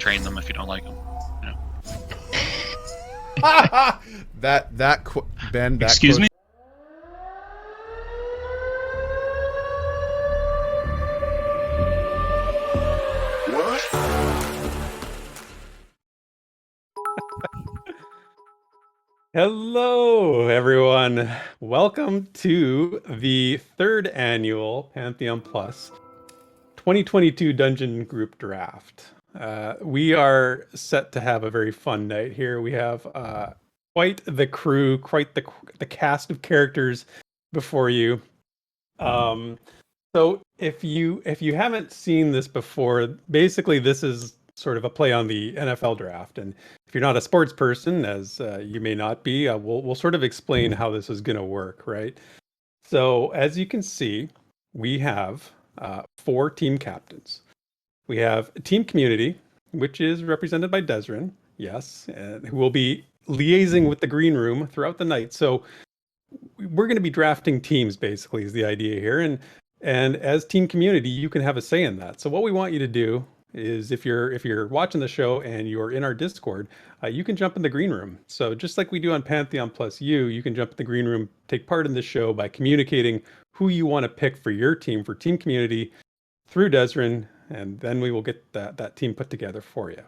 train them if you don't like them. Ben. Excuse me. Hello, everyone. Welcome to the third annual Pantheon Plus 2022 Dungeon Group Draft. We are set to have a very fun night here. We have quite the crew, quite the cast of characters before you. So if you haven't seen this before, basically this is sort of a play on the NFL draft. And if you're not a sports person, as you may not be, we'll sort of explain how this is going to work, right? So as you can see, we have 4 team captains. We have Team Community, which is represented by Desryn, yes, who will be liaising with the green room throughout the night. So we're going to be drafting teams, basically, is the idea here. And as Team Community, you can have a say in that. So what we want you to do is if you're watching the show and you're in our Discord, you can jump in the green room. So just like we do on Pantheon Plus you can jump in the green room, take part in the show by communicating who you want to pick for your team, for Team Community, through Desryn, and then we will get that team put together for you.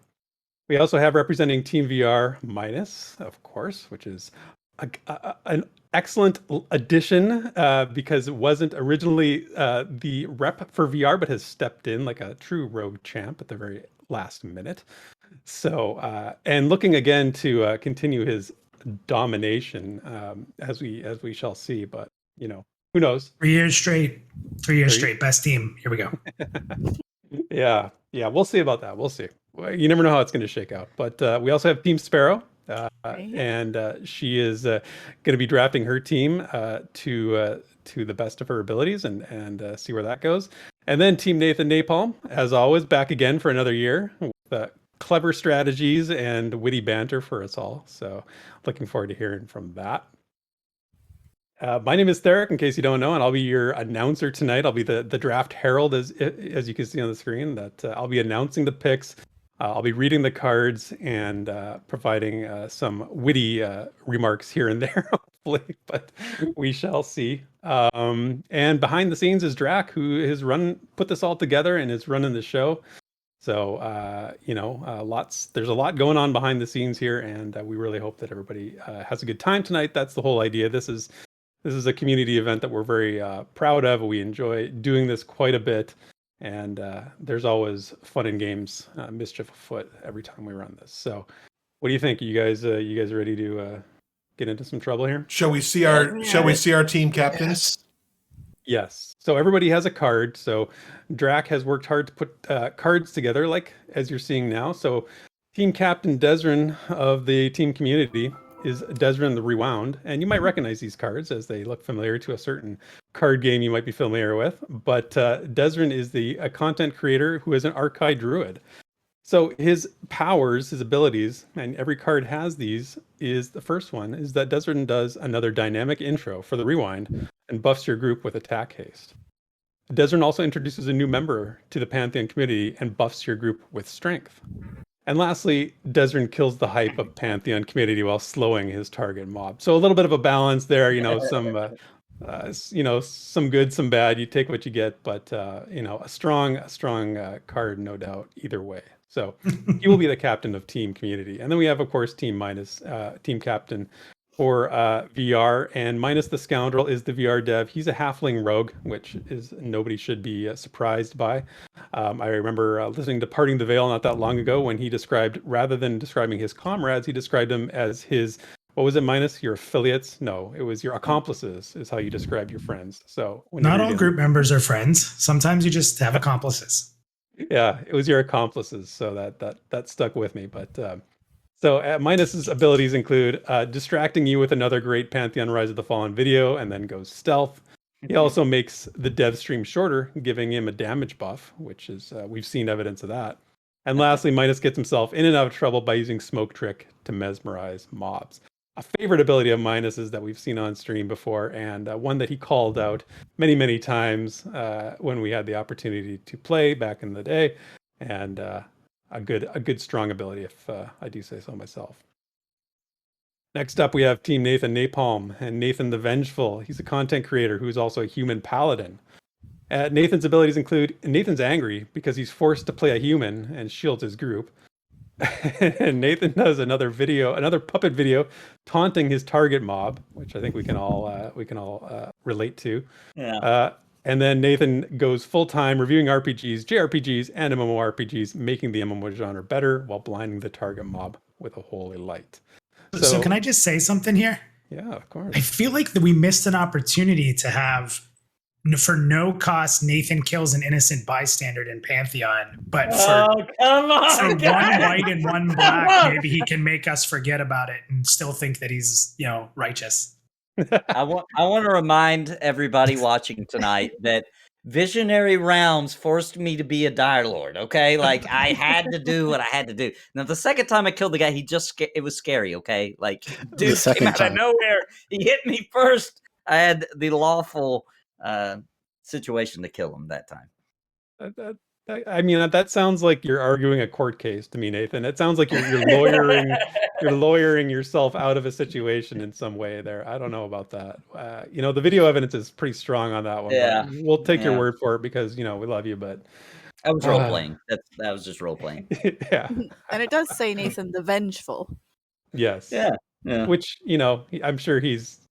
We also have representing Team VR minus, of course, which is an excellent addition because it wasn't originally the rep for VR, but has stepped in like a true rogue champ at the very last minute. So, and looking again to continue his domination as we shall see, but you know, who knows? 3 years straight, 3 years straight, best team. Here we go. Yeah, we'll see about that. We'll see. You never know how it's going to shake out. But we also have Team Sparoh. And she is going to be drafting her team to the best of her abilities and see where that goes. And then Team Napalm, as always, back again for another year with clever strategies and witty banter for us all. So looking forward to hearing from that. My name is Cleric, in case you don't know, and I'll be your announcer tonight. I'll be the draft herald, as you can see on the screen. That I'll be announcing the picks. I'll be reading the cards and providing some witty remarks here and there, hopefully, but we shall see. And behind the scenes is Drac, who has put this all together and is running the show. So, there's a lot going on behind the scenes here, and we really hope that everybody has a good time tonight. That's the whole idea. This is a community event that we're very proud of. We enjoy doing this quite a bit. And there's always fun and games, mischief afoot every time we run this. So, what do you think? You guys ready to get into some trouble here? Shall we see our team captains? Yes. So everybody has a card. So Drac has worked hard to put cards together, like as you're seeing now. So Team Captain Desryn of the Team Community is Desryn the Rewound, and you might recognize these cards as they look familiar to a certain card game you might be familiar with. But Desryn is a content creator who is an Archai Druid. So his powers, his abilities, and every card has these, is the first one is that Desryn does another dynamic intro for the Rewind and buffs your group with attack haste. Desryn also introduces a new member to the Pantheon community and buffs your group with strength. And lastly, Desryn kills the hype of Pantheon community while slowing his target mob. So a little bit of a balance there, some good, some bad. You take what you get, but a strong card, no doubt, either way. So he will be the captain of Team Community. And then we have, of course, Team Minus, team captain for VR, and Minus the Scoundrel is the VR dev. He's a halfling rogue, which is nobody should be surprised by. I remember listening to Parting the Veil not that long ago when he described, rather than describing his comrades, he described them as his, what was it, Minus? Your affiliates? No, it was your accomplices is how you describe your friends. So not all group members are friends. Sometimes you just have accomplices. Yeah, it was your accomplices. So that stuck with me. But so Minus's abilities include distracting you with another great Pantheon Rise of the Fallen video and then goes stealth. He also makes the dev stream shorter, giving him a damage buff, which is, we've seen evidence of that. And lastly, Minus gets himself in and out of trouble by using Smoke Trick to mesmerize mobs. A favorite ability of Minus is that we've seen on stream before, and one that he called out many, many times when we had the opportunity to play back in the day. And a good strong ability, if I do say so myself. Next up, we have Team Napalm and Nathan the Vengeful. He's a content creator who's also a human paladin. Nathan's abilities include Nathan's angry because he's forced to play a human and shields his group. And Nathan does another puppet video taunting his target mob, which I think we can all relate to. Yeah. And then Nathan goes full-time reviewing RPGs, JRPGs, and MMORPGs, making the MMO genre better while blinding the target mob with a holy light. So can I just say something here? Yeah, of course. I feel like that we missed an opportunity to have, for no cost, Nathan kills an innocent bystander in Pantheon, but for come on, one guys. white and one black, maybe he can make us forget about it and still think that he's, righteous. I want to remind everybody watching tonight that Visionary Realms forced me to be a Dire Lord. Okay, like I had to do what I had to do. Now the second time I killed the guy, it was scary. Okay, like dude came out of nowhere. He hit me first. I had the lawful situation to kill him that time. I mean, that sounds like you're arguing a court case to me, Nathan. It sounds like you're lawyering, you're lawyering yourself out of a situation in some way there. I don't know about that. The video evidence is pretty strong on that one. Yeah. We'll take your word for it because, we love you, but. I was role playing. That was just role playing. Yeah. And it does say Nathan the Vengeful. Yes. Yeah. Which, I'm sure he's,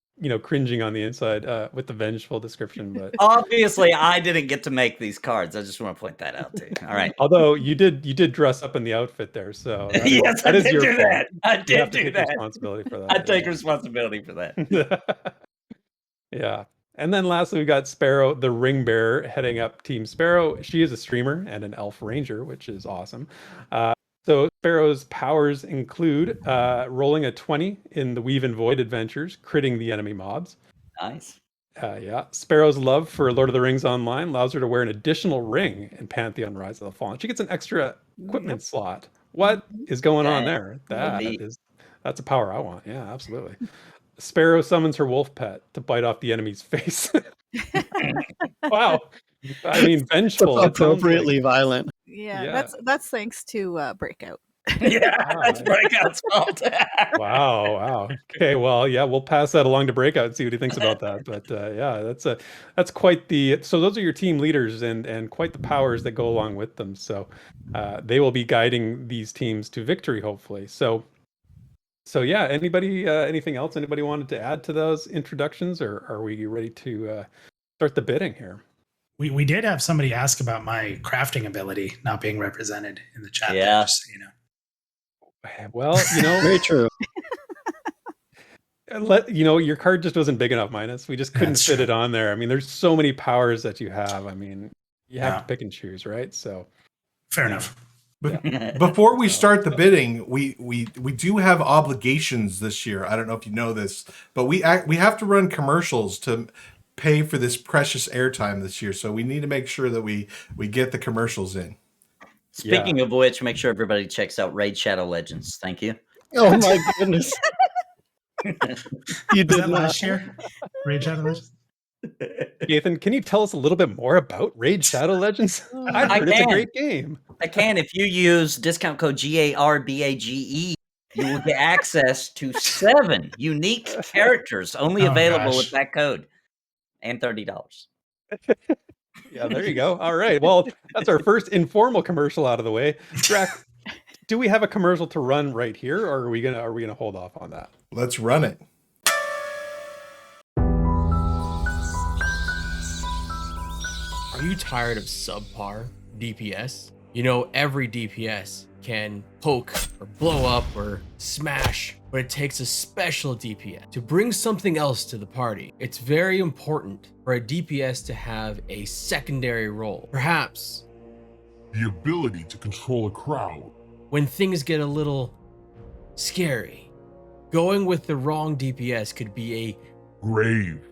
cringing on the inside with the vengeful description, but obviously I didn't get to make these cards. I just want to point that out too. All right. Although you did dress up in the outfit there, so yes, I did do that. I did do that. Responsibility for that. I take responsibility for that. Yeah. And then lastly, we got Sparrow, the ring bearer, heading up Team Sparoh. She is a streamer and an elf ranger, which is awesome. So Sparrow's powers include rolling a 20 in the Weave and Void adventures, critting the enemy mobs. Nice. Sparrow's love for Lord of the Rings Online allows her to wear an additional ring in Pantheon Rise of the Fallen. She gets an extra equipment slot. What is going on there? That's a power I want. Yeah, absolutely. Sparrow summons her wolf pet to bite off the enemy's face. Wow. I mean, vengeful. Appropriately violent. Yeah, that's thanks to Breakout. That's Breakout's fault. Wow. Okay, well, we'll pass that along to Breakout and see what he thinks about that. But that's quite the. So those are your team leaders and quite the powers that go along with them. So they will be guiding these teams to victory, hopefully. So yeah. Anybody? Anything else? Anybody wanted to add to those introductions, or are we ready to start the bidding here? We did have somebody ask about my crafting ability not being represented in the chat. Yeah. Just so you know. Well, Very true. Your card just wasn't big enough, Minus. We just couldn't fit it on there. I mean, there's so many powers that you have. I mean, you have to pick and choose, right? So fair enough. Before we start the bidding, we do have obligations this year. I don't know if you know this, but we have to run commercials to pay for this precious airtime this year. So we need to make sure that we get the commercials in. Speaking of which, make sure everybody checks out Raid Shadow Legends. Thank you. Oh my goodness. You did that last year? Raid Shadow Legends? Ethan, can you tell us a little bit more about Raid Shadow Legends? I've heard it's a great game. I can. If you use discount code GARBAGE, you will get access to 7 unique characters only available with that code. And $30. Yeah, there you go. All right. Well, that's our first informal commercial out of the way. Drac, do we have a commercial to run right here, or are we gonna hold off on that? Let's run it. Are you tired of subpar DPS? Every DPS can poke or blow up or smash, but it takes a special DPS to bring something else to the party. It's very important for a DPS to have a secondary role. Perhaps the ability to control a crowd. When things get a little scary, going with the wrong DPS could be a grave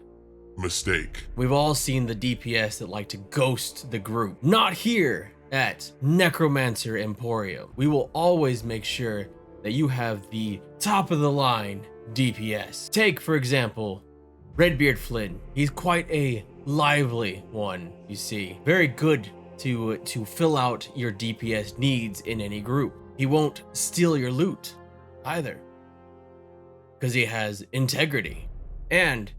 mistake. We've all seen the DPS that like to ghost the group. Not here at Necromancer Emporium. We will always make sure that you have the top of the line DPS. Take, for example, Redbeard Flynn. He's quite a lively one, you see. Very good to fill out your DPS needs in any group. He won't steal your loot either, because he has integrity, and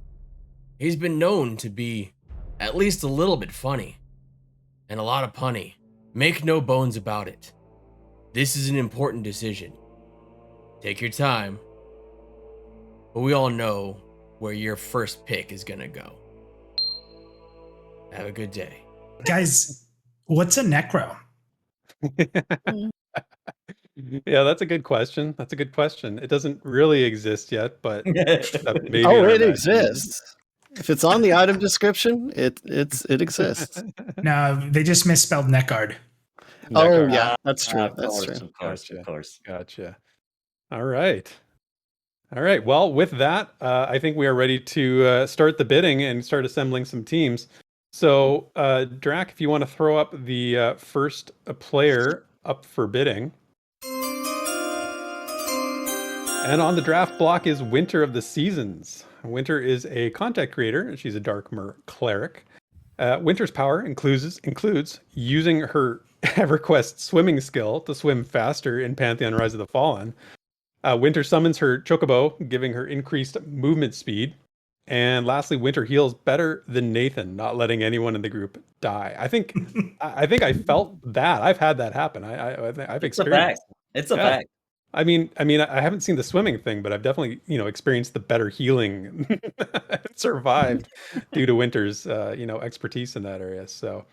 he's been known to be at least a little bit funny and a lot of punny. Make no bones about it. This is an important decision. Take your time, but we all know where your first pick is gonna go. Have a good day. Guys, what's a necro? Yeah, that's a good question. That's a good question. It doesn't really exist yet, but maybe Oh, it exists. If it's on the item description, it exists. No, they just misspelled Neckard. Oh yeah, that's true. Of That's course, true. of course. Gotcha. All right. Well, with that, I think we are ready to start the bidding and start assembling some teams. So, Drac, if you want to throw up the first player up for bidding. And on the draft block is Winter of the Seasons. Winter is a content creator. She's a Darkmer cleric. Winter's power includes using her EverQuest swimming skill to swim faster in Pantheon Rise of the Fallen. Winter summons her Chocobo, giving her increased movement speed. And lastly, Winter heals better than Nathan, not letting anyone in the group die. I think I felt that. I've had that happen. I've experienced. It's a fact. I mean, I haven't seen the swimming thing, but I've definitely, experienced the better healing, survived due to Winter's, expertise in that area. So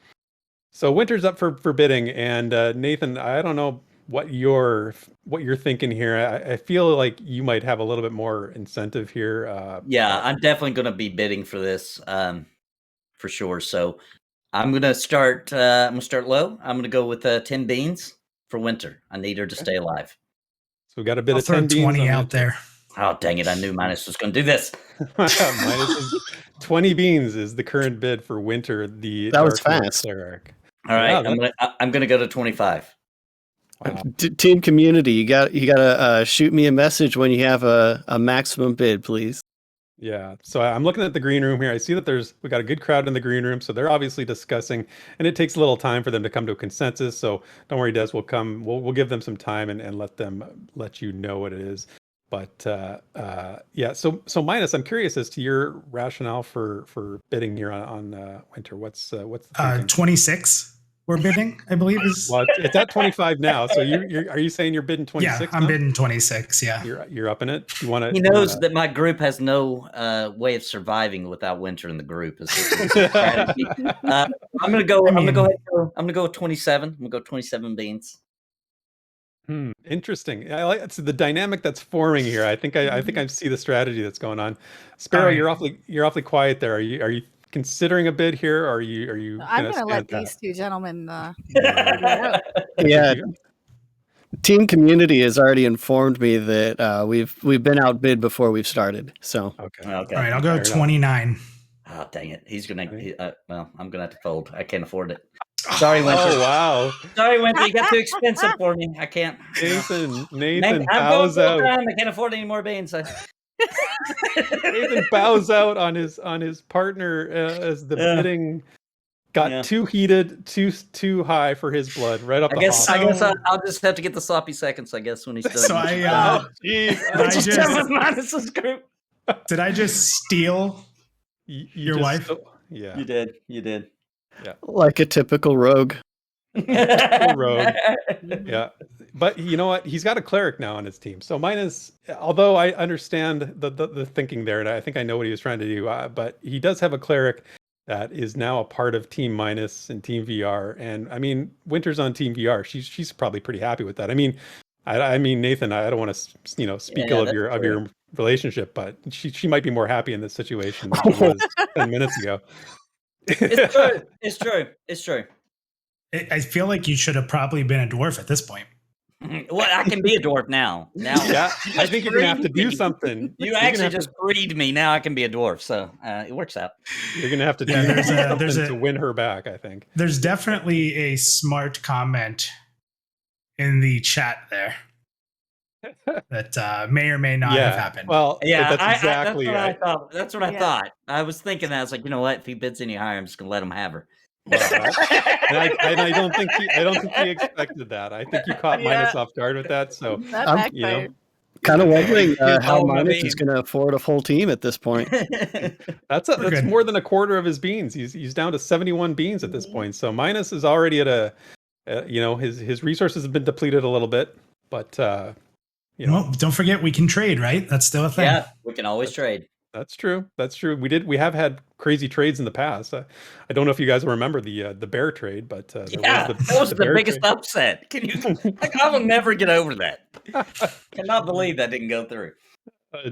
Winter's up for bidding, and Nathan, I don't know what you're thinking here. I feel like you might have a little bit more incentive here. I'm definitely going to be bidding for this, for sure. So I'm going to start. I'm going to start low. I'm going to go with 10 beans for Winter. I need her to stay alive. So we got a bit of throw 10 beans 20 out there. Oh, dang it. I knew Minus was going to do this. Minus is 20 beans is the current bid for Winter. That was fast. Cleric. All right. I'm going to go to 25. Wow. Team Community, you gotta shoot me a message when you have a maximum bid, please. Yeah. So I'm looking at the green room here. I see that we got a good crowd in the green room. So they're obviously discussing, and it takes a little time for them to come to a consensus. So don't worry, Des. We'll give them some time and let you know what it is. But yeah. So Minus, I'm curious as to your rationale for bidding here on Winter. What's the thinking? 26. We're bidding, I believe is. Well, it's at 25 now. So are you saying you're bidding 26? Yeah, I'm bidding 26. Yeah, you're up in it. You want to? He knows that my group has no way of surviving without Winter in the group. Strategy. I'm gonna go. I'm gonna go with 27. I'm gonna go 27 beans. Interesting. I like the dynamic that's forming here. I think I see the strategy that's going on. Sparrow, right. You're awfully quiet there. Are you considering a bid here? Or are you? I'm going to let these two gentlemen. Yeah. Team Community has already informed me that we've been outbid before we've started. So okay. All right, I'll go 29. Oh, dang it! He's gonna. Well, I'm gonna have to fold. I can't afford it. Sorry, Winter. Oh wow! Sorry, Winter. You got too expensive for me. I can't. Nathan bows out. I can't afford any more beans. Nathan bows out on his partner as the bidding got too heated, too high for his blood. Right up. I guess I'll just have to get the sloppy seconds. I guess when he's done. So Minus's group. Did I just steal your wife? Yeah, you did. Yeah, like a typical rogue. Yeah, but you know what? He's got a cleric now on his team. So Minus, although I understand the thinking there, and I think I know what he was trying to do, but he does have a cleric that is now a part of Team Minus and Team VR. And I mean, Winter's on Team VR. She's probably pretty happy with that. I mean, Nathan, I don't want to speak ill of your relationship, but she might be more happy in this situation than she was 10 minutes ago. It's true. I feel like you should have probably been a dwarf at this point. Well, I can be a dwarf now. Yeah, I think you're gonna have to do something. You actually just breed me. Now I can be a dwarf, so it works out. You're gonna have to do something to win her back. I think there's definitely a smart comment in the chat there that may or may not have happened. Well, yeah, that's exactly. That's what I thought. I was thinking that. I was like, you know what? If he bids any higher, I'm just gonna let him have her. And I don't think he expected that. I think you caught Minus off guard with that. So That I'm- backfired. Kind of wondering how all my Minus is beans. going to afford a full team at this point. that's good. more than a quarter of his beans. He's down to 71 beans at this point. So Minus is already at his resources have been depleted a little bit, but Well, don't forget we can trade, right? That's still a thing. Yeah, we can always trade. That's true. That's true. We have had crazy trades in the past. I don't know if you guys remember the bear trade, but there That was the bear biggest trade. upset. Can you? I will never get over that. Cannot believe that didn't go through.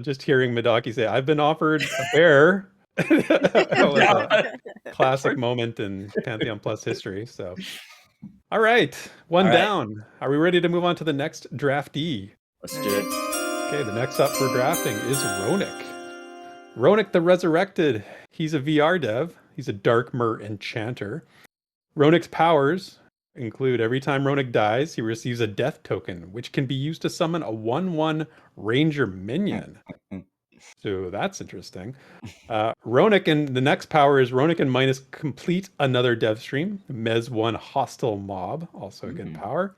Just hearing Madaki say, "I've been offered a bear." That was a classic moment in Pantheon Plus history. So, all right, one All right. down. Are we ready to move on to the next draftee? Let's do it. Okay, the next up for drafting is Ronik. Ronik the Resurrected. He's a VR dev. He's a Dark Mer Enchanter. Ronik's powers include every time Ronik dies, he receives a death token, which can be used to summon a 1/1 Ranger minion. So that's interesting. Ronik, and the next power is Ronik and Minus complete another dev stream. Mez 1 hostile mob, also a good power.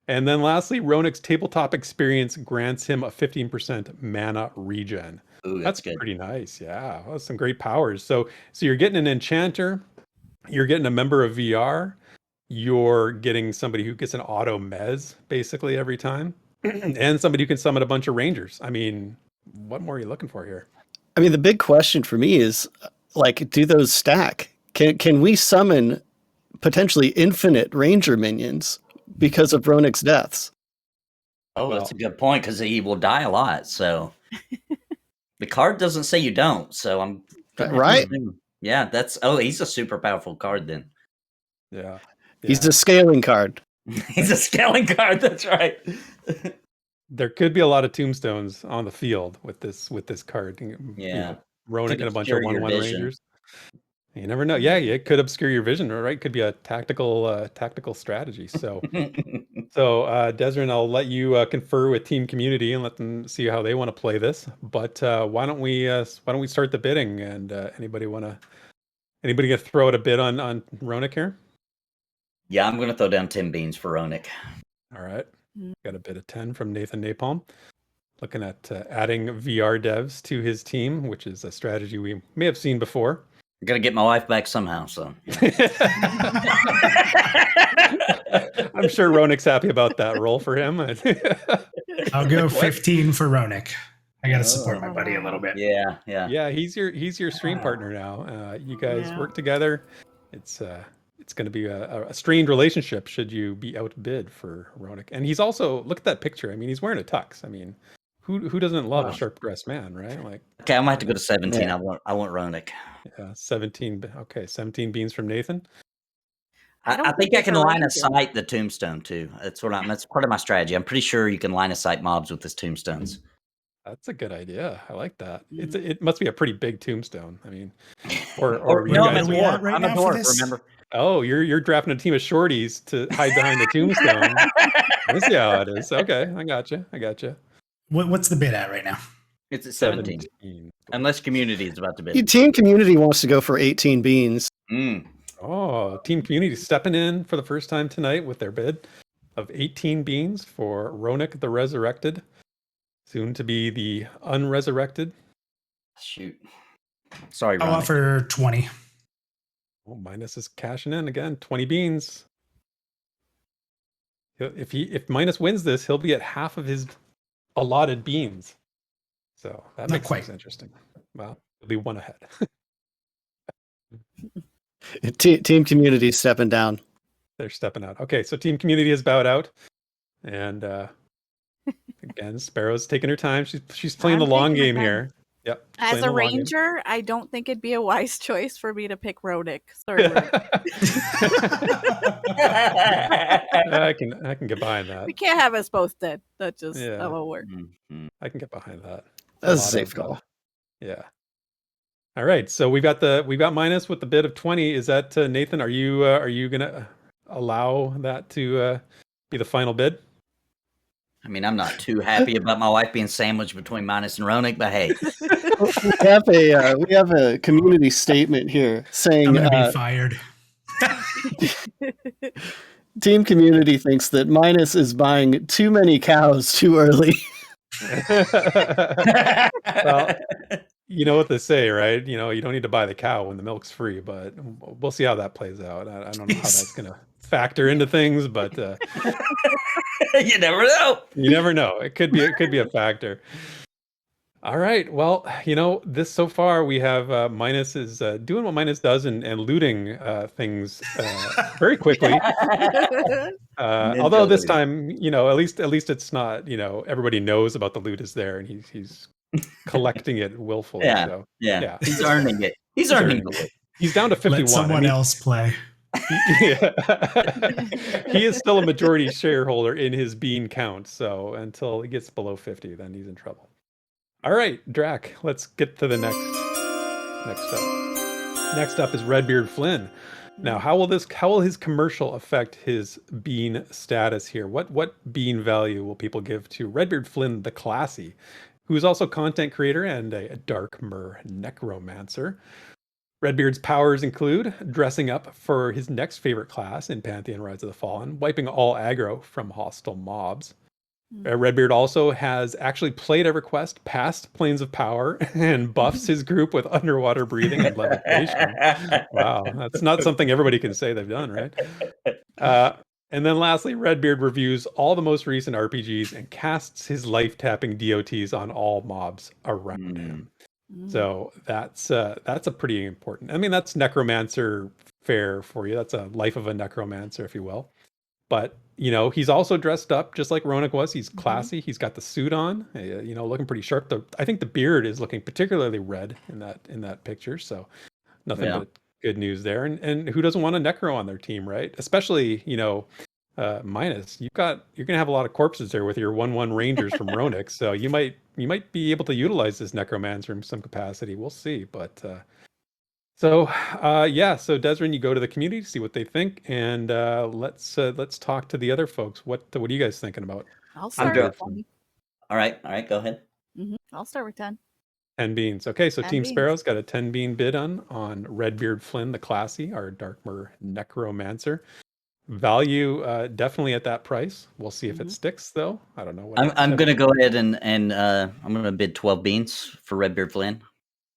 And then lastly, Ronik's tabletop experience grants him a 15% mana regen. Ooh, That's good. pretty nice. Yeah, well, some great powers. So you're getting an enchanter, you're getting a member of VR, you're getting somebody who gets an auto mez basically every time, and somebody who can summon a bunch of rangers. I mean, what more are you looking for here? I mean, the big question for me is, like, do those stack? Can we summon potentially infinite ranger minions because of Ronik's deaths? Oh, that's a good point because he will die a lot. So the card doesn't say you don't. So I'm Right? Yeah, he's a super powerful card then. Yeah. He's a scaling card. He's a scaling card. That's right. There could be a lot of tombstones on the field with this card. Yeah. Ronik Could and a bunch of obscure your 1/1 vision. rangers. You never know. Yeah, it could obscure your vision, right? It could be a tactical strategy. So, Desryn, I'll let you confer with Team Community and let them see how they want to play this. But why don't we start the bidding? And anybody gonna throw out a bid on Ronik here? Yeah, I'm gonna throw down 10 beans for Ronik. All right, got a bid of 10 from Nathan Napalm. Looking at adding VR devs to his team, which is a strategy we may have seen before. I'm gonna get my wife back somehow. So I'm sure Ronik's happy about that role for him. I'll go 15 for Ronik. I got to support my buddy a little bit. yeah. Yeah, he's your stream partner now. You guys work together. It's going to be a strained relationship should you be outbid for Ronik. And he's also, look at that picture. I mean, he's wearing a tux. I mean, who doesn't love a sharp dressed man, right? Like, Okay, I might have to go to 17. Yeah. I want Ronik. yeah, 17. Okay, 17 beans from Nathan. I think I can line of sight the tombstone too. That's part of my strategy. I'm pretty sure you can line of sight mobs with his tombstones. That's a good idea. I like that. It must be a pretty big tombstone. I mean, or you no, I'm guys a we at dwarf. right I'm a now for dwarf. this? Remember? Oh, you're drafting a team of shorties to hide behind the tombstone. I see how it is. Okay, I got you. What's the bid at right now? It's at 17. Unless Community is about to bid. Team Community wants to go for 18 beans. Oh, Team Community stepping in for the first time tonight with their bid of 18 beans for Ronik the Resurrected, soon to be the Unresurrected. Shoot. Sorry, I'll Ronik. offer 20. Oh, Minus is cashing in again. 20 beans. If Minus wins this, he'll be at half of his allotted beans. So that Not makes quite. things interesting. Well, he'll be one ahead. Team Community stepping down. They're stepping out. Okay, so Team Community has bowed out, and again, Sparrow's taking her time. She's playing the long taking my game time. here. Yep. she's As playing a the long game. ranger, I don't think it'd be a wise choice for me to pick Ronik. Sorry. Ronik. I can get behind that. We can't have us both dead. That just Yeah. that won't work. I can get behind that. That's a lot safe of, call. Yeah. All right. So we've got Minus with the bid of 20. Is that Nathan? Are you gonna allow that to be the final bid? I mean, I'm not too happy about my wife being sandwiched between Minus and Ronik, but hey. We have a community statement here saying I'm going to be fired. Team Community thinks that Minus is buying too many cows too early. Well, you know what they say, right? You know, you don't need to buy the cow when the milk's free, but we'll see how that plays out. I don't know how that's going to factor into things, but You never know. you never know. It could be a factor. All right. Well, you know, this so far we have Minus is doing what Minus does and looting things very quickly. Although this time, you know, at least it's not, you know, everybody knows about the loot is there and he's collecting it willfully. Yeah, So yeah. He's earning it. He's earning it. He's down to 51. Let someone else play. Yeah. He is still a majority shareholder in his bean count. So until he gets below 50, then he's in trouble. All right, Drac, let's get to the next up. Next up is Redbeard Flynn. Now, how will his commercial affect his bean status here? What bean value will people give to Redbeard Flynn the Classy, who is also content creator and a dark mer necromancer? Redbeard's powers include dressing up for his next favorite class in Pantheon Rise of the Fallen, wiping all aggro from hostile mobs. Redbeard also has actually played EverQuest past Planes of Power and buffs his group with underwater breathing and levitation. Wow, that's not something everybody can say they've done, right? And then lastly, Redbeard reviews all the most recent RPGs and casts his life-tapping DOTs on all mobs around him. So that's a pretty important. I mean, that's necromancer fare for you. That's a life of a necromancer, if you will. But you know, he's also dressed up just like Ronak was. He's classy. He's got the suit on. You know, looking pretty sharp. I think the beard is looking particularly red in that picture. So nothing but good news there. And who doesn't want a necro on their team, right? Especially, you know, Minus. You're gonna have a lot of corpses there with your 1/1 Rangers from Ronak. So you might be able to utilize this necromancer in some capacity. We'll see. But So Desryn, you go to the community, see what they think, and let's talk to the other folks. What are you guys thinking about? I'll start with 10. All right, go ahead. I'll start with 10. 10 beans. Okay, so 10 Team beans. Sparoh's got a 10 bean bid on Redbeard Flynn the Classy, our Darkmer Necromancer. Value definitely at that price. We'll see if it sticks, though. I don't know. What I'm going to go ahead and I'm going to bid 12 beans for Redbeard Flynn.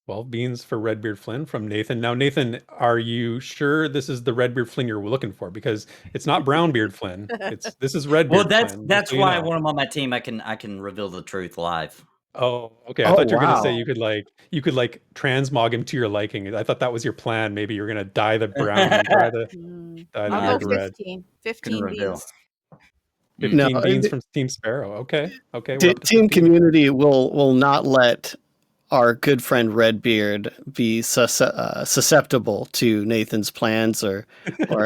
12 beans for Redbeard Flynn from Nathan. Now, Nathan, are you sure this is the Redbeard Flynn you're looking for? Because it's not Brownbeard Flynn. This is Redbeard. Well, Flynn. that's why I want him on my team. I can reveal the truth live. Oh, okay. I thought you were gonna say you could like transmog him to your liking. I thought that was your plan. Maybe you were gonna dye the brown and dye the I'll go red. 15. 15 beans. 15 beans from Team Sparoh. Okay. Team Community will not let our good friend Redbeard be susceptible to Nathan's plans or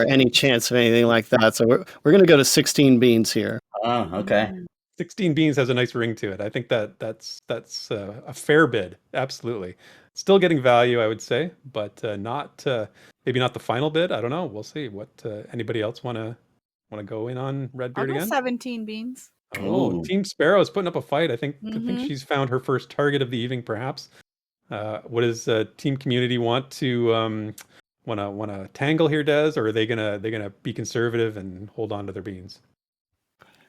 any chance of anything like that. So we're going to go to 16 beans here. Oh, okay. 16 beans has a nice ring to it. I think that's a fair bid. Absolutely. Still getting value, I would say, but not maybe not the final bid. I don't know. We'll see. What anybody else want to go in on Redbeard I'll go again? 17 beans. Oh, Team Sparoh is putting up a fight. I think she's found her first target of the evening, perhaps. What does Team Community want to want to tangle here, Des, or are they gonna be conservative and hold on to their beans?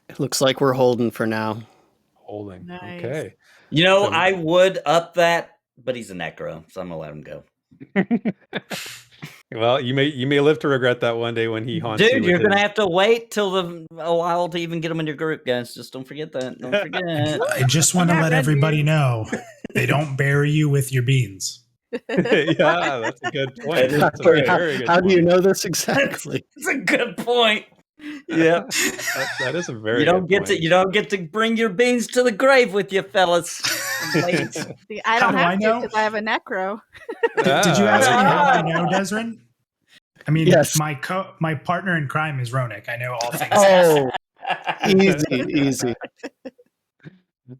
It looks like we're holding for now. Holding. Nice. Okay. You know, I would up that, but he's a necro, so I'm gonna let him go. Well, you may live to regret that one day when he haunts you. Dude, you're gonna have to wait till a while to even get him in your group, guys. Just don't forget that. Don't forget. I just want to let everybody know they don't bury you with your beans. Yeah, that's a good point. How do you know this exactly? It's a good point. Yeah, that is a very. You don't get to bring your beans to the grave with you, fellas. See, I don't have to because I have a necro. Did you ask me how I know, Desryn? I mean, yes. My partner in crime is Ronak. I know all things. Oh, easy.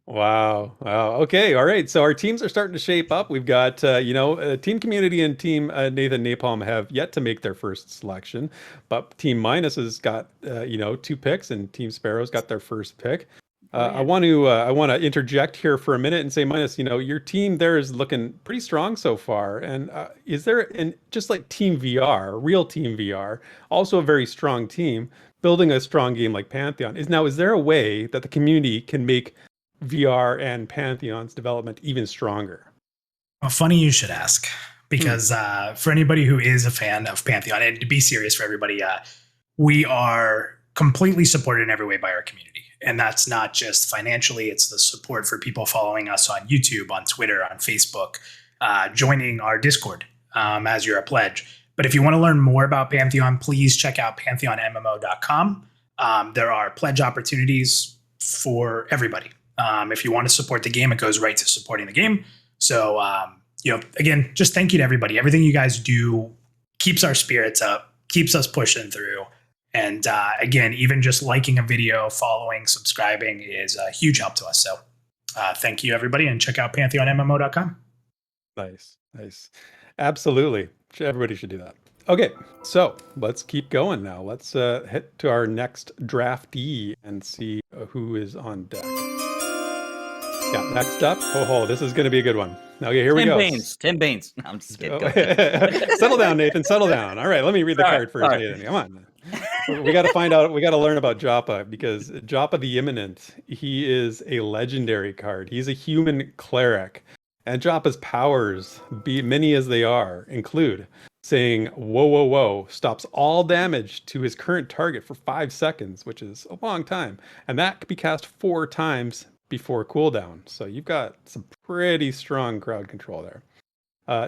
Wow. Okay. All right. So our teams are starting to shape up. We've got, Team Community and Team Nathan Napalm have yet to make their first selection, but Team Minus has got, 2 picks, and Team Sparoh's got their first pick. I want to interject here for a minute and say, Minus, your team there is looking pretty strong so far. And is there, just like Team VR, real Team VR, also a very strong team building a strong game like Pantheon? Is there a way that the community can make VR and Pantheon's development even stronger? Well, funny you should ask, because for anybody who is a fan of Pantheon, and to be serious for everybody, we are completely supported in every way by our community. And that's not just financially, it's the support for people following us on YouTube, on Twitter, on Facebook, joining our Discord as you're a pledge. But if you want to learn more about Pantheon, please check out pantheonmmo.com. There are pledge opportunities for everybody. If you want to support the game, it goes right to supporting the game. So, again, just thank you to everybody. Everything you guys do keeps our spirits up, keeps us pushing through. And again, even just liking a video, following, subscribing is a huge help to us. So thank you, everybody, and check out pantheonmmo.com. Nice. Absolutely. Everybody should do that. Okay, so let's keep going now. Let's head to our next draftee and see who is on deck. Yeah, next up. This is going to be a good one. Okay, here we go. 10 beans. No, I'm just kidding. Settle down, Nathan. Settle down. All right, let me read the card first, Nathan. Come on. We got to find out. We got to learn about Joppa, because Joppa the Imminent, he is a legendary card. He's a human cleric. And Joppa's powers, be many as they are, include saying, whoa, whoa, whoa, stops all damage to his current target for 5 seconds, which is a long time. And that can be cast 4 times before cooldown. So you've got some pretty strong crowd control there.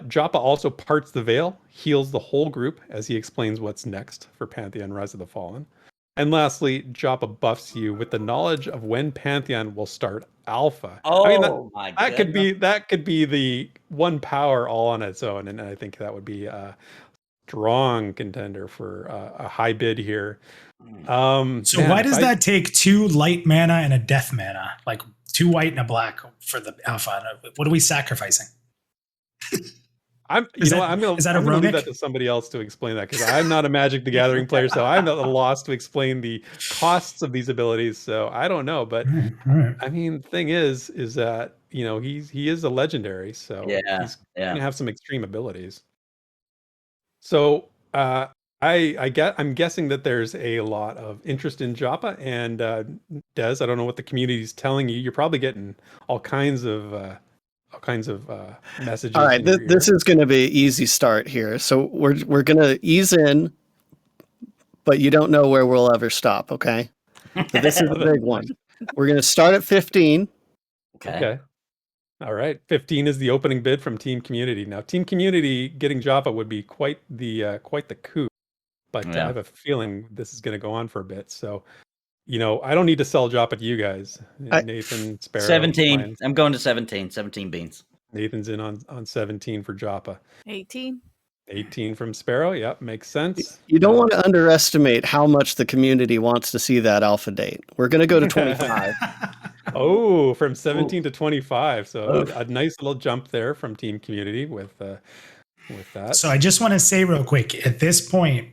Joppa also parts the veil, heals the whole group as he explains what's next for Pantheon Rise of the Fallen. And lastly, Joppa buffs you with the knowledge of when Pantheon will start alpha. That could be the one power all on its own, and I think that would be a strong contender for a high bid here. Why does that take 2 light mana and a death mana? Like 2 white and a black for the alpha? What are we sacrificing? I'm going to leave that to somebody else to explain that, because I'm not a Magic the Gathering player, so I'm at a loss to explain the costs of these abilities. So I don't know, but I mean, the thing is that he is a legendary, so he's going to have some extreme abilities. So I'm guessing that there's a lot of interest in Joppa, and Des, I don't know what the community is telling you. You're probably getting all kinds of messages. All right, this is going to be an easy start here. So we're going to ease in, but you don't know where we'll ever stop. Okay, so this is the big one. We're going to start at 15. Okay. All right, 15 is the opening bid from Team Community. Now, Team Community getting Joppa would be quite the coup, but I have a feeling this is going to go on for a bit. So, I don't need to sell Joppa to you guys. Nathan, Sparrow, 17. Lions. I'm going to 17. 17 beans. Nathan's in on 17 for Joppa. 18. 18 from Sparrow. Yep, makes sense. You don't want to underestimate how much the community wants to see that alpha date. We're going to go to 25. From 17 to 25. So a nice little jump there from Team Community with that. So I just want to say real quick, at this point,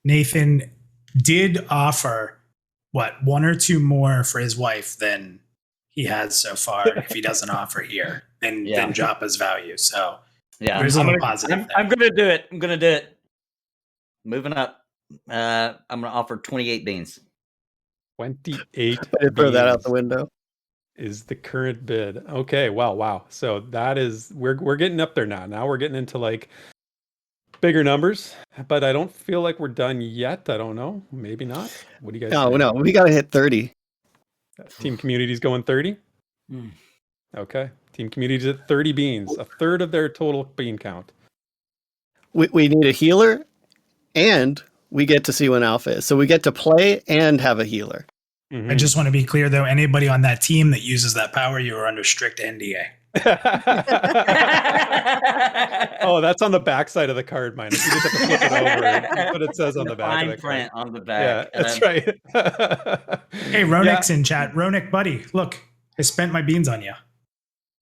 Nathan did offer 1 or 2 more for his wife than he has so far. If he doesn't offer here, than Joppa's value. So there's a little positive. I'm going to do it. I'm going to do it. Moving up. I'm going to offer 28 beans. 28. Throw that out the window. Is the current bid. Okay. Wow. So that is, we're getting up there now. Now we're getting into like bigger numbers, but I don't feel like we're done yet. I don't know. Maybe not. What do you guys think? No, we got to hit 30. Team Community's going 30? Okay. Team Community's at 30 beans, a third of their total bean count. We need a healer, and we get to see when alpha is. So we get to play and have a healer. Mm-hmm. I just want to be clear, though, anybody on that team that uses that power, you are under strict NDA. Oh, that's on the back side of the card, Minus. You just have to flip it over. That's what it says on the back. Fine print on the back. Yeah, that's right. Hey, Ronik's in chat. Ronik, buddy, look, I spent my beans on you.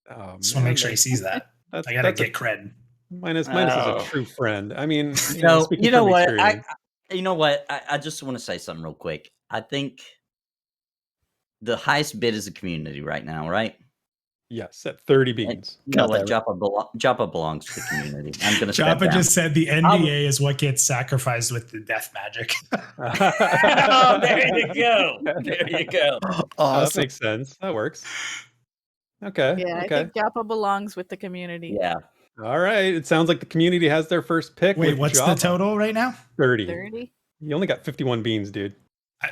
Oh, just want to make sure he sees that. I gotta get cred. Minus is a true friend. I mean, you know what? I just want to say something real quick. I think the highest bid is the community right now, right? Yes, at 30 beans. You know Got what? Joppa belongs to the community. I'm going to step Joppa down. just said the NDA is what gets sacrificed with the death magic. Oh, there you go. There you go. That Awesome. makes sense. That works. Okay. Yeah, I okay. think Joppa belongs with the community. Yeah. All right. It sounds like the community has their first pick. Wait, with what's Joppa. the total right now? 30. 30? You only got 51 beans, dude.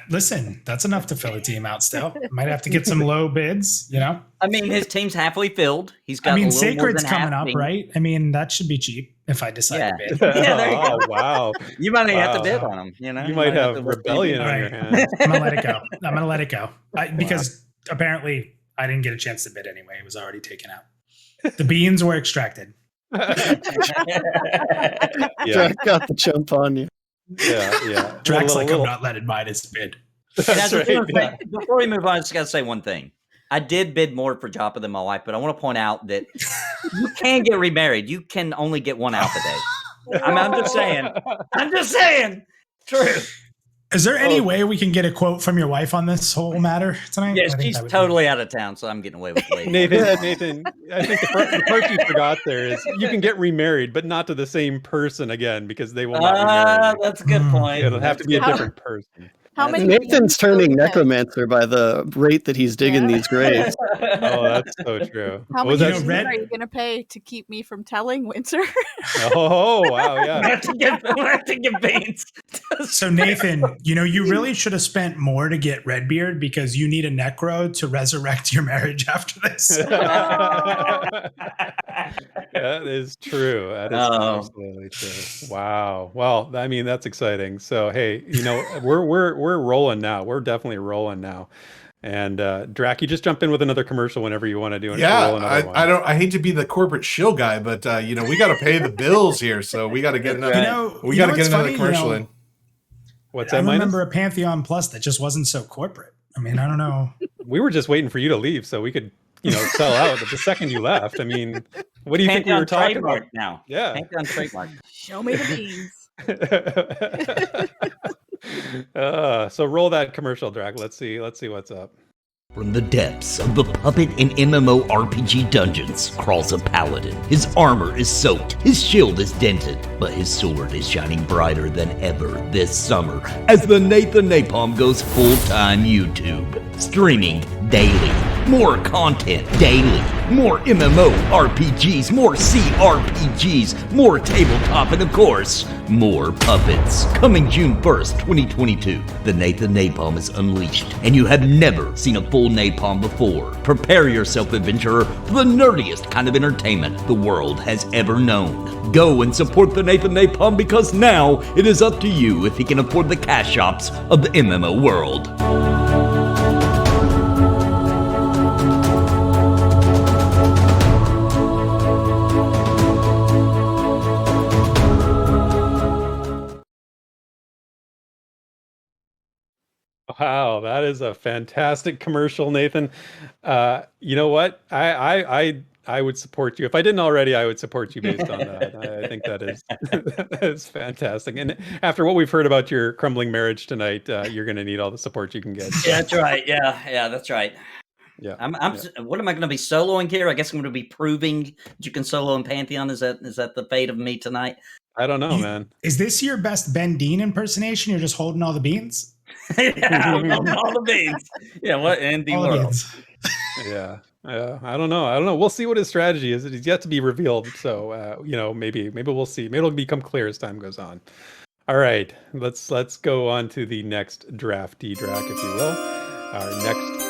Listen, that's enough to fill a team out still. Might have to get some low bids, you know? I mean, his team's halfway filled. He's got I mean, a little more Sacred's than coming half up, being- right? I mean, that should be cheap if I decide to bid. Yeah, there you Oh, go. wow. You might have to Wow. bid on him. You know, You might have to- rebellion All on your right. hands. I'm going to let it go. I'm going to let it go. Because apparently I didn't get a chance to bid anyway. It was already taken out. The beans were extracted. Yeah. Drac got the jump on you. Yeah. Drax like, I'm little- not letting mine is bid. And I That's just right. wanna say- Before we move on, I just got to say one thing. I did bid more for Joppa than my wife, but I want to point out that you can get remarried. You can only get one alpha day. I'm just saying. I'm just saying. True. Is there any way we can get a quote from your wife on this whole matter tonight? Yeah, I think she's that would be- totally out of town, so I'm getting away with it. Nathan, I think the part you forgot there is you can get remarried, but not to the same person again because they will not be married. That's a good point. It'll have to be a How- different person. How many Nathan's beans will turning you pay? necromancer by the rate that he's digging Yeah. these graves. Oh, that's so true. How What was many that? You know, beans Red- are you going to pay to keep me from telling Windsor? Oh, wow, I yeah. have to get beans. So Nathan, you know, you really should have spent more to get Redbeard because you need a necro to resurrect your marriage after this. That is true. That is Oh. absolutely true. Wow. Well, I mean, that's exciting. So, hey, you know, we're rolling now. We're definitely rolling now. And Drac, you just jump in with another commercial whenever you want to do. And Yeah, roll another one. I hate to be the corporate shill guy, but you know, we got to pay the bills here, so we got to get another. You know, we you got know to get what's another funny? commercial You know, in. What's I that, Minus? remember a Pantheon Plus that just wasn't so corporate. I mean, I don't know. We were just waiting for you to leave so we could, you know, sell out. But the second you left, I mean, what do you think we were talking about? trademark now. Yeah. Pantheon trademark. Show me the beans. So roll that commercial, Drac. Let's see what's up. From the depths of the puppet and MMORPG dungeons crawls a paladin. His armor is soaked, his shield is dented, but his sword is shining brighter than ever this summer as the Nathan Napalm goes full-time YouTube, streaming daily. More content daily. More MMORPGs, more CRPGs, more tabletop, and of course, more puppets. Coming June 1st, 2022, the Nathan Napalm is unleashed, and you have never seen a full Napalm before. Prepare yourself, adventurer, for the nerdiest kind of entertainment the world has ever known. Go and support the Nathan Napalm because now it is up to you if he can afford the cash shops of the MMO world. Wow, that is a fantastic commercial, Nathan. You know what? I would support you. If I didn't already, I would support you based on that. I think that is fantastic. And after what we've heard about your crumbling marriage tonight, you're going to need all the support you can get. Yeah, that's right. Yeah, that's right. Yeah. What am I going to be soloing here? I guess I'm going to be proving that you can solo in Pantheon. Is that the fate of me tonight? I don't know, You- man. Is this your best Ben Dean impersonation? You're just holding all the beans? Yeah, all the beans. Yeah, what in the All the world? beans. Yeah. I don't know. We'll see what his strategy is. It's yet to be revealed. So, you know, maybe we'll see. Maybe it'll become clear as time goes on. All right, let's go on to the next draftee, Drac, if you will. Our next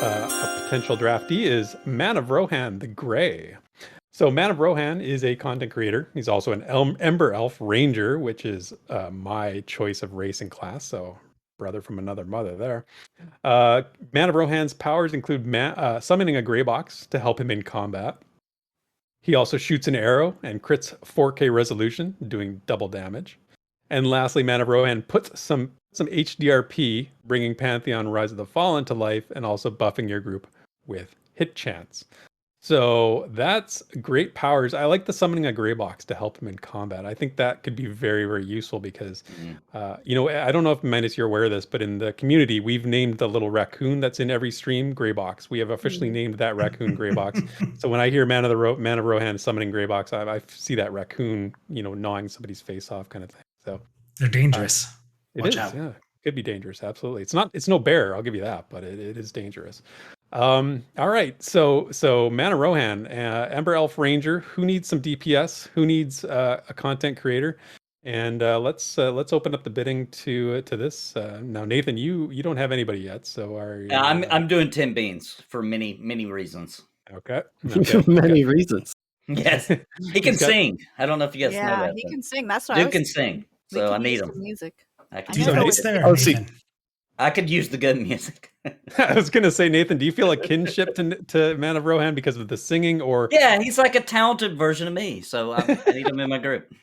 potential draftee is Man of Rohan the Gray. So Man of Rohan is a content creator. He's also an Ember Elf Ranger, which is my choice of race and class. So brother from another mother there. Man of Rohan's powers include summoning a gray box to help him in combat. He also shoots an arrow and crits 4K resolution, doing double damage. And lastly, Man of Rohan puts some HDRP, bringing Pantheon Rise of the Fallen to life and also buffing your group with hit chance. So that's great powers. I like the summoning a gray box to help him in combat. I think that could be very, very useful because, I don't know if Manus, you're aware of this, but in the community, we've named the little raccoon that's in every stream Gray Box. We have officially named that raccoon Gray Box. So when I hear Man of Rohan summoning Gray Box, I see that raccoon, gnawing somebody's face off kind of thing. So They're dangerous. Watch out. Yeah. Could be dangerous. Absolutely. It's no bear. I'll give you that, but it is dangerous. All right. So Mana Rohan, Ember Elf Ranger, who needs some DPS, who needs a content creator, and let's open up the bidding to this. Now, Nathan, you don't have anybody yet, so are you, I'm doing Tim Beans for many reasons. Okay. Many reasons. Yes, he can sing. I don't know if you guys know that. He can sing. That's what Dude can sing, so I need him. Music. I can Do the bits there, Nathan. I could use the good music. I was gonna say, Nathan, do you feel a kinship to Man of Rohan because of the singing, or? Yeah, he's like a talented version of me, so I need him in my group.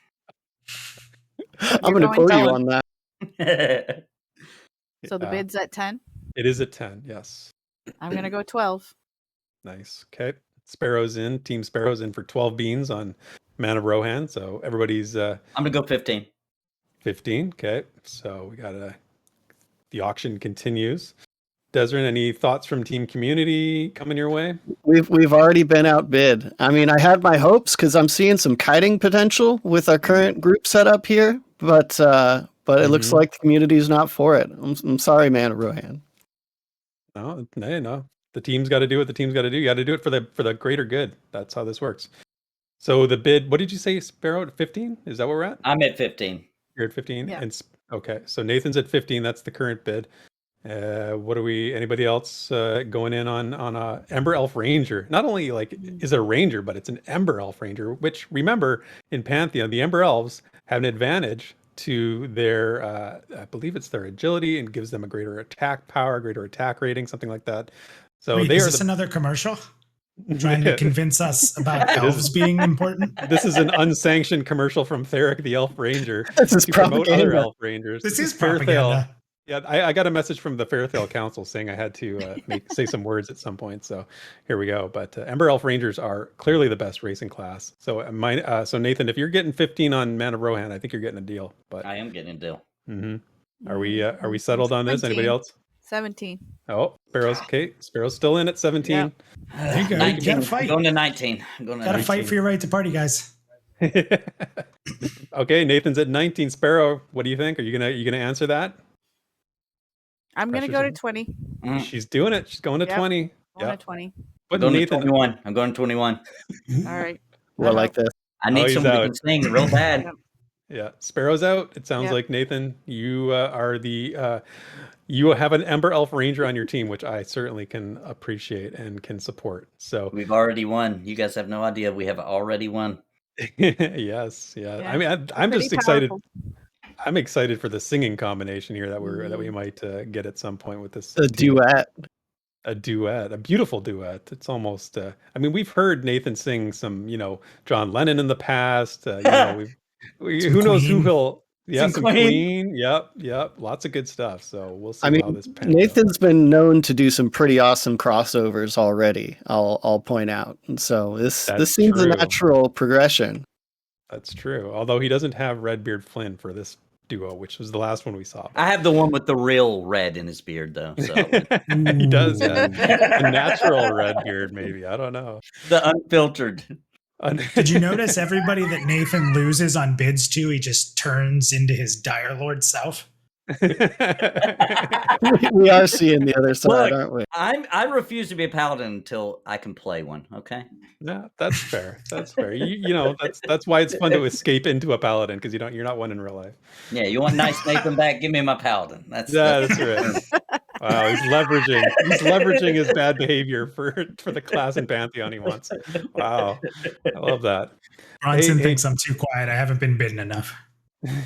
I'm going to quote you on that. So the bid's at 10? It is at 10, yes. I'm going to go 12. Nice. Okay. Sparrow's in. Team Sparoh's in for 12 beans on Man of Rohan. So everybody's... I'm going to go 15. 15. Okay. So we got the auction continues. Desryn, any thoughts from Team Community coming your way? We've already been outbid. I mean, I had my hopes because I'm seeing some kiting potential with our current group setup here, but it looks like the community is not for it. I'm sorry, Man of Rohan. No. The team's got to do what the team's got to do. You got to do it for the greater good. That's how this works. So the bid, what did you say, Sparrow? 15? Is that where we're at? I'm at 15. You're at 15? Yeah. Okay. So Nathan's at 15. That's the current bid. Anybody else going in on a Ember Elf Ranger? Not only is it a ranger, but it's an Ember Elf Ranger, which, remember, in Pantheon, the Ember Elves have an advantage to their, I believe it's their agility, and gives them a greater attack power, greater attack rating, something like that. So Wait, is this another commercial? Trying to convince us about elves being important? This is an unsanctioned commercial from Theric the Elf Ranger. This is to promote propaganda. other Elf Rangers. This is Fairthale. propaganda. Yeah, I got a message from the Fairthale Council saying I had to say some words at some point. So here we go. But Ember Elf Rangers are clearly the best racing class. So so Nathan, if you're getting 15 on Man of Rohan, I think you're getting a deal. But I am getting a deal. Are we settled on this? 17. Anybody else? 17. Oh, Sparrow's okay. Sparrow's still in at 17. Yep. There you go. 19. You gotta fight. I'm going to 19. Gotta fight for your right to party, guys. Okay, Nathan's at 19. Sparrow, what do you think? Are you gonna answer that? I'm going to go to 20. She's doing it. She's going to 20. Going to 20. But I'm going Nathan, to 21. I'm going to 21. All right. Well, like this. I need he's somebody who out. can sing real bad. Yeah, Sparrow's out. It sounds Yep. like, Nathan, you are the you have an Ember Elf Ranger on your team, which I certainly can appreciate and can support. So We've already won. You guys have no idea. We have already won. yes, yeah. Yeah. I mean, I'm just Pretty excited. powerful. I'm excited for the singing combination here that we might get at some point with this A team. duet. A duet, a beautiful duet. It's almost. I mean, we've heard Nathan sing some, John Lennon in the past. Who knows who Queen. he'll. Yeah, Some some Queen. Queen. Yep. Lots of good stuff. So we'll see I mean, how this pans out. Nathan's been known to do some pretty awesome crossovers already. I'll point out, and so this That's seems a true. natural progression. That's true. Although he doesn't have Redbeard Flynn for this duo, which was the last one we saw. I have the one with the real red in his beard, though. So He does, yeah. A natural red beard, maybe. I don't know. the unfiltered. Did you notice everybody that Nathan loses on bids to, he just turns into his Dire Lord self? We are seeing the other side, Look, aren't we? I refuse to be a paladin until I can play one. Okay. Yeah, that's fair. That's fair. That's why it's fun to escape into a paladin, because you're not one in real life. Yeah, you want nice Nathan back? Give me my paladin. That's That's right. Wow, he's leveraging his bad behavior for the class in Pantheon he wants. Wow, I love that. Bronson thinks I'm too quiet. I haven't been bidden enough.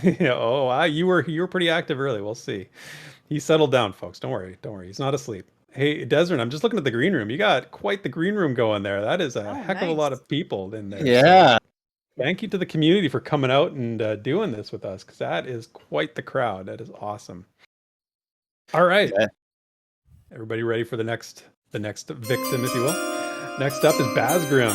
Yeah. Oh, wow, you were pretty active early. We'll see. He settled down, folks. Don't worry. He's not asleep. Hey, Desryn, I'm just looking at the green room. You got quite the green room going there. That is a heck of a lot of people in there. Yeah. So thank you to the community for coming out and doing this with us, because that is quite the crowd. That is awesome. All right. Yeah. Everybody ready for the next victim, if you will? Next up is Bazgrim.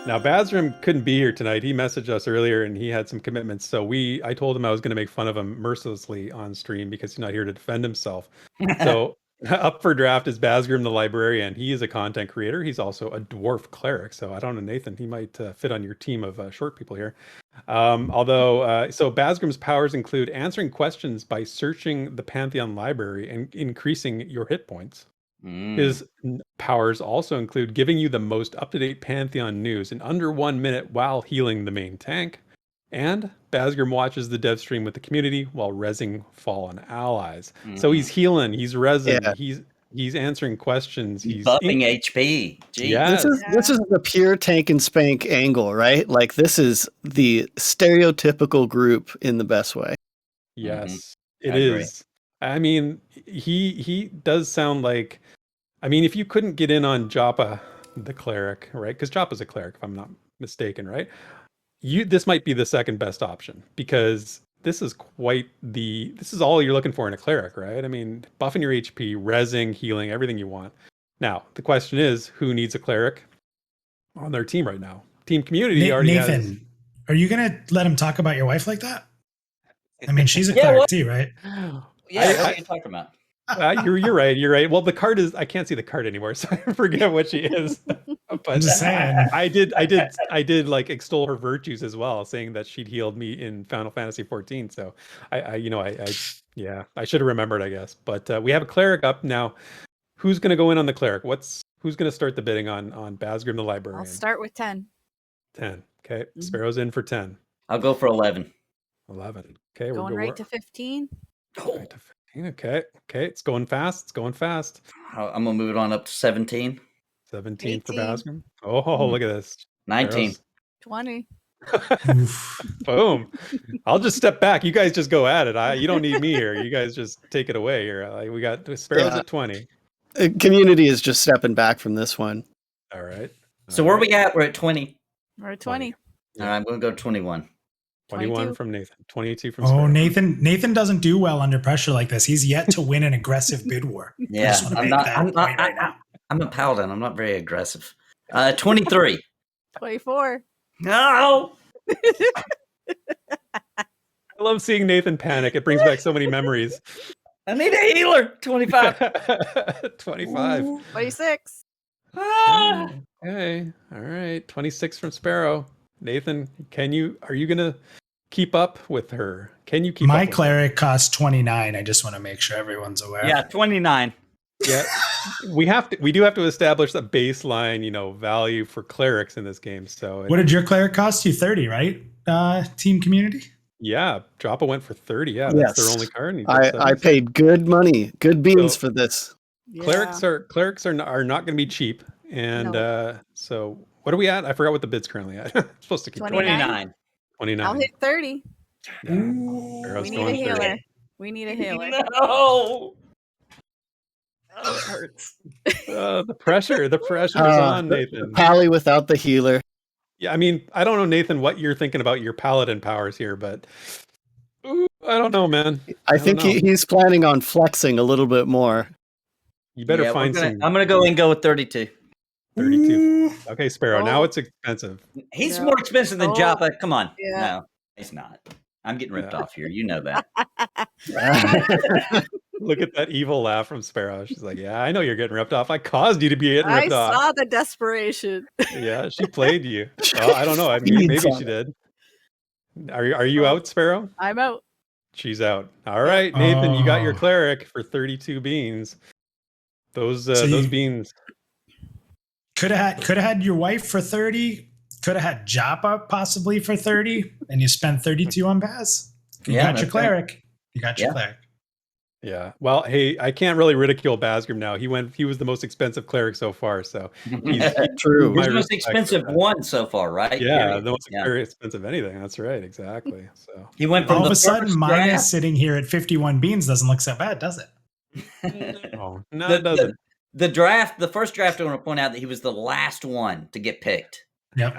Now, Bazgrim couldn't be here tonight. He messaged us earlier and he had some commitments. So I told him I was going to make fun of him mercilessly on stream because he's not here to defend himself. So up for draft is Bazgrim the Librarian. He is a content creator. He's also a dwarf cleric. So I don't know, Nathan, he might fit on your team of short people here. So Bazgrim's powers include answering questions by searching the Pantheon library and increasing your hit points. His powers also include giving you the most up-to-date Pantheon news in under 1 minute while healing the main tank. And Bazgrim watches the dev stream with the community while rezzing fallen allies. So he's healing, he's rezzing, he's answering questions, he's buffing HP. Jeez. Yes. This is the pure tank and spank angle, right? Like this is the stereotypical group in the best way. Yes, it is. I mean, he does sound like, I mean, if you couldn't get in on Joppa the cleric, right? Because Joppa's a cleric, if I'm not mistaken, right? This might be the second best option because this is all you're looking for in a cleric, right? I mean, buffing your HP, rezzing, healing, everything you want. Now, the question is, who needs a cleric on their team right now? Team Community already Nathan, has. are you going to let him talk about your wife like that? I mean, she's a cleric too, right? Yeah, what are you talking about? You're right. You're right. Well, the card is, I can't see the card anymore, so I forget what she is. But I'm just saying. I did like extol her virtues as well, saying that she'd healed me in Final Fantasy 14. So I should have remembered, I guess. But we have a cleric up now. Who's going to go in on the cleric? Who's going to start the bidding on Bazgrim the Librarian? I'll start with 10. 10. Okay. Sparrow's in for 10. I'll go for 11. 11. Okay. Going right to 15. Right to 15. Okay. It's going fast. I'm going to move it on up to 17. 17 for 18. Bazgrim. Oh, look at this. 19. 20. Boom. I'll just step back. You guys just go at it. You don't need me here. You guys just take it away here. We got Sparrow's at 20. Community is just stepping back from this one. All right. So where are we at? We're at 20. We're at 20. All right, I'm going to go 21. 21 22. from Nathan. 22 from Sparrow. Oh, Nathan doesn't do well under pressure like this. He's yet to win an aggressive bid war. Yeah, I'm a paladin. I'm not very aggressive. 23. 24. No. I love seeing Nathan panic. It brings back so many memories. I need a healer. 25. 25. 26. Ah. Okay. All right. 26 from Sparrow. Nathan, are you gonna keep up with her? Can you keep My up with cleric costs 29. I just want to make sure everyone's aware. Yeah, 29. her? Yeah. We do have to establish a baseline, value for clerics in this game. So What did your cleric cost you? 30, right? Team Community? yeah, Joppa went for 30. Yeah, that's their only card. And he did I 70. paid good money, good beans for this. Yeah. Clerics are not going to be cheap. And so what are we at? I forgot what the bid's currently at. I'm supposed to keep 29. 29. I'll hit 30. Yeah. Sparrow's We need a going 30. healer. We need a healer. No. Oh, it hurts. The pressure is on, Nathan. Pally without the healer. Yeah, I mean, I don't know, Nathan, what you're thinking about your paladin powers here, but I don't know, man. I think don't know. he's planning on flexing a little bit more. You better find some. I'm going to go with 32. 32. Okay, Sparrow. Oh. Now it's expensive. He's Yeah. more expensive than Oh. Joppa. Come on. Yeah. No, he's not. I'm getting ripped off here. You know that. Look at that evil laugh from Sparrow. She's like, "Yeah, I know you're getting ripped off. I caused you to be getting I ripped off." saw the desperation. Yeah, she played you. Well, I don't know. I mean, maybe she did. Are you out, Sparrow? I'm out. She's out. All right, Nathan, you got your cleric for 32 beans. Those beans. Could have had your wife for 30. Could have had Joppa possibly for 30, and you spent 32 on Baz. You got your cleric. You got your cleric. Yeah. Well, hey, I can't really ridicule Bazgrim now. He was the most expensive cleric so far, so he's True. He's the most expensive one so far, right? Yeah, the most very expensive anything. That's right, exactly. So he went from All of the a sudden, first mine draft- is sitting here at 51 beans. Doesn't look so bad, does it? no, it doesn't. The first draft, I want to point out that he was the last one to get picked. Yep.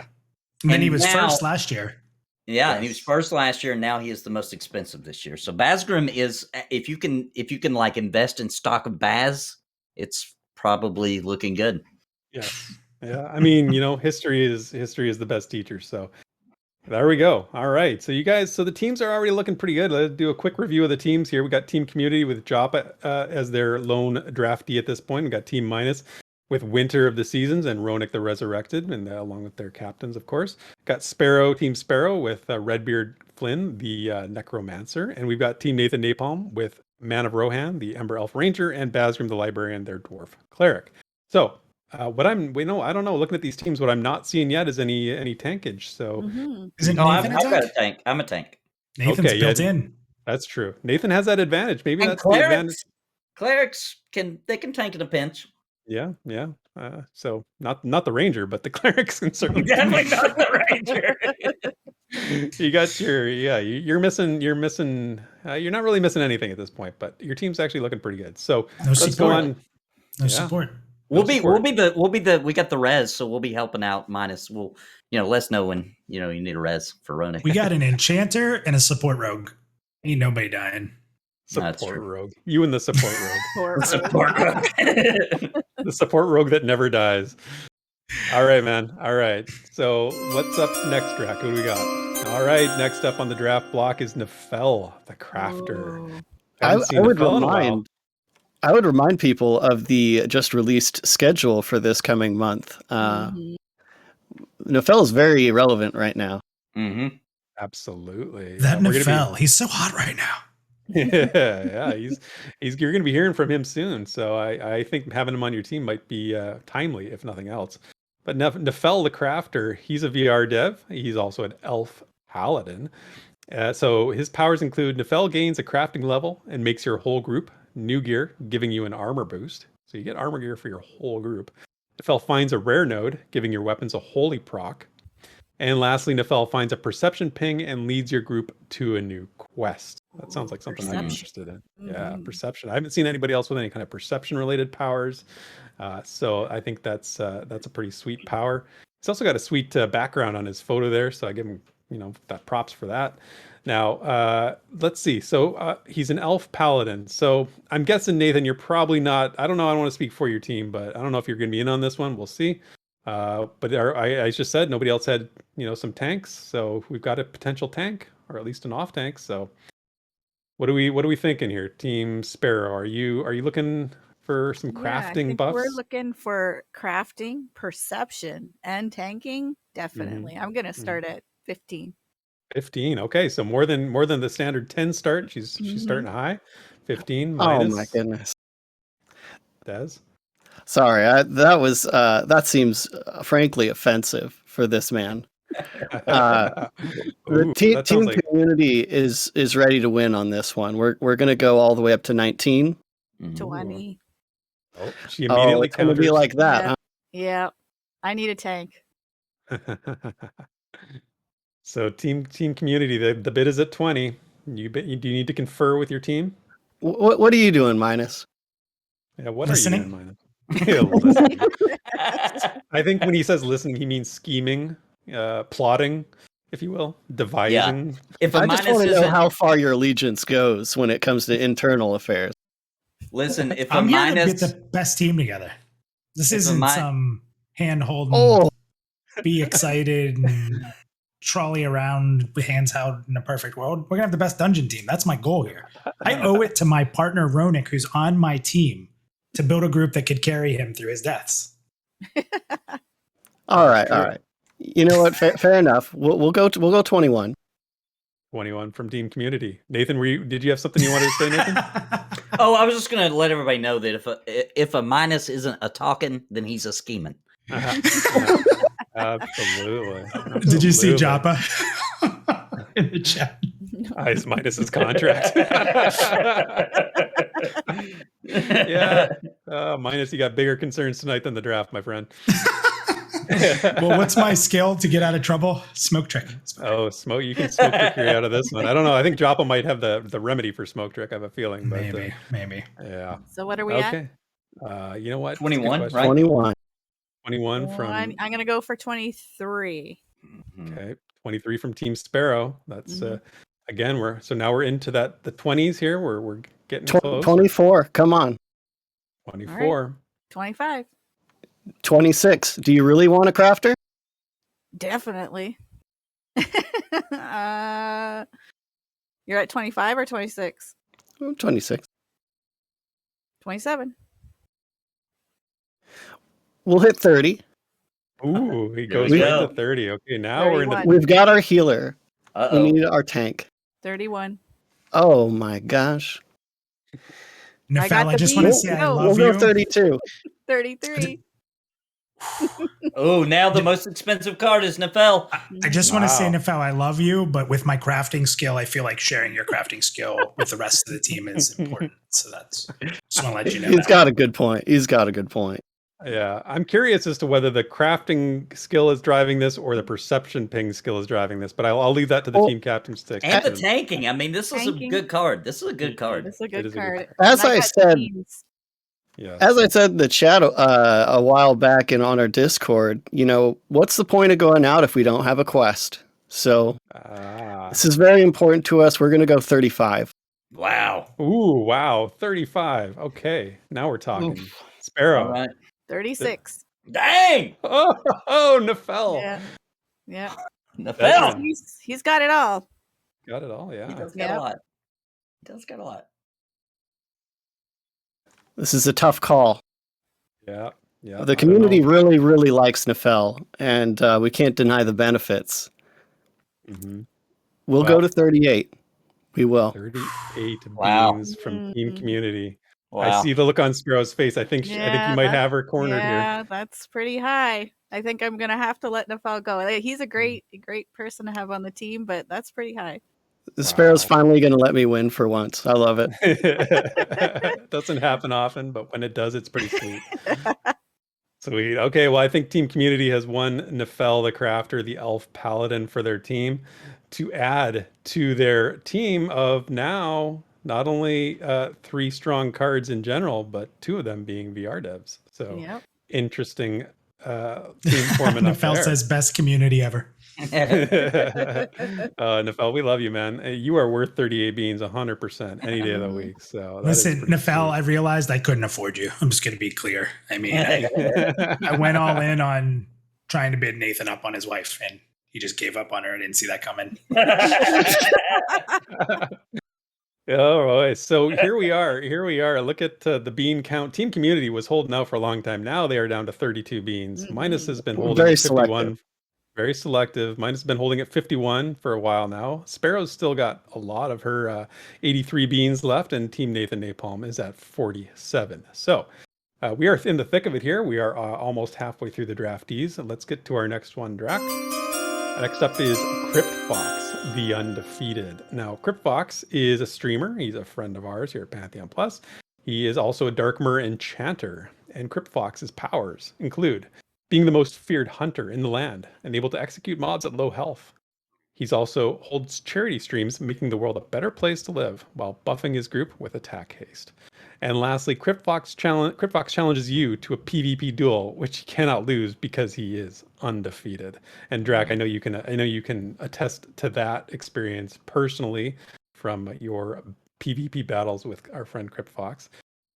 And then And he was now- first last year. Yeah, and he was first last year, and now he is the most expensive this year. So Bazgrim is, if you can like invest in stock of Baz, it's probably looking good. Yes. Yeah, I mean, history is the best teacher. So there we go. All right, so you guys, so the teams are already looking pretty good. Let's do a quick review of the teams here. We got Team Community with Joppa as their lone draftee at this point. We got Team Minus with Winter of the Seasons and Ronik the Resurrected, and along with their captains, of course. Got Team Sparoh with Redbeard Flynn, the Necromancer, and we've got Team Nathan Napalm with Man of Rohan, the Ember Elf Ranger, and Bazgrim the Librarian, their Dwarf Cleric. So I don't know. Looking at these teams, what I'm not seeing yet is any tankage. So Isn't No, Nathan I've a got tank? a tank. I'm a tank. Nathan's Okay, built yeah. in. That's true. Nathan has that advantage. Maybe And that's the advantage. clerics can tank in a pinch. Yeah. So not the ranger, but the clerics can certainly. Definitely not the ranger. You got you're missing you're not really missing anything at this point, but your team's actually looking pretty good. So No let's go support. on. No support. We got the res, so we'll be helping out. Minus, we'll let us know when you need a res for Ronik. We got an enchanter and a support rogue. Ain't nobody dying. That's Support true. rogue. You and the support rogue. Support rogue. The support rogue that never dies. All right, man. All right. So what's up next, Drac? Who do we got? All right. Next up on the draft block is Nafel, the crafter. Ooh. Haven't seen Nafel in a while. I would remind people of the just released schedule for this coming month. Nafel is very relevant right now. Mm-hmm. Absolutely. That Nafel, he's so hot right now. Yeah. You're going to be hearing from him soon. So I think having him on your team might be timely, if nothing else. But Nafel the crafter, he's a VR dev. He's also an elf paladin. So his powers include Nafel gains a crafting level and makes your whole group new gear, giving you an armor boost. So you get armor gear for your whole group. Nafel finds a rare node, giving your weapons a holy proc. And lastly, Nafel finds a perception ping and leads your group to a new quest. That sounds like something I'm interested in. Yeah, perception. I haven't seen anybody else with any kind of perception-related powers. So I think that's a pretty sweet power. He's also got a sweet background on his photo there, so I give him that props for that. Now, let's see. So he's an elf paladin. So I'm guessing, Nathan, you're probably not. I don't know. I don't want to speak for your team, but I don't know if you're going to be in on this one. We'll see. But I just said nobody else had some tanks, so we've got a potential tank, or at least an off tank. So what are we thinking here, Team Sparoh? Are you looking for some crafting buffs? We're looking for crafting, perception, and tanking. Definitely. I'm gonna start at 15. 15. Okay, so more than the standard 10 start. She's starting high. 15 minus. Oh my goodness. Des? Sorry, that seems frankly offensive for this man. The team community is ready to win on this one. We're going to go all the way up to 19. 20. Oh, she immediately it's going to be like that. Huh? Yeah. I need a tank. So team community, the bid is at 20. Do you need to confer with your team? What are you doing, Minus? Yeah, what listening? are you doing, Minus? Listening. I think when he says listening, he means scheming, plotting, if you will, devising. Yeah. If I just want to know how far your allegiance goes when it comes to internal affairs. Listen, if I'm a here minus to get the best team together. This isn't some hand holding, be excited and trolley around with hands out in a perfect world. We're gonna have the best dungeon team. That's my goal here. I owe it to my partner Ronik, who's on my team, to build a group that could carry him through his deaths. All right. You know what? Fair enough. We'll go 21. 21 from Team Community. Nathan, did you have something you wanted to say, Nathan? Oh, I was just going to let everybody know that if a minus isn't a talking, then he's a scheming. Absolutely. Did you see Joppa in the chat? Ice minus his contract. Yeah. Minus, you got bigger concerns tonight than the draft, my friend. Well, what's my skill to get out of trouble? Smoke trick. Smoke. You can smoke trick your way out of this one. I don't know. I think Joppa might have the remedy for smoke trick. I have a feeling. But, maybe. Yeah. So what are we at? You know what? 21, right? 21. 21 from... I'm going to go for 23. Okay. 23 from Team Sparoh. That's, again, now we're into the 20s here. We're getting close. 24. Come on. 24. Right. 25. 26. Do you really want a crafter? Definitely. You're at 25 or 26? 26. 27. We'll hit 30. Ooh, he There goes we right go. to 30. Okay, now we're in the 31. We've got our healer. We Uh-oh. need our tank. 31. Oh my gosh. I got Nafel, I the just want to beat. say I No. love We'll you. go 32. 33. Oh, now the most expensive card is Nafel. I just want to say, Wow. Nafel, I love you, but with my crafting skill, I feel like sharing your crafting skill with the rest of the team is important. So that's just want to let you know. He's that. got a good point. He's got a good point. Yeah, I'm curious as to whether the crafting skill is driving this or the perception ping skill is driving this, but I'll leave that to the Well, team captains to And the explain. tanking. I mean, this is a Tanking. good card. This is a good card. That's a It good is a good card. As And I got said, teams. Yes. As I said in the chat a while back and on our Discord, what's the point of going out if we don't have a quest? So this is very important to us. We're going to go 35. Wow. Ooh, wow, 35. Okay, now we're talking. Sparrow. All right. 36. Dang. Oh, Nafel. Yeah. Yeah. Nafel. He's got it all. Got it all, yeah. He does got Yeah. a lot. He does got a lot. This is a tough call. Yeah. Yeah. The community really, really likes Nafel, and we can't deny the benefits. Mm-hmm. We'll go to 38. We will. 38 Wow. beans from Team Community. Wow. I see the look on Sparrow's face. I think you might have her cornered Yeah, here. that's pretty high. I think I'm gonna have to let Nafel go. He's a great person to have on the team, but that's pretty high. The Sparrow's finally going to let me win for once. I love it. Doesn't happen often, but when it does, it's pretty sweet. Sweet. Okay, well, I think Team Community has won Nafel the Crafter, the Elf Paladin for their team, to add to their team of now not only 3 strong cards in general, but 2 of them being VR devs. So interesting team forming up Nafel there. says best community ever. Nafel, we love you, man. You are worth 38 beans 100% any day of the week. So listen, Nafel, I realized I couldn't afford you. I'm just going to be clear. I mean, I went all in on trying to bid Nathan up on his wife, and he just gave up on her. I didn't see that coming. All right, so here we are. Look at the bean count. Team Community was holding out for a long time. Now they are down to 32 beans. Minus has been holding Very at 51. selective. Very selective. Minus has been holding at 51 for a while now. Sparrow's still got a lot of her 83 beans left, and Team Nathan Napalm is at 47. So we are in the thick of it here. We are almost halfway through the draftees. Let's get to our next one, Drac. Next up is Cryptfox, the Undefeated. Now, Cryptfox is a streamer. He's a friend of ours here at Pantheon Plus. He is also a Darkmer Enchanter, and Cryptfox's powers include being the most feared hunter in the land and able to execute mobs at low health. He's also holds charity streams, making the world a better place to live while buffing his group with attack haste. And lastly, Cryptfox challenges you to a PvP duel, which he cannot lose because he is undefeated. And Drac, I know you can attest to that experience personally from your PvP battles with our friend Cryptfox.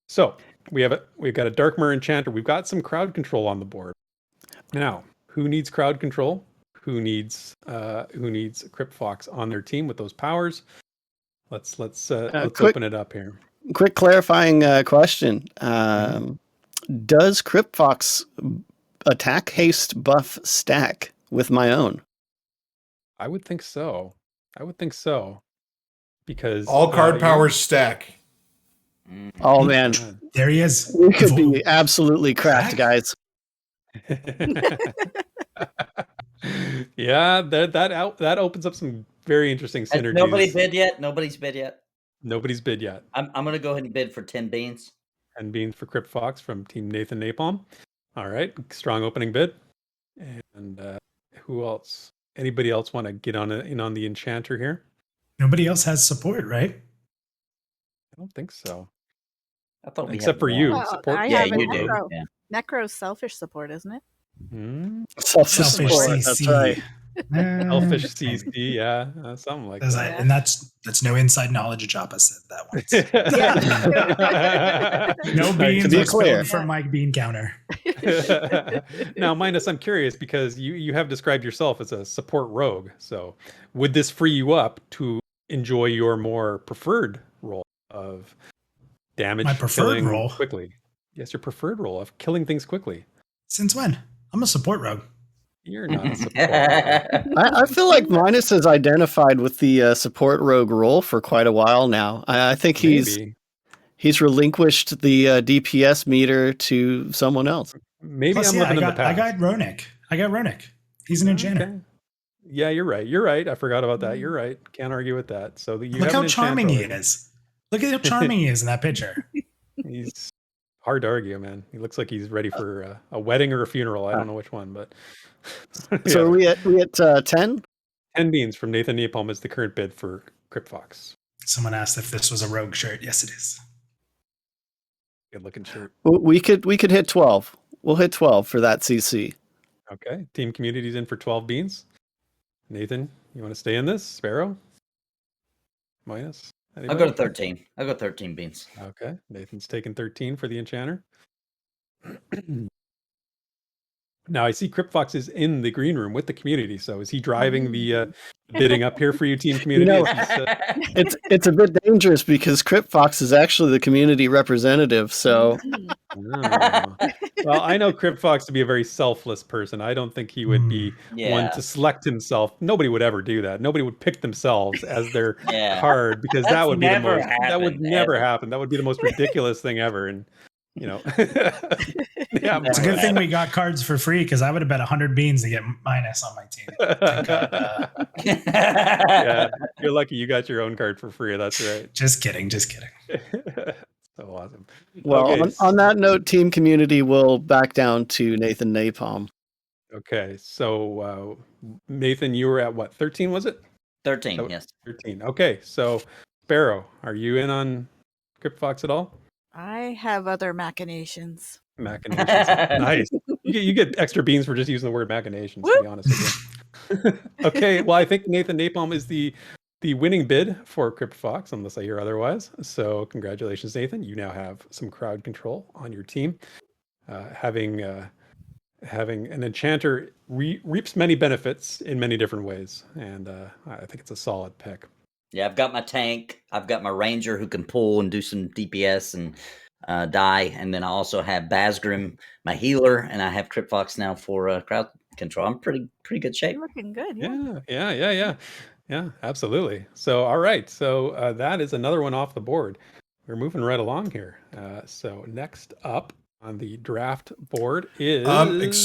So we've got a Darkmer Enchanter. We've got some crowd control on the board. Now, who needs crowd control? Who needs Cryptfox on their team with those powers? Let's open it up here. Quick clarifying question. Does Cryptfox attack haste buff stack with my own? I would think so. Because all card powers stack. Oh man, there he is. We could be absolutely cracked, guys. Yeah, that opens up some very interesting synergies. Nobody bid yet. Nobody's bid yet. I'm gonna go ahead and bid for 10 beans. 10 beans for Cryptfox from Team Nathan Napalm. All right, strong opening bid. And who else? Anybody else want to get in on the Enchanter here? Nobody else has support, right? I don't think so. I thought except for you. Well, Support. I have a Necro. Yeah. Necro's selfish support, isn't it? Selfish support. CC. That's right. Elfish CC, yeah, something like that. And that's no inside knowledge. Joppa said that once. No beans To be are clear. spilled from my bean counter. Now, Minus, I'm curious because you have described yourself as a support rogue. So, would this free you up to enjoy your more preferred role of damage? My preferred killing role? quickly. Yes, your preferred role of killing things quickly. Since when? I'm a support rogue. You're not a support rogue. I feel like Minus has identified with the support rogue role for quite a while now. I think Maybe. he's relinquished the DPS meter to someone else. Maybe Plus, I'm yeah, living in the I past. got Ronick. He's an enchanter. Okay. Yeah, you're right. I forgot about that. You're right. Can't argue with that. So you Look have how an charming he enchanter. is. Look at how charming he is in that picture. He's hard to argue, man. He looks like he's ready for a wedding or a funeral. I don't know which one, but So are we at 10? 10 beans from Nathan Napalm is the current bid for Crypt Fox. Someone asked if this was a rogue shirt. Yes, it is. Good looking shirt. We could hit 12. We'll hit 12 for that CC. Okay. Team Community's in for 12 beans. Nathan, you want to stay in this? Sparrow? Minus? I'll Anybody? go to 13. I'll go 13 beans. Okay. Nathan's taking 13 for the enchanter. Now I see Crypt Fox is in the green room with the community. So is he driving the bidding up here for you, Team Community? You know, it's a bit dangerous because Crypt Fox is actually the community representative. So Well, I know Crypt Fox to be a very selfless person. I don't think he would be one to select himself. Nobody would ever do that. Nobody would pick themselves as their card because that would be the most. That would never happen. That would be the most ridiculous thing ever. And you know, it's a good thing we got cards for free because I would have bet 100 beans to get Minus on my team. Yeah, you're lucky you got your own card for free. That's right. Just kidding. So awesome. Well, Okay. on that note, Team Community will back down to Nathan Napalm. Okay, so Nathan, you were at what? 13 was it? 13, yes. 13. Okay, so Sparrow, are you in on Crypt Fox at all? I have other machinations. Machinations. Nice. You get extra beans for just using the word machinations, to be honest with you. Okay, well, I think Nathan Napalm is the winning bid for Crypt Fox, unless I hear otherwise. So congratulations, Nathan. You now have some crowd control on your team. Having an enchanter reaps many benefits in many different ways, and I think it's a solid pick. Yeah, I've got my tank. I've got my ranger who can pull and do some DPS and die. And then I also have Bazgrim, my healer, and I have Crypt Fox now for crowd control. I'm pretty good shape. Looking good. Yeah, absolutely. So, all right. So that is another one off the board. We're moving right along here. So next up on the draft board is...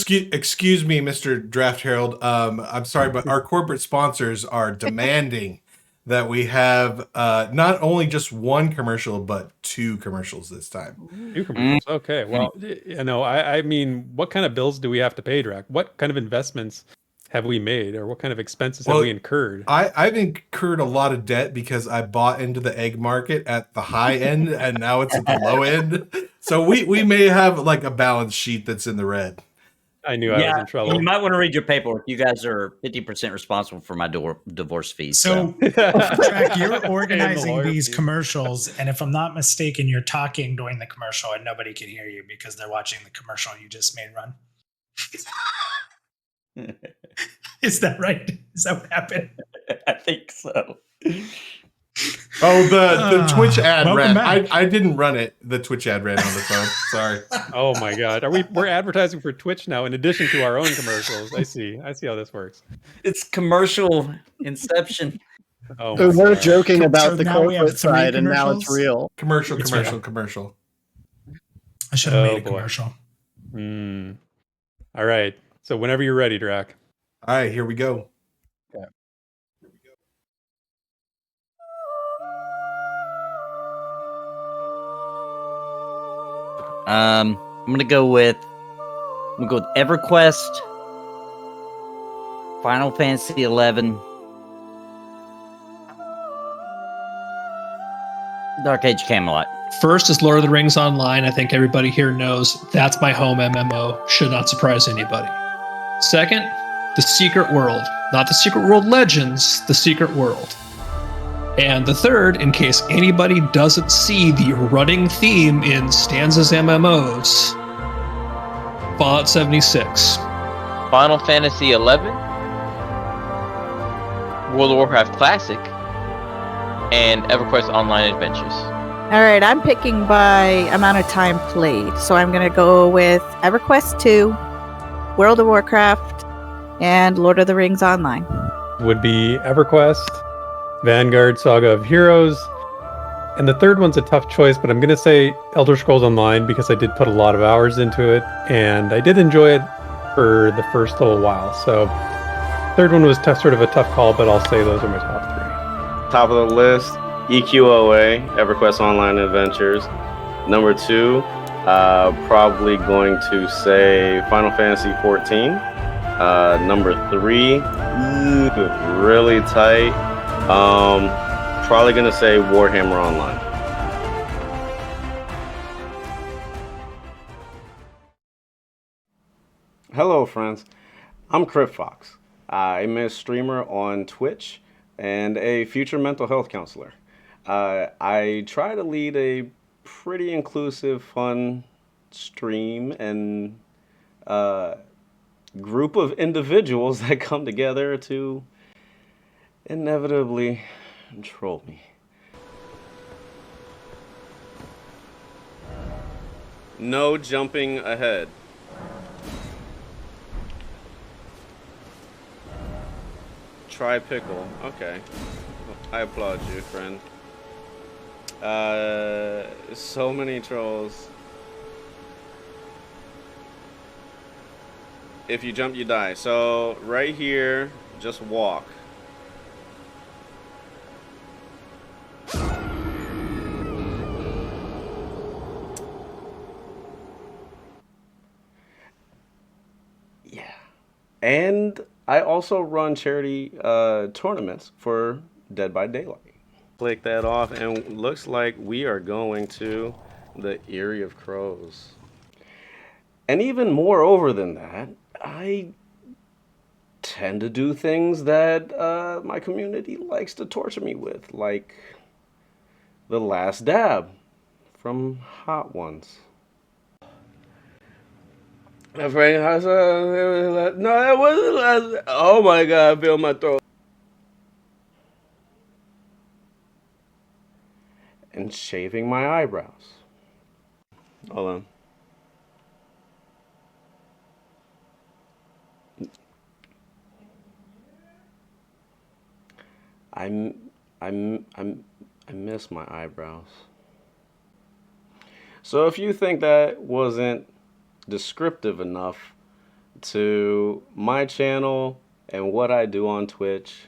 excuse me, Mr. Draft Herald. I'm sorry, but our corporate sponsors are demanding that we have not only just one commercial, but 2 commercials this time. 2 commercials. Okay. Well, you know, I mean, what kind of bills do we have to pay, Drac? What kind of investments have we made, or what kind of expenses have we incurred? I've incurred a lot of debt because I bought into the egg market at the high end, and now it's at the low end. So we may have like a balance sheet that's in the red. I knew I was in trouble. You might want to read your paperwork. You guys are 50% responsible for my divorce fees. So, Drac, you're organizing these commercials, and if I'm not mistaken, you're talking during the commercial, and nobody can hear you because they're watching the commercial you just made run. Is that right? Is that what happened? I think so. Oh, the Twitch ad ran. back. I didn't run it. The Twitch ad ran on the phone. Sorry. Oh my God. We're advertising for Twitch now in addition to our own commercials. I see how this works. It's commercial inception. Oh, So we're God. joking about So the now we have corporate 3 side, and now it's commercials? real. Commercial. I should have made a boy. commercial. All right. So whenever you're ready, Drac. All right, here we go. Okay. I'm gonna go with EverQuest, Final Fantasy XI, Dark Age Camelot. First is Lord of the Rings Online. I think everybody here knows that's my home MMO. Should not surprise anybody. Second, The Secret World. Not the Secret World Legends, the Secret World. And the third, in case anybody doesn't see the running theme in Stanza's MMOs, Fallout 76. Final Fantasy XI, World of Warcraft Classic, and EverQuest Online Adventures. All right, I'm picking by amount of time played. So I'm going to go with EverQuest 2, World of Warcraft, and Lord of the Rings Online. Would be EverQuest, Vanguard, Saga of Heroes, and the third one's a tough choice, but I'm going to say Elder Scrolls Online because I did put a lot of hours into it, and I did enjoy it for the first little while. So third one was sort of a tough call, but I'll say those are my top three. Top of the list, EQOA, EverQuest Online Adventures. Number 2, probably going to say Final Fantasy 14. Number 3, really tight. Probably gonna say Warhammer Online. Hello, friends. I'm CryptFox. I'm a streamer on Twitch and a future mental health counselor. I try to lead a pretty inclusive, fun stream and group of individuals that come together to inevitably troll me. No jumping ahead. Try pickle. Okay. I applaud you, friend. So many trolls. If you jump, you die. So right here, just walk. Yeah. And I also run charity tournaments for Dead by Daylight. Click that off, and looks like we are going to the Eyrie of Crows. And even moreover than that, I tend to do things that my community likes to torture me with, like the last dab from Hot Ones. No, that wasn't last. Oh my God, I feel my throat. And shaving my eyebrows. Hold on. I miss my eyebrows. So if you think that wasn't descriptive enough to my channel and what I do on Twitch,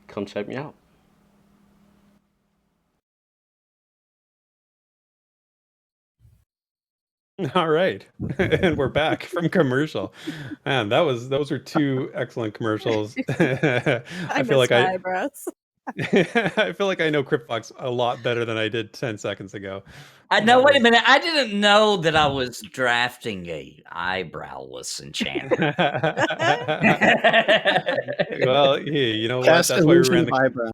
come check me out. All right, and we're back from commercial. Man, those are two excellent commercials. I feel like my eyebrows. I feel like I know CryptFox a lot better than I did 10 seconds ago. I know. Wait a minute. I didn't know that I was drafting a eyebrowless enchantment. Well, hey, you know what? Cast That's why we illusion ran of eyebrow.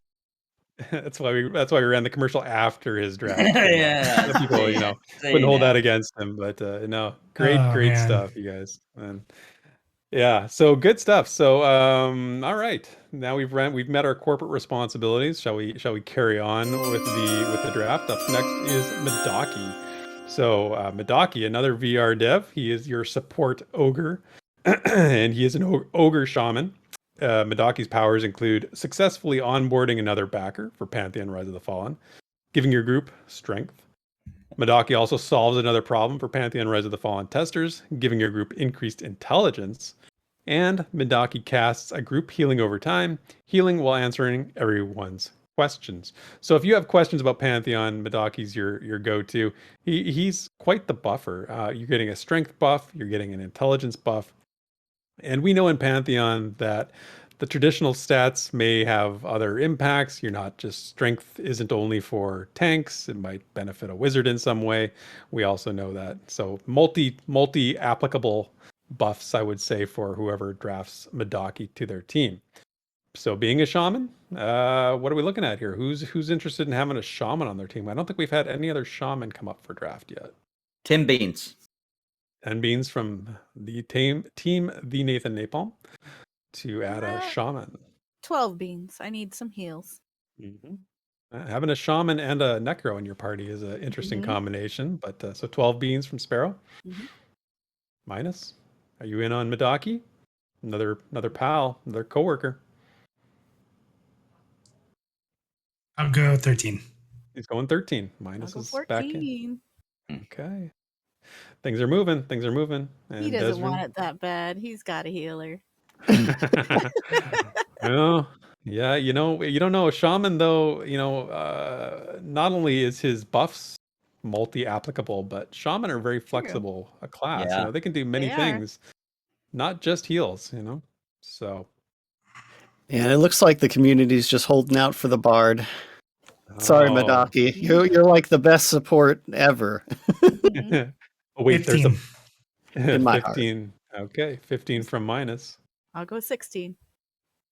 that's why we ran the commercial after his draft. Yeah. So people, you know, wouldn't hold that against him. But no, great Man. stuff, you guys. And yeah, so good stuff. So all right, now we've met our corporate responsibilities. Shall we carry on with the draft? Up next is Medaki. So Medaki, another VR dev. He is your support ogre, and he is an ogre shaman. Medaki's powers include successfully onboarding another backer for Pantheon Rise of the Fallen, giving your group strength. Medaki also solves another problem for Pantheon Rise of the Fallen testers, giving your group increased intelligence. And Medaki casts a group healing over time, healing while answering everyone's questions. So if you have questions about Pantheon, Medaki's your go-to. He's quite the buffer. You're getting a strength buff, you're getting an intelligence buff. And we know in Pantheon that the traditional stats may have other impacts. You're not just strength isn't only for tanks. It might benefit a wizard in some way. We also know that. So multi applicable buffs, I would say, for whoever drafts Medaki to their team. So being a shaman, what are we looking at here? Who's interested in having a shaman on their team? I don't think we've had any other shaman come up for draft yet. 10 beans. 10 beans from the team the Nathan Napalm to add a shaman. 12 beans. I need some heals. Having a shaman and a necro in your party is an interesting combination. But so 12 beans from Sparrow. Minus, are you in on Medaki? Another pal, another coworker. I'll go 13. He's going 13. Minus is 14. back in. Okay. Things are moving. And He doesn't Desryn, want it that bad. He's got a healer. well, yeah, you don't know a shaman though. Not only is his buffs multi-applicable, but shaman are very flexible a class. Yeah. They can do many things, not just heals. So. Yeah, and it looks like the community's just holding out for the bard. Sorry, Medaki. You're like the best support ever. Oh, wait, 15. there's a In my 15. Okay, 15 from Minus. I'll go 16.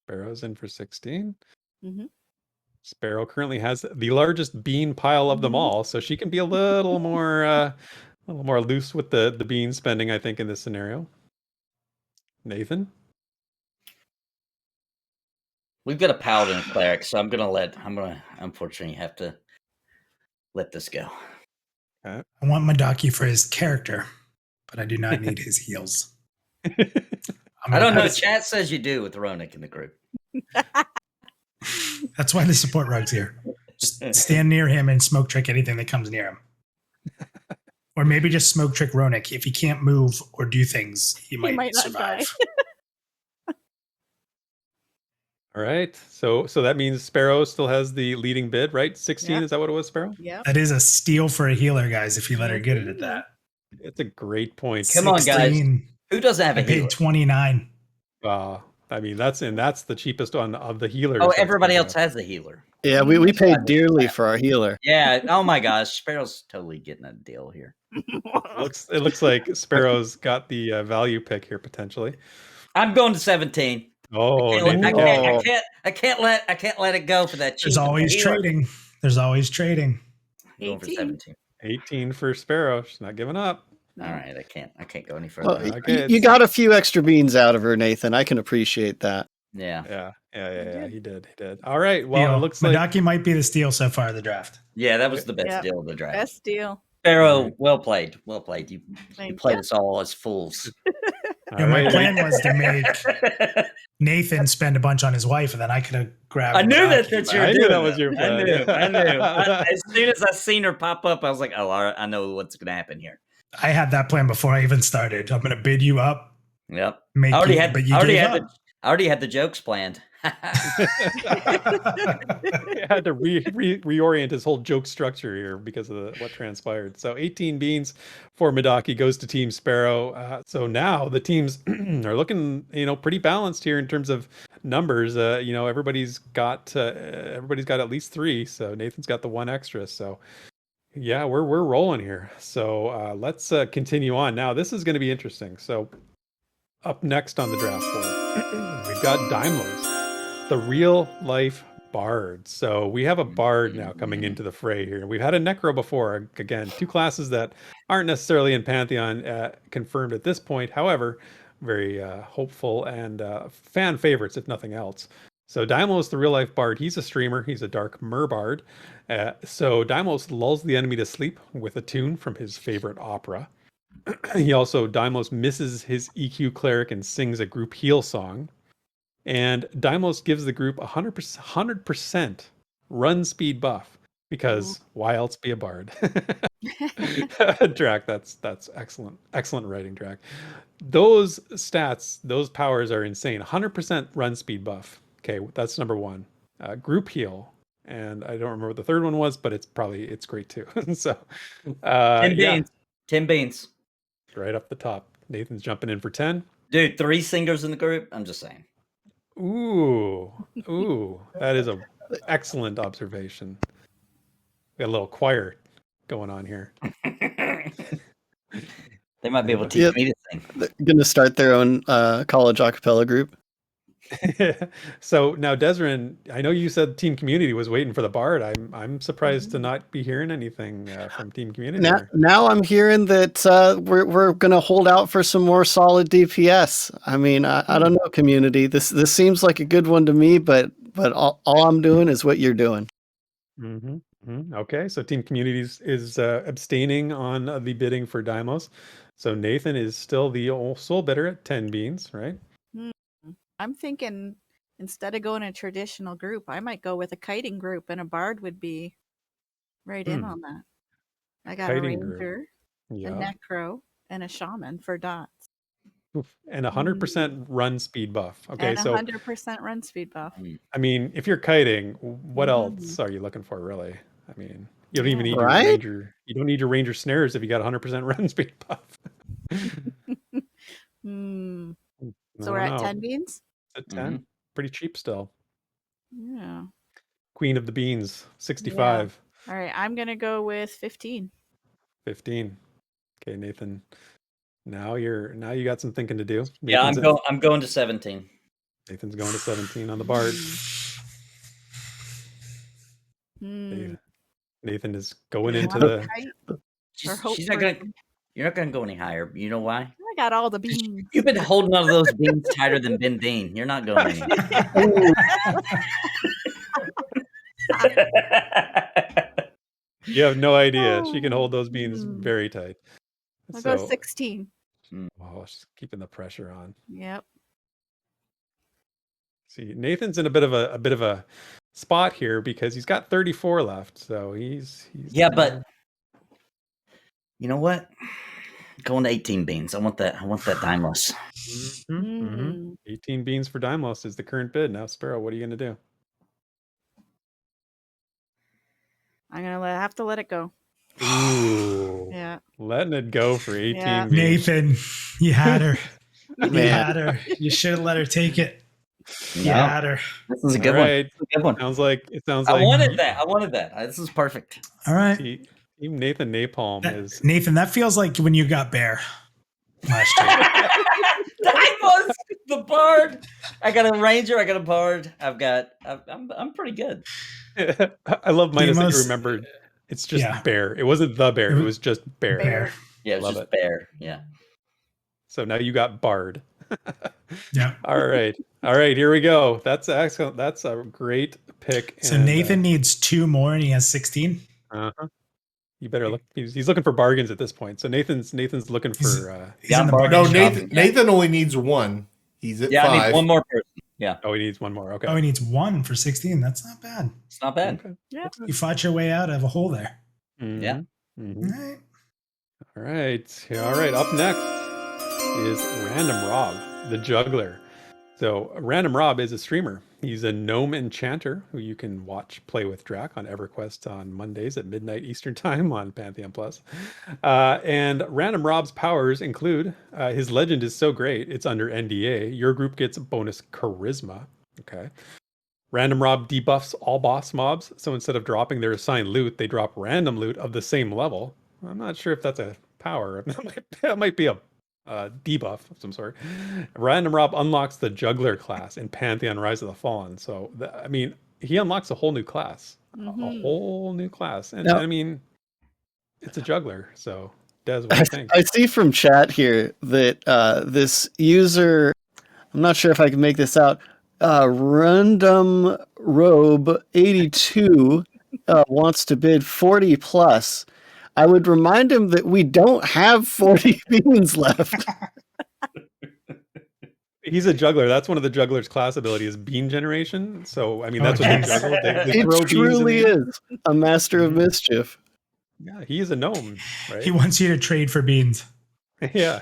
Sparrow's in for 16. Mm-hmm. Sparrow currently has the largest bean pile of them all, so she can be a little more loose with the bean spending, I think, in this scenario. Nathan? We've got a paladin and cleric, so I'm gonna unfortunately have to let this go. Okay. I want Medaki for his character, but I do not need his heals. I don't know. Chat says you do with Ronick in the group. That's why the support rug's here. Just stand near him and smoke trick anything that comes near him. Or maybe just smoke trick Ronick. If he can't move or do things, he might not survive. All right. So that means Sparrow still has the leading bid, right? 16, Yeah. Is that what it was, Sparrow? Yeah. That is a steal for a healer, guys, if you let her get it at that. It's a great point. Come on, guys. 16. Who doesn't have I a healer? paid 29. I mean, that's the cheapest one of the healers. Oh, everybody else has a healer. Yeah, we paid dearly for our healer. Yeah. Oh my gosh, Sparrow's totally getting a deal here. It looks like Sparrow's got the value pick here potentially. I'm going to 17. Oh, I can't let it go for that cheap. There's always healer. trading. There's always trading. I'm going for 17. 18 for Sparrow. She's not giving up. All right, I can't go any further. Well, Okay, you got a few extra beans out of her, Nathan. I can appreciate that. Yeah. He did. All right. Well, Deal. it looks like Medaki might be the steal so far of the draft. Yeah, that was the best Yep. deal of the draft. Best deal. Sparrow, well played. You Thank played you. us all as fools. Yeah, my plan was to make Nathan spend a bunch on his wife, and then I could have grabbed. I knew Medaki, that's but- your I knew doing that was your plan. I knew. As soon as I seen her pop up, I was like, oh, all right, I know what's going to happen here. I had that plan before I even started. I'm going to bid you up. Yep. Make I already you, had but you gave up. I already had the jokes planned. he had to reorient his whole joke structure here because of what transpired. So 18 beans for Medaki goes to Team Sparoh. So now the teams are looking, pretty balanced here in terms of numbers. Everybody's got at least 3. So Nathan's got the 1 extra. So yeah, we're rolling here. So let's continue on. Now this is going to be interesting. So up next on the draft board, we've got Daimlos, the real life bard. So we have a bard now coming into the fray here. We've had a necro before. Again, 2 classes that aren't necessarily in Pantheon confirmed at this point. However, very hopeful and fan favorites, if nothing else. So Daimlos, the real life bard, he's a streamer. He's a dark merbard. So Daimlos lulls the enemy to sleep with a tune from his favorite opera. Daimlos misses his EQ cleric and sings a group heal song. And Daimlos gives the group 100% run speed buff because why else be a bard? Drac, that's excellent writing, Drac. Those stats, those powers are insane. 100% run speed buff. Okay, that's number 1. Group heal, and I don't remember what the third one was, but it's great too. So 10 beans. 10 beans. Right up the top. Nathan's jumping in for 10. Dude, 3 singers in the group. I'm just saying. Ooh, that is a excellent observation. We got a little choir going on here. They might be able to teach me to sing. They're gonna start their own college a cappella group. So now, Desryn, I know you said Team Community was waiting for the Bard. I'm surprised to not be hearing anything from Team Community. Now I'm hearing that we're gonna hold out for some more solid DPS. I mean, I don't know, Community. This seems like a good one to me, but all I'm doing is what you're doing. Okay, so Team Community is abstaining on the bidding for Deimos. So Nathan is still the sole bidder at 10 beans, right? I'm thinking instead of going a traditional group, I might go with a kiting group, and a bard would be right in on that. I got a ranger, a necro, and a shaman for dots. And 100% run speed buff. Okay, and so 100% run speed buff. I mean, if you're kiting, what else are you looking for, really? I mean, you don't even need your ranger. You don't need your ranger snares if you got 100% run speed buff. So we're at 10 beans? At 10, pretty cheap still. Yeah. Queen of the beans, 65. Yeah. All right, I'm gonna go with 15. 15. Okay, Nathan. Now you got some thinking to do. Yeah, I'm going to 17. Nathan's going to 17 on the Bard. Nathan is going into the. She's not gonna. You're not gonna go any higher. You know why? I got all the beans. You've been holding on to those beans tighter than Ben Dean. You're not going anywhere. You have no idea. She can hold those beans very tight. I'll go 16. Oh, she's keeping the pressure on. Yep. See, Nathan's in a bit of a spot here because he's got 34 left. So he's but you know what? Going to 18 beans. I want that Deimos. 18 beans for Deimos is the current bid. Now, Sparrow, what are you going to do? I'm going to have to let it go. Ooh. Yeah. Letting it go for 18 beans. Nathan, you had her. You had her. You should have let her take it. You had her. This is a good one. This is a good one. Sounds like I wanted that. This is perfect. All right. Team Nathan Napalm is Nathan. That feels like when you got Bear last year. Deimos, the Bard. I got a ranger. I got a Bard. I'm pretty good. I love minus that you remembered. It's just Bear. It wasn't the Bear. It was just Bear. Yeah, it was just Bear. Yeah. So now you got Bard. Yeah. All right. Here we go. That's excellent. That's a great pick. So Nathan needs 2 more, and he has 16. You better look. He's looking for bargains at this point. So Nathan's looking for. Nathan only needs 1. He's at 5. I need one more person. Yeah. Oh, he needs 1 more. Okay. Oh, he needs 1 for 16. That's not bad. It's not bad. Okay. Yeah. You fought your way out of a hole there. Yeah. All right. Up next is Random Rob, the Juggler. So Random Rob is a streamer. He's a gnome enchanter who you can watch play with Drac on EverQuest on Mondays at midnight Eastern time on Pantheon Plus. And Random Rob's powers include his legend is so great it's under NDA. Your group gets bonus charisma. Okay. Random Rob debuffs all boss mobs, so instead of dropping their assigned loot, they drop random loot of the same level. I'm not sure if that's a power. That might be a debuff of some sort. Random Rob unlocks the Juggler class in Pantheon Rise of the Fallen. So, he unlocks a whole new class. A whole new class. And I mean, it's a Juggler. So, Des, what do you think? I see from chat here that this user, I'm not sure if I can make this out, Random Robe 82 wants to bid 40 plus. I would remind him that we don't have 40 beans left. He's a juggler. That's one of the juggler's class ability is bean generation. So, I mean, that's what they juggle. They throw It truly is a master of mischief. Yeah, he is a gnome, right? He wants you to trade for beans. Yeah.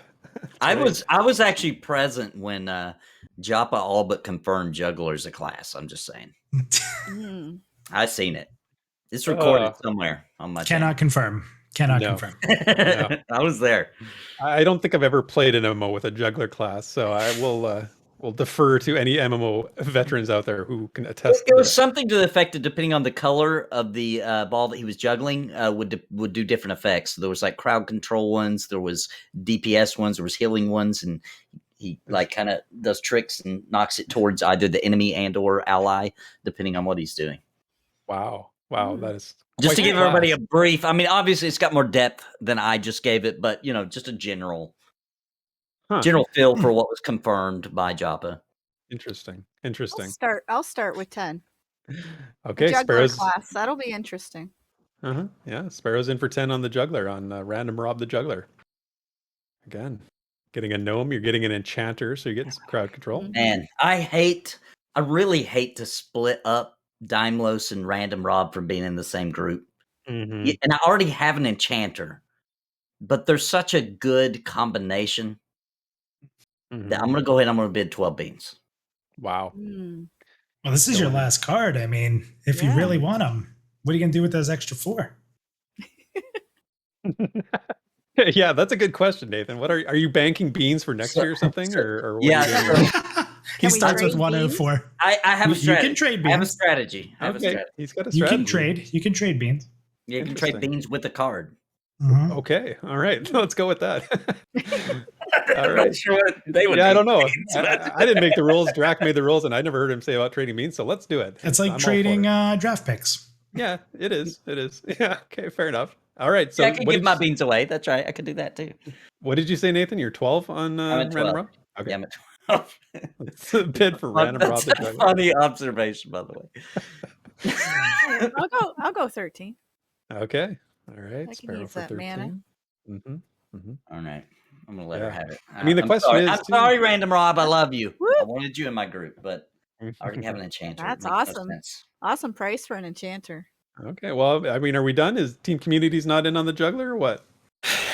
I was actually present when Joppa all but confirmed jugglers a class. I'm just saying. I've seen it. It's recorded somewhere on my channel. Confirm. Cannot confirm. No. I was there. I don't think I've ever played an MMO with a juggler class, so I will we'll defer to any MMO veterans out there who can attest. It was something to the effect that depending on the color of the ball that he was juggling, would do different effects. So there was like crowd control ones, there was DPS ones, there was healing ones, and he like kind of does tricks and knocks it towards either the enemy and or ally, depending on what he's doing. Wow, that is just to give everybody a brief. I mean, obviously it's got more depth than I just gave it, but just a general feel for what was confirmed by Joppa. Interesting. I'll start with 10. Okay, Juggler class. That'll be interesting. Yeah, Sparrow's in for 10 on the Juggler, on random Rob the Juggler. Again, getting a gnome, you're getting an enchanter, so you're getting some crowd control. Man, I really hate to split up Daimlos and random Rob from being in the same group. And I already have an enchanter, but there's such a good combination that I'm going to go ahead and I'm going to bid 12 beans. Wow. Well, this is your last card. I mean, if you really want them, what are you going to do with those extra 4? Yeah, that's a good question, Nathan. What are you banking beans for next year or something? Or what he starts with 104. I have a strategy. You can trade beans. I have a strategy. He's got a strategy. You can trade beans. Yeah, you can trade beans with a card. Okay. All right. Let's go with that. All right. Sure what they would I don't know. I didn't make the rules. Drac made the rules, and I never heard him say about trading beans. So let's do it. It's like trading draft picks. Yeah, it is. Yeah. Okay. Fair enough. All right. So I can give my beans away. That's right. I could do that too. What did you say, Nathan? You're 12 on Random Rob? Okay. Yeah, I'm at 12. It's a bid for Random Rob. That's a funny observation, by the way. I'll go 13. Okay. All right. I can use that 13. Mana. All right. I'm going to let her have it. I mean, the question is... I'm sorry, Random Rob. I love you. I wanted you in my group, but I already have an enchanter. That's awesome. Awesome price for an enchanter. Okay. Well, I mean, are we done? Is Team Community's not in on the Juggler or what?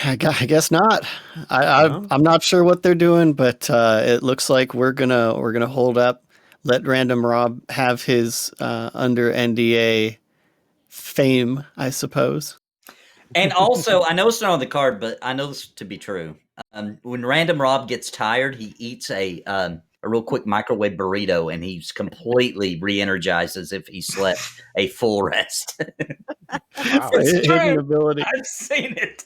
I guess not. I'm not sure what they're doing, but it looks like we're gonna hold up, let Random Rob have his under NDA fame, I suppose. And also, I know it's not on the card, but I know this to be true. When Random Rob gets tired, he eats a real quick microwave burrito, and he's completely re-energized as if he slept a full rest. Wow, hidden ability. I've seen it.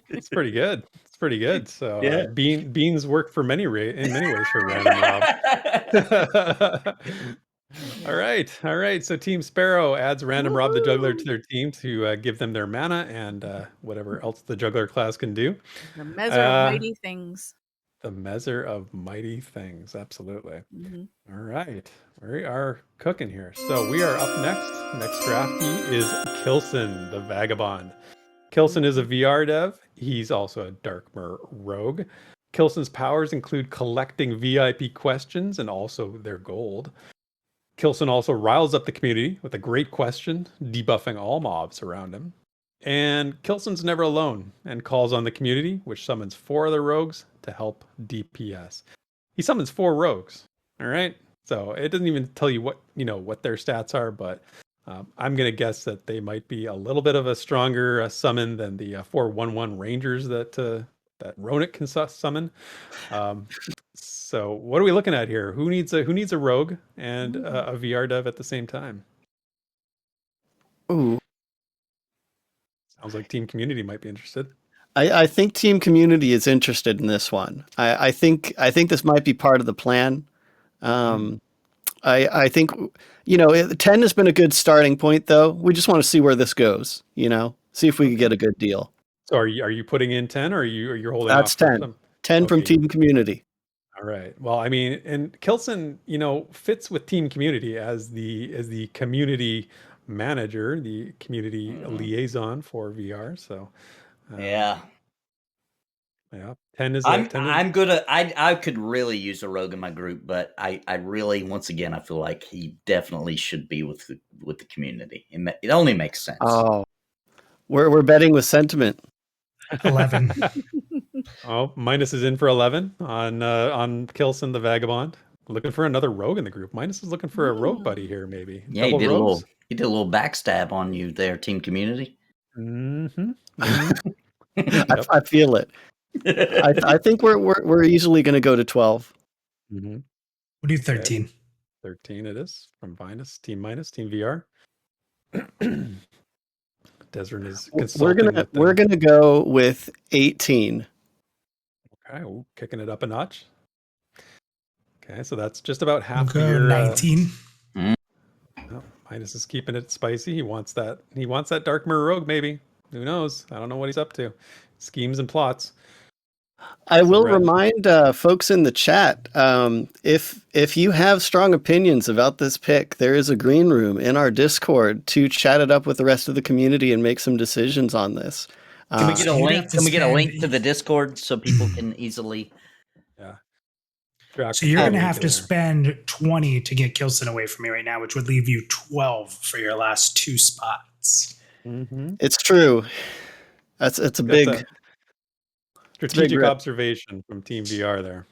It's pretty good. So beans work for in many ways for Random Rob. All right. So Team Sparoh adds Random Rob the Juggler to their team to give them their mana and whatever else the Juggler class can do. The measure of mighty things. The measure of mighty things, absolutely. All right, we are cooking here. So we are up next. Next draftee is Kilson the Vagabond. Kilson is a VR dev. He's also a Darkmer rogue. Kilson's powers include collecting VIP questions and also their gold. Kilson also riles up the community with a great question, debuffing all mobs around him. And Kilson's never alone and calls on the community, which summons 4 other rogues to help DPS. He summons 4 rogues. All right. So it doesn't even tell you what their stats are, but I'm going to guess that they might be a little bit of a stronger summon than the 4/1/1 Rangers that Ronick can summon. So what are we looking at here? Who needs a rogue and a VR dev at the same time? Ooh. Sounds like Team Community might be interested. I think Team Community is interested in this one. I think this might be part of the plan. I think 10 has been a good starting point, though. We just want to see where this goes. See if we can get a good deal. So are you putting in 10, or are you holding? That's off 10. 10 from Team Community. All right. Well, I mean, and Kilson, fits with Team Community as the community manager, the community liaison for VR. So, yeah. 10 is. I'm good. I could really use a rogue in my group, but I really, once again, I feel like he definitely should be with the community. It only makes sense. Oh, we're betting with sentiment. 11. Oh, Minus is in for 11 on Kilson the Vagabond. Looking for another rogue in the group. Minus is looking for a rogue buddy here, maybe. Yeah, he did a little backstab on you there, Team Community. Mm-hmm. I feel it. I think we're easily going to go to 12. Mm-hmm. We'll do 13. Okay. 13 it is from Team VR. Desryn is consulting. We're gonna go with 18. Okay, kicking it up a notch. Okay, so that's just about half we'll your 19. Minus is keeping it spicy. He wants that Dark Mirror Rogue, maybe. Who knows? I don't know what he's up to. Schemes and plots. I will remind folks in the chat, if you have strong opinions about this pick, there is a green room in our Discord to chat it up with the rest of the community and make some decisions on this. Can we get a link? Can we get a link to the Discord so people can easily? Yeah. So you're going to have to spend 20 to get Kilson away from me right now, which would leave you 12 for your last 2 spots. Mm-hmm. It's true. It's a big strategic observation from Team VR there.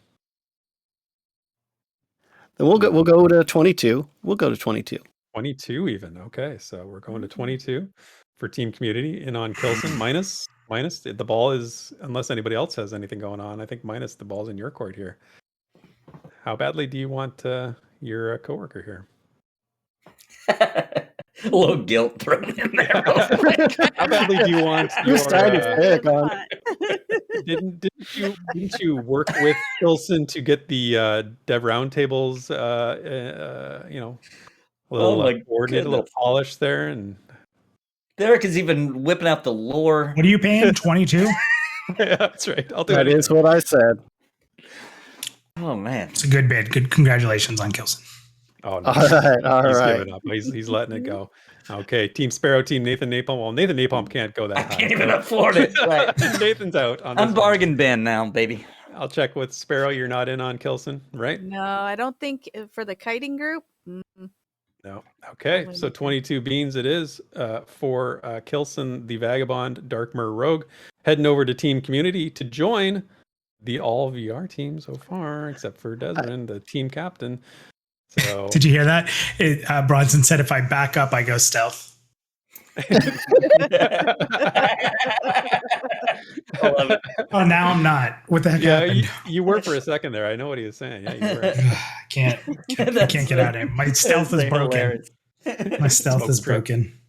Then we'll go to 22. We'll go to 22. 22 even. Okay, so we're going to 22 for Team Community and on Kilson minus the ball is, unless anybody else has anything going on, I think minus the ball's in your court here. How badly do you want your coworker here? A little guilt thrown in there. How badly do you want your didn't you work with Kilson to get the dev roundtables a little coordinated, a little polished there, and Derek is even whipping out the lore. What are you paying? 22? Yeah, that's right. That is what I said. Oh man, it's a good bid. Good, congratulations on Kilson. Oh no! All right. Giving up. He's letting it go. Okay, Team Sparoh, Team Nathan Napalm. Well, Nathan Napalm can't go that high. I can't even afford it. Right. Nathan's out. I'm bargain bin now, baby. I'll check with Sparrow. You're not in on Kilson, right? No, I don't think for the kiting group. No. Okay, so 22 beans it is for Kilson the Vagabond, Dark Mirror Rogue. Heading over to Team Community to join the all VR team so far, except for Desryn, the team captain. So did you hear that? Bronson said, "If I back up, I go stealth." Oh, now I'm not. What the heck happened? You were for a second there. I know what he was saying. Yeah, you were. can't get out of it. My stealth is broken. My stealth is broken.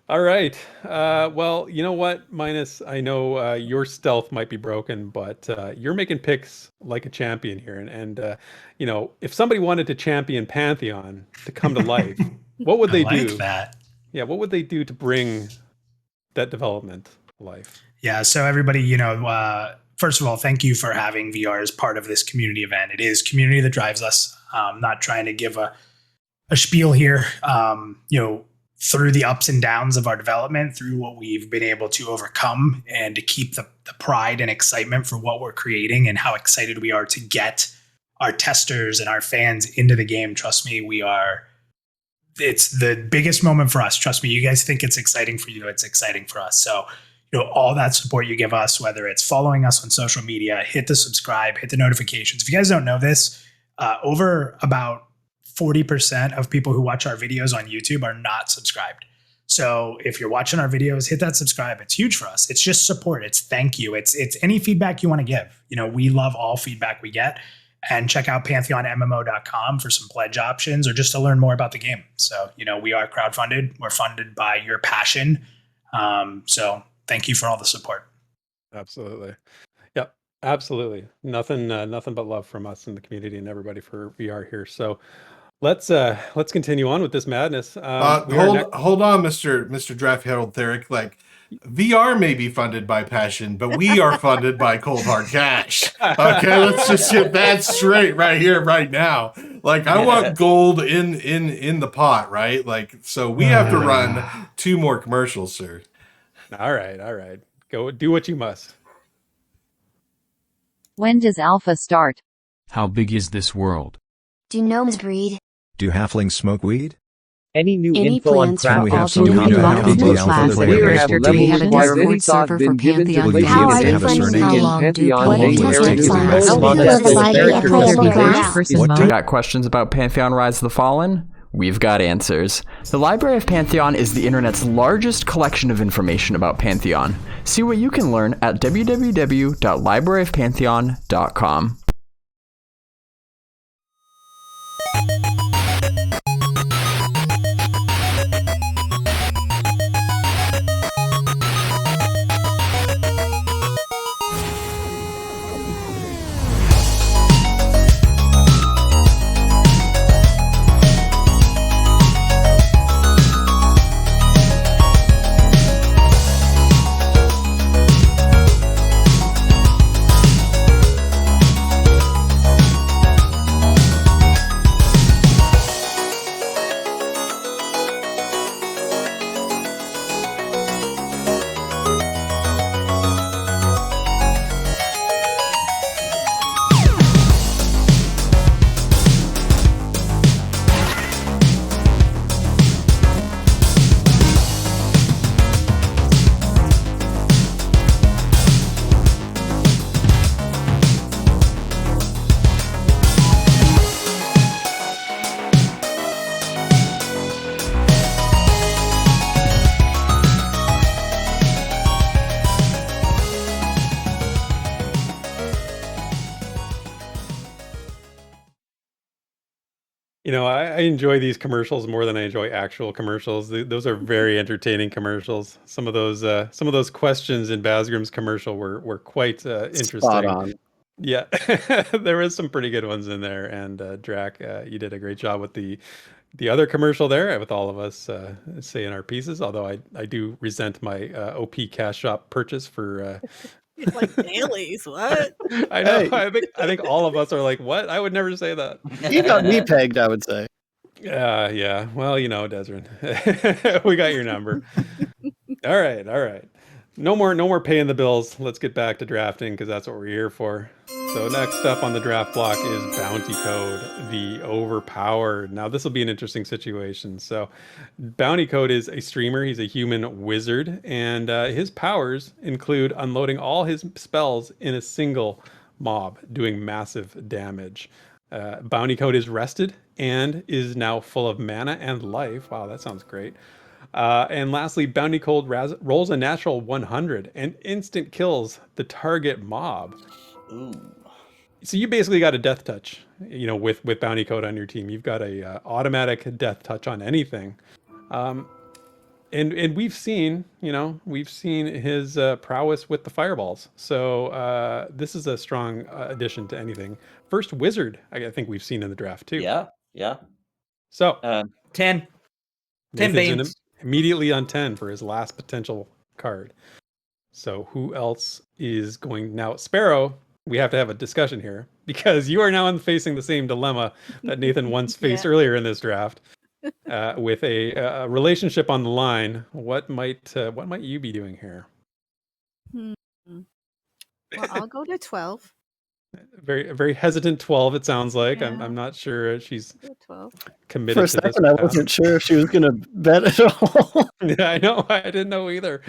All right. Well, you know what, Minus? I know your stealth might be broken, but you're making picks like a champion here. And if somebody wanted to champion Pantheon to come to life, what would they do? That. Yeah, what would they do to bring that development to life? Yeah, so everybody, first of all, thank you for having VR as part of this community event. It is community that drives us. Not trying to give a spiel here. Through the ups and downs of our development, through what we've been able to overcome, and to keep the pride and excitement for what we're creating and how excited we are to get our testers and our fans into the game. Trust me, it's the biggest moment for us. Trust me, you guys think it's exciting for you. It's exciting for us. So, all that support you give us, whether it's following us on social media, hit the subscribe, hit the notifications. If you guys don't know this, over about 40% of people who watch our videos on YouTube are not subscribed. So if you're watching our videos, hit that subscribe. It's huge for us. It's just support. It's thank you. It's any feedback you want to give. We love all feedback we get. And check out pantheonmmo.com for some pledge options or just to learn more about the game. So, we are crowdfunded. We're funded by your passion. So thank you for all the support. Absolutely. Yep. Absolutely. Nothing but love from us in the community and everybody for VR here. So let's continue on with this madness. Hold on, Mr. Draft Herald Theric. Like, VR may be funded by passion, but we are funded by cold hard cash. Okay, let's just get that straight right here, right now. Like, I want gold in the pot, right? Like, so we have to run 2 more commercials, sir. All right. Go do what you must. When does Alpha start? How big is this world? Do gnomes breed? Do halflings smoke weed? Any info on Can we have some Do we have a Discord server for Pantheon? How are you funding You got questions about Pantheon Rise of the Fallen? We've got answers. The Library of Pantheon is the internet's largest collection of information about Pantheon. See what you can learn at www.libraryofpantheon.com. You know, I enjoy these commercials more than I enjoy actual commercials. Those are very entertaining commercials. Some of those questions in Bazgrim's commercial were quite interesting. Spot on. Yeah, there was some pretty good ones in there, and Drac, you did a great job with the other commercial there, with all of us saying our pieces. Although I do resent my OP cash shop purchase for. Like dailies, what? I know. Hey. I think all of us are like, what? I would never say that. You got me pegged, I would say. Yeah. Well, you know, Desryn, we got your number. All right. No more paying the bills. Let's get back to drafting because that's what we're here for. So next up on the draft block is Bounty Code, the Overpowered. Now this will be an interesting situation. So Bounty Code is a streamer. He's a human wizard, and his powers include unloading all his spells in a single mob, doing massive damage. Bounty Code is rested and is now full of mana and life. Wow, that sounds great. And lastly, Bounty Code rolls a natural 100 and instant kills the target mob. Ooh. So you basically got a death touch, you know, with Bounty Code on your team. You've got a automatic death touch on anything. And we've seen his prowess with the fireballs. So this is a strong addition to anything. First wizard, I think we've seen in the draft too. Yeah. So 10 beans. Immediately on 10 for his last potential card. So who else is going now? Sparrow, we have to have a discussion here because you are now facing the same dilemma that Nathan once faced earlier in this draft. With a relationship on the line, what might you be doing here? Well, I'll go to 12. Very hesitant 12. It sounds like. Yeah. I'm not sure she's 12. Committed. For a second, I wasn't sure if she was going to bet at all. Yeah, I know. I didn't know either.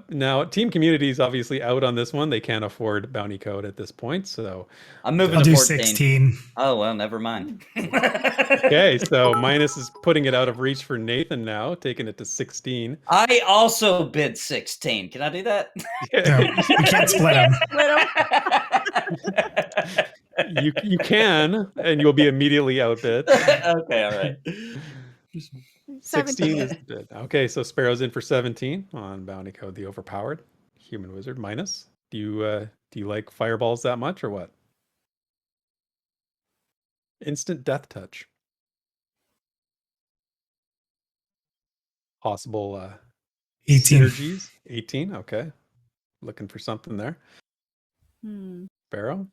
Now, Team Community is obviously out on this one. They can't afford Bounty Code at this point, so I'm moving. I'll to do 14. 16. Oh well, never mind. Okay, so Minus is putting it out of reach for Nathan now, taking it to 16. I also bid 16. Can I do that? No, you can't split them. You can, and you'll be immediately outbid. Okay, all right. 16 is bid. Okay, so Sparrow's in for 17 on Bounty Code, the Overpowered human wizard. Minus, do you like fireballs that much or what? Instant death touch. Possible 18. synergies. 18. Okay, looking for something there. Sparrow.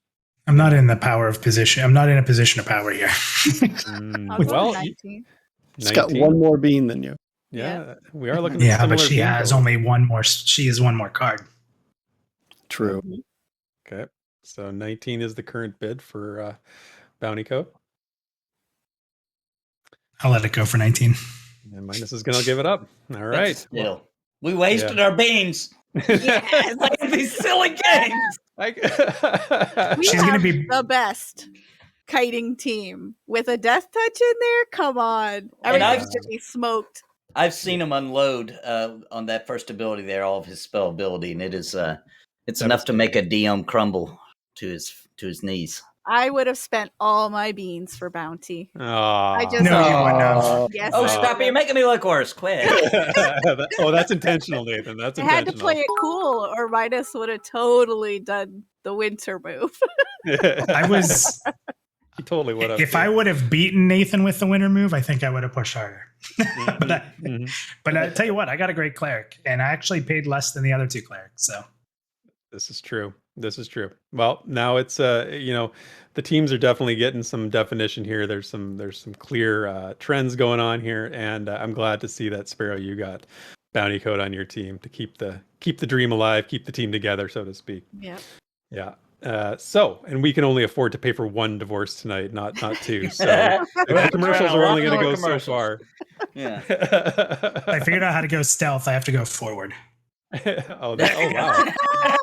I'm not in the power of position. I'm not in a position of power here. Well, 19. She's got one more bean than you. Yeah, we are looking. Yeah, but she has only one more. She has one more card. True. Okay, so 19 is the current bid for Bounty Code. I'll let it go for 19. And Minus is going to give it up. All right. Still, we wasted our beans. Yes, like these silly games. She's going to be the best kiting team with a death touch in there. Come on, everything's going to be smoked. I've seen him unload on that first ability there, all of his spell ability, and it is it's enough to make a DM crumble to his knees. I would have spent all my beans for bounty. I just No, you wouldn't have. Yes, Oh, I stop it! You're making me look worse. Quit. That's intentional, Nathan. That's I intentional. had to play it cool, or Midas would have totally done the winter move. I was. He totally would have. If I would have beaten Nathan with the winter move, I think I would have pushed harder. But I tell you what, I got a great cleric, and I actually paid less than the other two clerics. So this is true. This is true. Well, now it's the teams are definitely getting some definition here. There's some clear trends going on here, and I'm glad to see that Sparrow, you got bounty code on your team to keep the dream alive, keep the team together, so to speak. Yeah. Yeah. And we can only afford to pay for one divorce tonight, not two. So the commercials are only going to go so far. Yeah. I figured out how to go stealth. I have to go forward. Oh wow.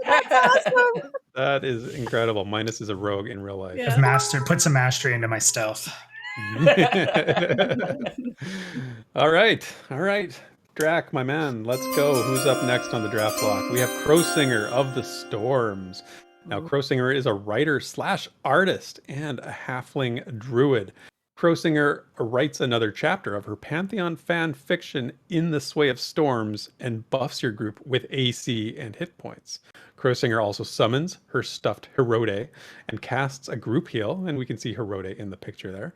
That's awesome. That is incredible. Minus is a rogue in real life. Yeah. Put some mastery into my stealth. All right. Drac, my man, let's go. Who's up next on the draft block? We have Crowsinger of the Storms. Now, Crowsinger is a writer/artist and a halfling druid. Crowsinger writes another chapter of her Pantheon fan fiction In the Sway of Storms and buffs your group with AC and hit points. Crowsinger also summons her stuffed Herode and casts a group heal, and we can see Herode in the picture there.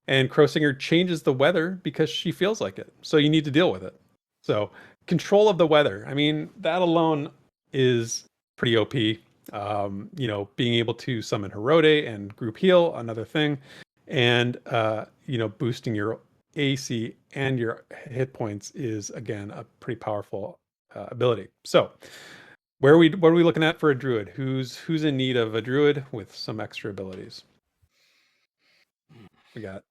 And Crowsinger changes the weather because she feels like it, so you need to deal with it. So, control of the weather. I mean, that alone is pretty OP. Being able to summon Herode and group heal, another thing. And, boosting your AC and your hit points is, again, a pretty powerful ability. So, what are we looking at for a druid? Who's in need of a druid with some extra abilities? We got...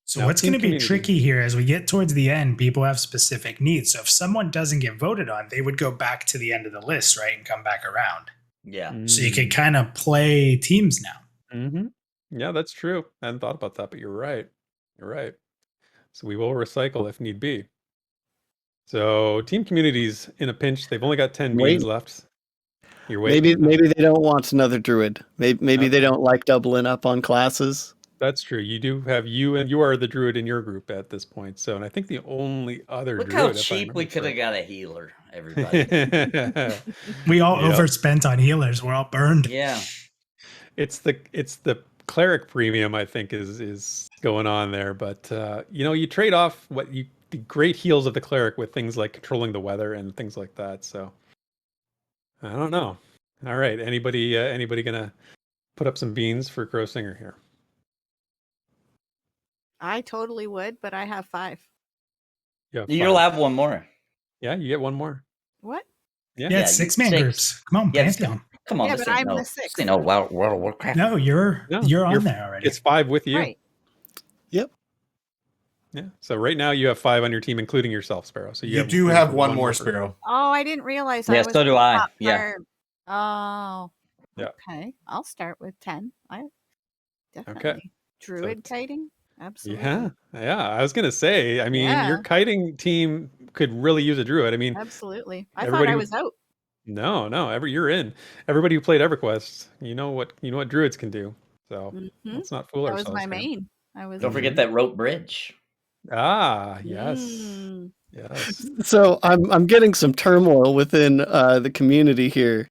So what's going to be tricky here as we get towards the end, people have specific needs. So if someone doesn't get voted on, they would go back to the end of the list, right? And come back around. Yeah. So you could kind of play teams now. Mm-hmm. Yeah, that's true. I hadn't thought about that, but you're right. So we will recycle if need be. So Team Community's in a pinch. They've only got 10 beans left. You're waiting. Maybe they don't want another druid. Maybe they don't like doubling up on classes. That's true. You do have you are the druid in your group at this point. So, and I think the only other Look druid. how cheap we could have got a healer, everybody. We all overspent on healers. We're all burned. Yeah. It's the cleric premium, I think, is going on there. But you trade off the great heals of the cleric with things like controlling the weather and things like that. So I don't know. All right. Anybody gonna put up some beans for Crowsinger here? I totally would, but I have 5. You'll have one more. Yeah, you get one more. What? Yeah, it's 6-man groups. Come on, Pantheon. Come on, yeah, but I'm the 6th. This ain't no World of Warcraft. No, you're on there already. It's 5 with you. Right. Yep. Yeah. So right now you have 5 on your team, including yourself, Sparrow. So you do have one more, Sparrow. Oh, I didn't realize. Yeah, I was so do I. Yeah. Part. Oh. Yeah. Okay, I'll start with 10. I definitely. Okay. Druid kiting. Absolutely. Yeah. I was gonna say. I mean, your kiting team could really use a druid. I mean, absolutely. I thought I was out. No. You're in. Everybody who played EverQuest, you know what druids can do. So let's not fool ourselves. That was my here. main. Don't forget that rope bridge. Ah, yes. Yes. So I'm getting some turmoil within the community here,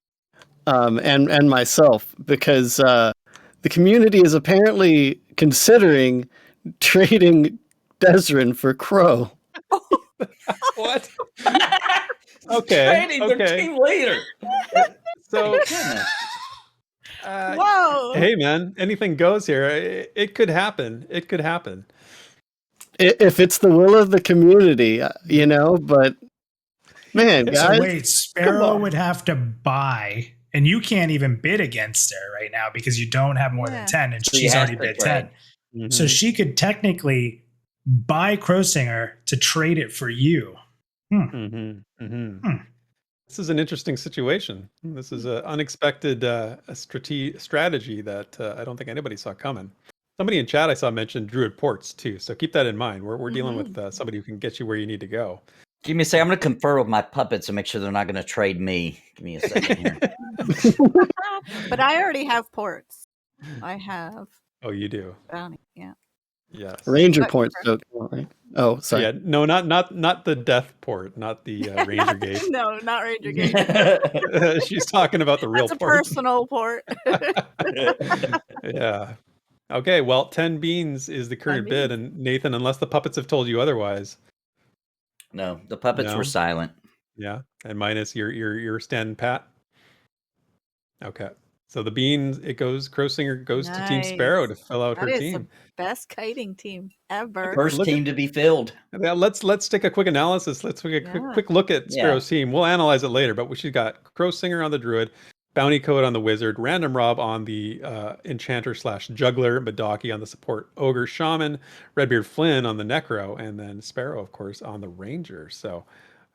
and myself, because the community is apparently considering trading Desryn for Crow. What? Okay. Trading their team leader. So, whoa. Hey, man, anything goes here. It could happen. If it's the will of the community, but man, guys. So wait, Sparrow would have to buy, and you can't even bid against her right now because you don't have more than 10, and she's already bid 10. Mm-hmm. So she could technically buy Crowsinger to trade it for you. This is an interesting situation. This is an unexpected strategy that I don't think anybody saw coming. Somebody in chat I saw mention Druid ports too, so keep that in mind. We're dealing with somebody who can get you where you need to go. Give me a second. I'm going to confer with my puppets and make sure they're not going to trade me. Give me a second here. But I already have ports. I have. Oh, you do. Bounty, yeah. Yes. Ranger ports. Right? Oh, sorry. Yeah, no, not the death port, not the Ranger gate. No, not Ranger gate. She's talking about the real That's a port. personal port. Yeah. Okay, well, 10 beans is the current bid, and Nathan, unless the puppets have told you otherwise. No, the puppets were silent. Yeah, and minus your stand pat. Okay, so the beans, it goes. Crowsinger goes to Team Sparoh to fill out her team. The best kiting team ever. First team to be filled. Yeah, let's take a quick analysis. Let's take a quick look at Sparrow's team. We'll analyze it later, but she's got Crowsinger on the Druid, Bounty Code on the Wizard, Random Rob on the Enchanter / Juggler, Badaki on the Support, Ogre Shaman, Redbeard Flynn on the Necro, and then Sparrow, of course, on the Ranger. So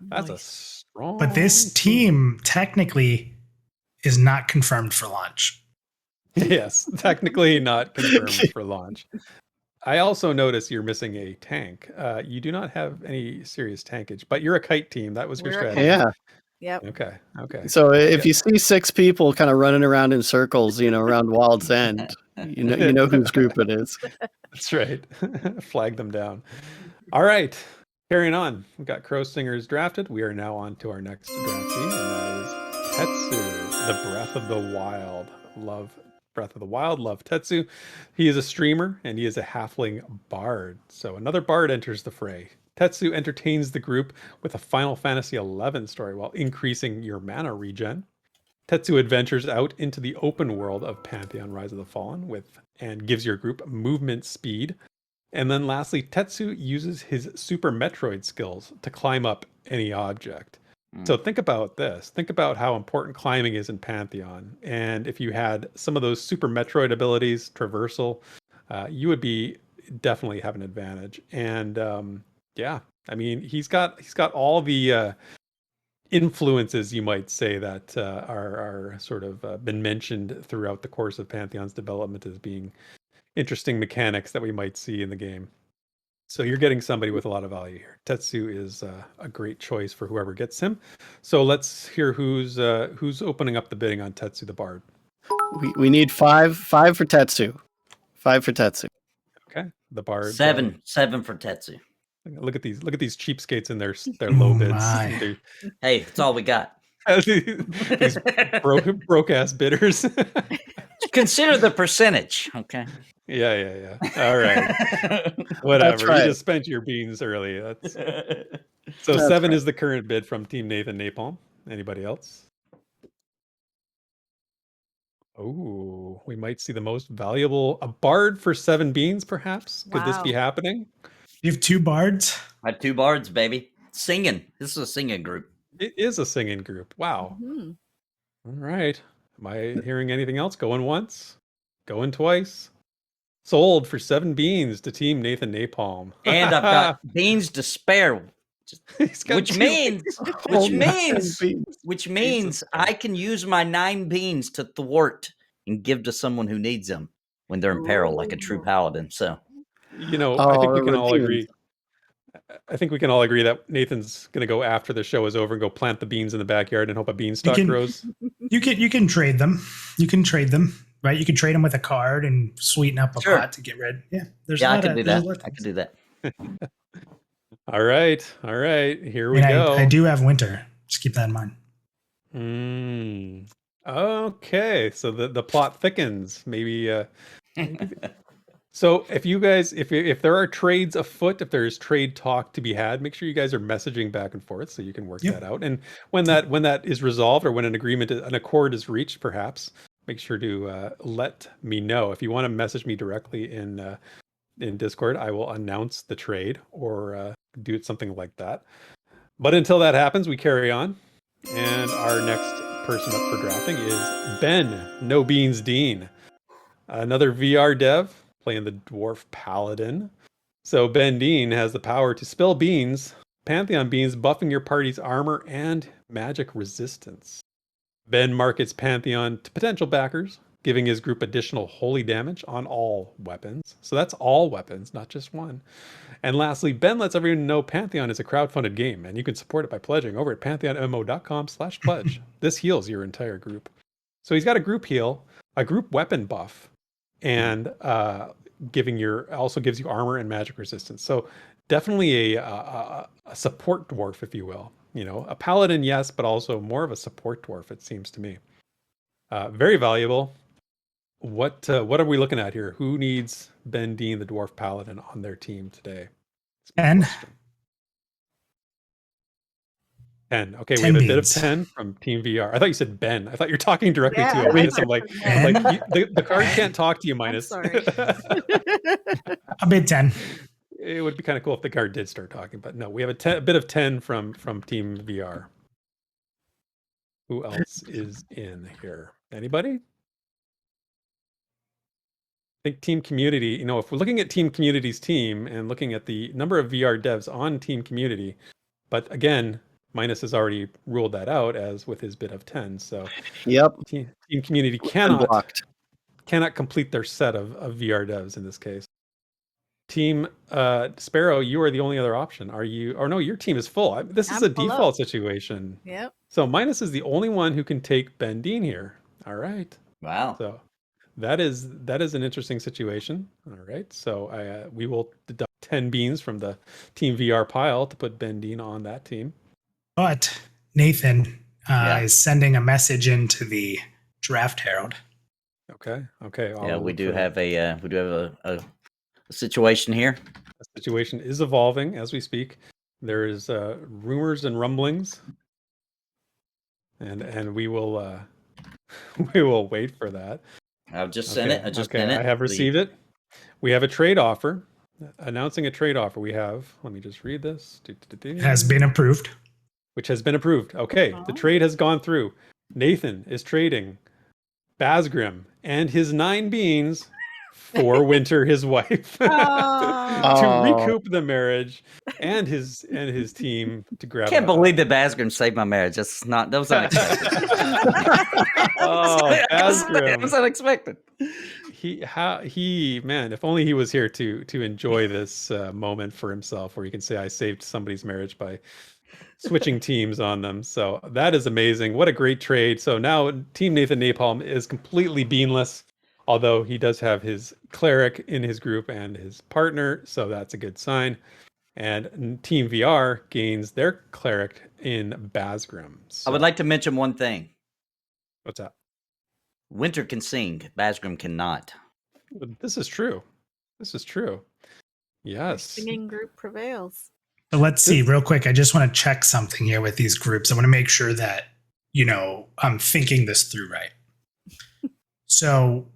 that's a strong. But this team technically is not confirmed for launch. Yes, technically not confirmed for launch. I also notice you're missing a tank. You do not have any serious tankage, but you're a kite team. That was your strategy. Yeah. Yep. Okay. So if you see 6 people kind of running around in circles, around Wild's End, you know whose group it is. That's right. Flag them down. All right. Carrying on. We've got Crowsingers drafted. We are now on to our next draftee, and that is Tetsu, the Breath of the Wild. Love Breath of the Wild. Love Tetsu. He is a streamer, and he is a halfling bard. So another bard enters the fray. Tetsu entertains the group with a Final Fantasy XI story while increasing your mana regen. Tetsu adventures out into the open world of Pantheon Rise of the Fallen and gives your group movement speed. And then lastly, Tetsu uses his Super Metroid skills to climb up any object. So think about this. Think about how important climbing is in Pantheon. And if you had some of those Super Metroid abilities, traversal, you would be definitely have an advantage. And yeah, I mean, he's got all the influences, you might say, that are sort of been mentioned throughout the course of Pantheon's development as being interesting mechanics that we might see in the game. So you're getting somebody with a lot of value here. Tetsu is a great choice for whoever gets him. So let's hear who's opening up the bidding on Tetsu the Bard. We need 5 for Tetsu. 5 for Tetsu. Okay, the Bard. 7 for Tetsu. Look at these cheapskates in their low bids. Hey, it's all we got. These broke ass bidders. Consider the percentage, okay? Yeah. All right. Whatever. Right. You just spent your beans early. That's 7 is the current bid from Team Nathan Napalm. Anybody else? Oh, we might see the most valuable, a bard for 7 beans, perhaps. Could this be happening? You have 2 bards? I have 2 bards, baby. Singing. This is a singing group. It is a singing group. Wow. All right. Am I hearing anything else? Going once? Going twice? Sold for 7 beans to Team Nathan Napalm. And I've got beans to spare. Which means I can use my 9 beans to thwart and give to someone who needs them when they're in peril, like a true paladin. So, I think we can all agree. I think we can all agree that Nathan's going to go after the show is over and go plant the beans in the backyard and hope a beanstalk grows. You can trade them. You can trade them, right? You can trade them with a card and sweeten up a pot to get rid. Yeah, I can do that. I can do that. All right. Here we go. I do have winter. Just keep that in mind. Okay, so the plot thickens. Maybe. So if you guys, if there are trades afoot, if there's trade talk to be had, make sure you guys are messaging back and forth so you can work that out. And when that is resolved, or when an accord is reached, perhaps make sure to let me know. If you want to message me directly in Discord, I will announce the trade or do something like that. But until that happens, we carry on. And our next person up for drafting is Ben No Beans Dean, another VR dev playing the Dwarf Paladin. So Ben Dean has the power to spill beans, Pantheon beans, buffing your party's armor and magic resistance. Ben markets Pantheon to potential backers, giving his group additional holy damage on all weapons. So that's all weapons, not just one. And lastly, Ben lets everyone know Pantheon is a crowdfunded game, and you can support it by pledging over at pantheonmmo.com/pledge. This heals your entire group. So he's got a group heal, a group weapon buff, and also gives you armor and magic resistance. So definitely a support dwarf, if you will. A paladin, yes, but also more of a support dwarf, it seems to me. Very valuable. What are we looking at here? Who needs Ben Dean, the dwarf paladin, on their team today? Ben. 10. Okay, 10 we have a bit of beans. 10 from Team VR. I thought you said Ben. I thought you're talking directly to him. wait. I'm like the card can't talk to you, Minus. I'm sorry. A bit 10. It would be kind of cool if the card did start talking, but no, we have a bit of 10 from Team VR. Who else is in here? Anybody? I think Team Community, if we're looking at Team Community's team and looking at the number of VR devs on Team Community, but again, Minus has already ruled that out as with his bid of 10. So yep, Team Community cannot complete their set of VR devs in this case. Team Sparrow, you are the only other option. Are you? Or no, your team is full. This is a default situation. Yep. So Minus is the only one who can take Ben Dean here. All right. Wow. So that is an interesting situation. All right. So we will deduct 10 beans from the Team VR pile to put Ben Dean on that team. But Nathan is sending a message into the Draft Herald. Okay. Yeah, we do have a situation here. The situation is evolving as we speak. There is rumors and rumblings, and we will wait for that. I've just sent it. I have received it. We have a trade offer. Announcing a trade offer. We have. Let me just read this. Has been approved. Which has been approved. Okay, the trade has gone through. Nathan is trading Bazgrim and his 9 beans for Winter, his wife, to recoup the marriage and his team to grab. I can't believe that Bazgrim saved my marriage. That was unexpected. Bazgrim. It was unexpected. Man, if only he was here to enjoy this moment for himself, where he can say, "I saved somebody's marriage by switching teams on them." So that is amazing. What a great trade. So now Team Nathan Napalm is completely beanless, although he does have his Cleric in his group and his partner, so that's a good sign. And Team VR gains their Cleric in Bazgrim. So, I would like to mention one thing. What's that? Winter can sing, Bazgrim cannot. This is true. Yes. Singing group prevails. So let's see real quick. I just want to check something here with these groups. I want to make sure that, I'm thinking this through right. So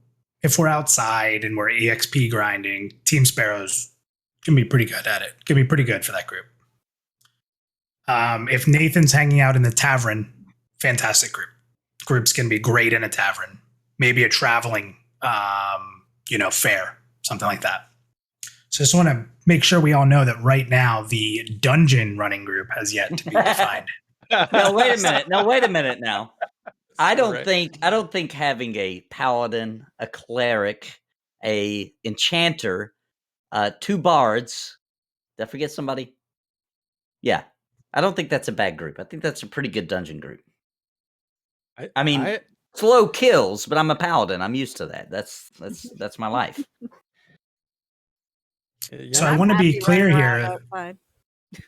if we're outside and we're EXP grinding, Team Sparrow's can be pretty good at it. Can be pretty good for that group. If Nathan's hanging out in the tavern, fantastic group. Groups can be great in a tavern. Maybe a traveling, fair, something like that. So I just want to make sure we all know that right now the dungeon running group has yet to be defined. Now wait a minute. Now, I don't think having a paladin, a cleric, a enchanter, 2 bards. Did I forget somebody? Yeah, I don't think that's a bad group. I think that's a pretty good dungeon group. I mean, slow kills, but I'm a paladin. I'm used to that. That's my life. So I want to be clear here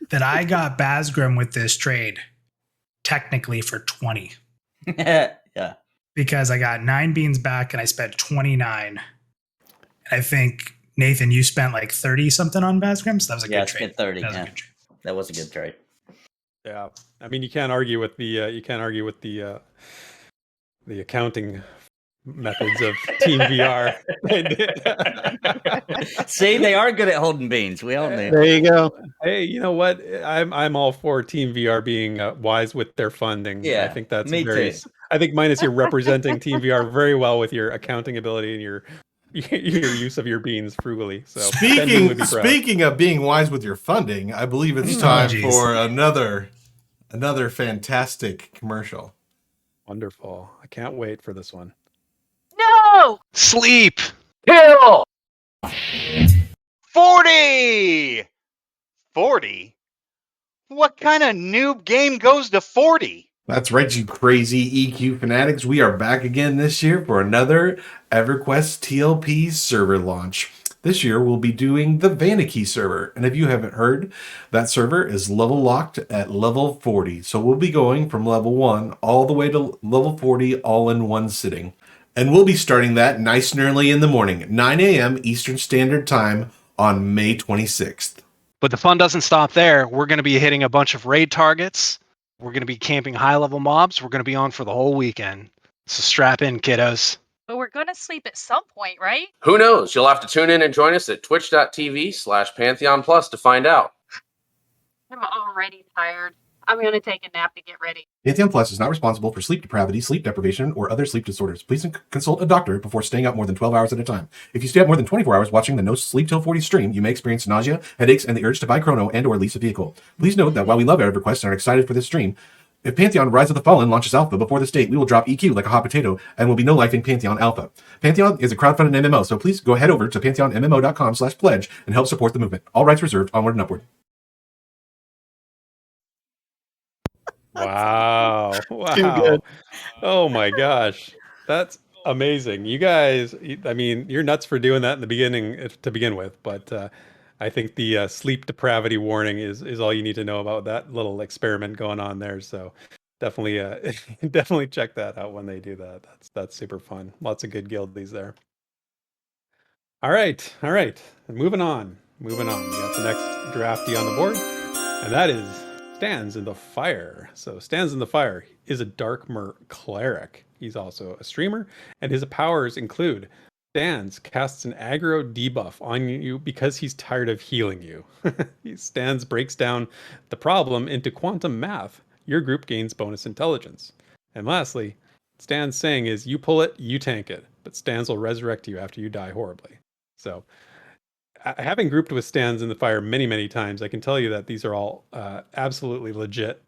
that I got Bazgrim with this trade technically for 20. Yeah. Because I got 9 beans back and I spent 29. I think, Nathan, you spent like 30 something on Bazgrim, so that was a good trade. I spent 30. That was a good trade. Yeah. I mean, you can't argue with the accounting methods of Team VR. See, they are good at holding beans. We all knew. There you go. Hey, you know what? I'm all for Team VR being wise with their funding. Yeah, I think that's me too. I think Minus, you're representing Team VR very well with your accounting ability and your use of your beans frugally. So speaking of being wise with your funding, I believe it's time for another fantastic commercial. Wonderful. I can't wait for this one. No! Go! Sleep. Kill! 40! 40? What kind of noob game goes to 40? That's right, you crazy EQ fanatics. We are back again this year for another EverQuest TLP server launch. This year, we'll be doing the Vanicky server. And if you haven't heard, that server is level locked at level 40. So we'll be going from level 1 all the way to level 40 all in one sitting. And we'll be starting that nice and early in the morning, 9 a.m. Eastern Standard Time on May 26th. But the fun doesn't stop there. We're going to be hitting a bunch of raid targets. We're going to be camping high-level mobs. We're going to be on for the whole weekend. So strap in, kiddos. But we're gonna sleep at some point, right? Who knows? You'll have to tune in and join us at twitch.tv/Pantheon Plus to find out. I'm already tired. I'm gonna take a nap to get ready. Pantheon Plus is not responsible for sleep depravity, sleep deprivation, or other sleep disorders. Please consult a doctor before staying up more than 12 hours at a time. If you stay up more than 24 hours watching the No Sleep Till 40 stream, you may experience nausea, headaches, and the urge to buy chrono and or lease a vehicle. Please note that while we love EverQuest and are excited for this stream, if Pantheon Rise of the Fallen launches Alpha before this date, we will drop EQ like a hot potato and will be no lifing Pantheon Alpha. Pantheon is a crowdfunded MMO, so please go head over to pantheonmmo.com/pledge and help support the movement. All rights reserved, onward and upward. Wow. Too good. Oh my gosh. That's amazing. You guys, I mean, you're nuts for doing that in the beginning to begin with, but I think the sleep depravity warning is all you need to know about that little experiment going on there. So definitely definitely check that out when they do that. That's super fun. Lots of good guildies there. All right. Moving on. We got the next drafty on the board, and that is Stands in the Fire. So Stands in the Fire is a Darkmer cleric. He's also a streamer, and his powers include Stands casts an aggro debuff on you because he's tired of healing you. Stands breaks down the problem into quantum math. Your group gains bonus intelligence. And lastly, Stands saying is you pull it, you tank it, but Stands will resurrect you after you die horribly. So having grouped with Stands in the Fire many times, I can tell you that these are all absolutely legit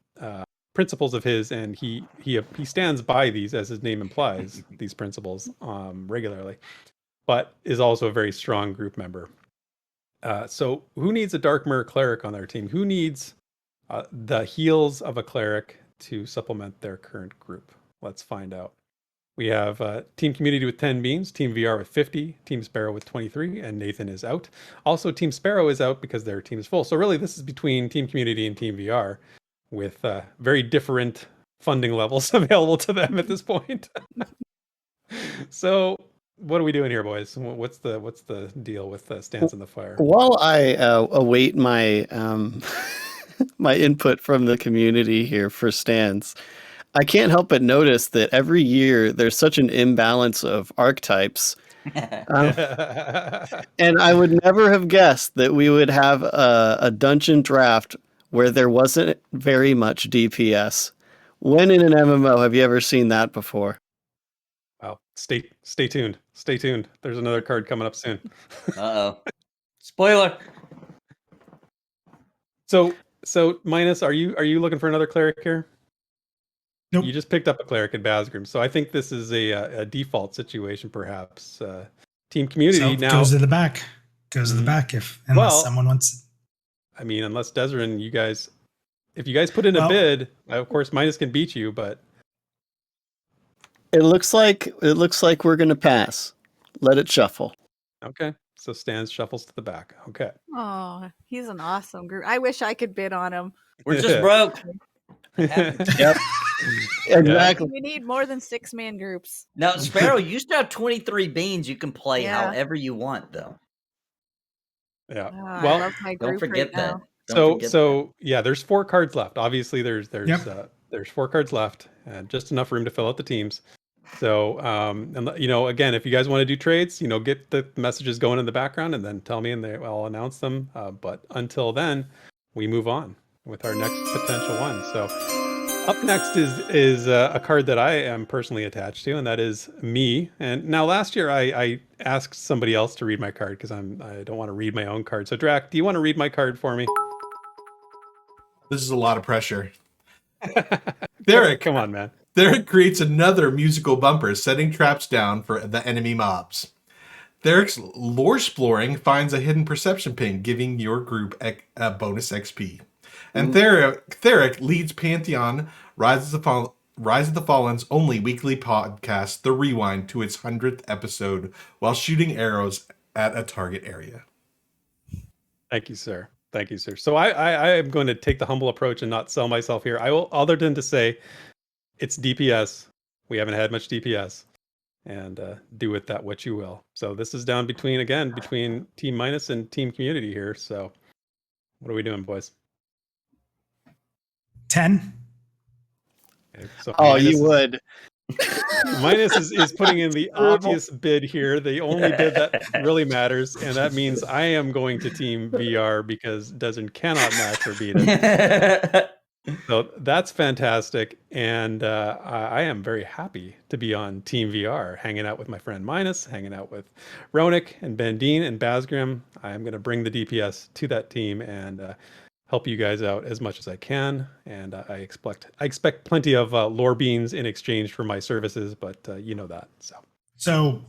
principles of his, and he stands by these, as his name implies, these principles regularly, but is also a very strong group member. So who needs a Darkmer cleric on their team? Who needs the heals of a cleric to supplement their current group? Let's find out. We have Team Community with 10 beans, Team VR with 50, Team Sparoh with 23, and Nathan is out. Also, Team Sparoh is out because their team is full. So really, this is between Team Community and Team VR, with very different funding levels available to them at this point. So, what are we doing here, boys? What's the deal with Stands in the Fire? While I await my my input from the community here for Stands, I can't help but notice that every year there's such an imbalance of archetypes. And I would never have guessed that we would have a dungeon draft where there wasn't very much DPS. When in an MMO have you ever seen that before? Wow. Stay tuned. Stay tuned. There's another card coming up soon. Uh-oh. Spoiler. So Minus, are you looking for another cleric here? Nope. You just picked up a cleric at Bazgrim, so I think this is a default situation, perhaps. Team Community So now goes to the back. Goes to the back unless someone wants it. I mean, unless Desryn, if you guys put in a bid, of course Minus can beat you, but it looks like we're gonna pass. Let it shuffle. Okay. So Stands shuffles to the back. Okay. Oh, he's an awesome group. I wish I could bid on him. We're just broke. Yep. Exactly. We need more than 6-man groups. Now, Sparrow, you still have 23 beans. You can play Yeah. however you want, though. Yeah. Oh, I well, love my don't group forget right that. now. Don't forget So yeah, there's 4 cards left. Obviously, there's Yep. there's 4 cards left, and just enough room to fill out the teams. So and again, if you guys want to do trades, get the messages going in the background, and then tell me, and I'll announce them. But until then, we move on with our next potential one. So up next is a card that I am personally attached to, and that is me. And now last year I asked somebody else to read my card because I don't want to read my own card. So Drac, do you want to read my card for me? This is a lot of pressure. Derek, come on, man. Theric creates another musical bumper, setting traps down for the enemy mobs. Theric's lore exploring finds a hidden perception pin, giving your group a bonus XP. And Theric leads Pantheon Rise of the Fallen's only weekly podcast, The Rewind, to its 100th episode while shooting arrows at a target area. Thank you, sir. Thank you, sir. So I am going to take the humble approach and not sell myself here. I will, other than to say, it's DPS. We haven't had much DPS, and do with that what you will. So this is down between Team Minus and Team Community here. So what are we doing, boys? 10. Okay, so you would. Minus is putting in the obvious bid here, the only bid that really matters, and that means I am going to Team VR because Desryn cannot match or beat it. So that's fantastic, and I am very happy to be on Team VR, hanging out with my friend Minus, hanging out with Ronick and Bandine and Bazgrim. I am going to bring the DPS to that team and help you guys out as much as I can, and I expect plenty of lore beans in exchange for my services, but you know that. So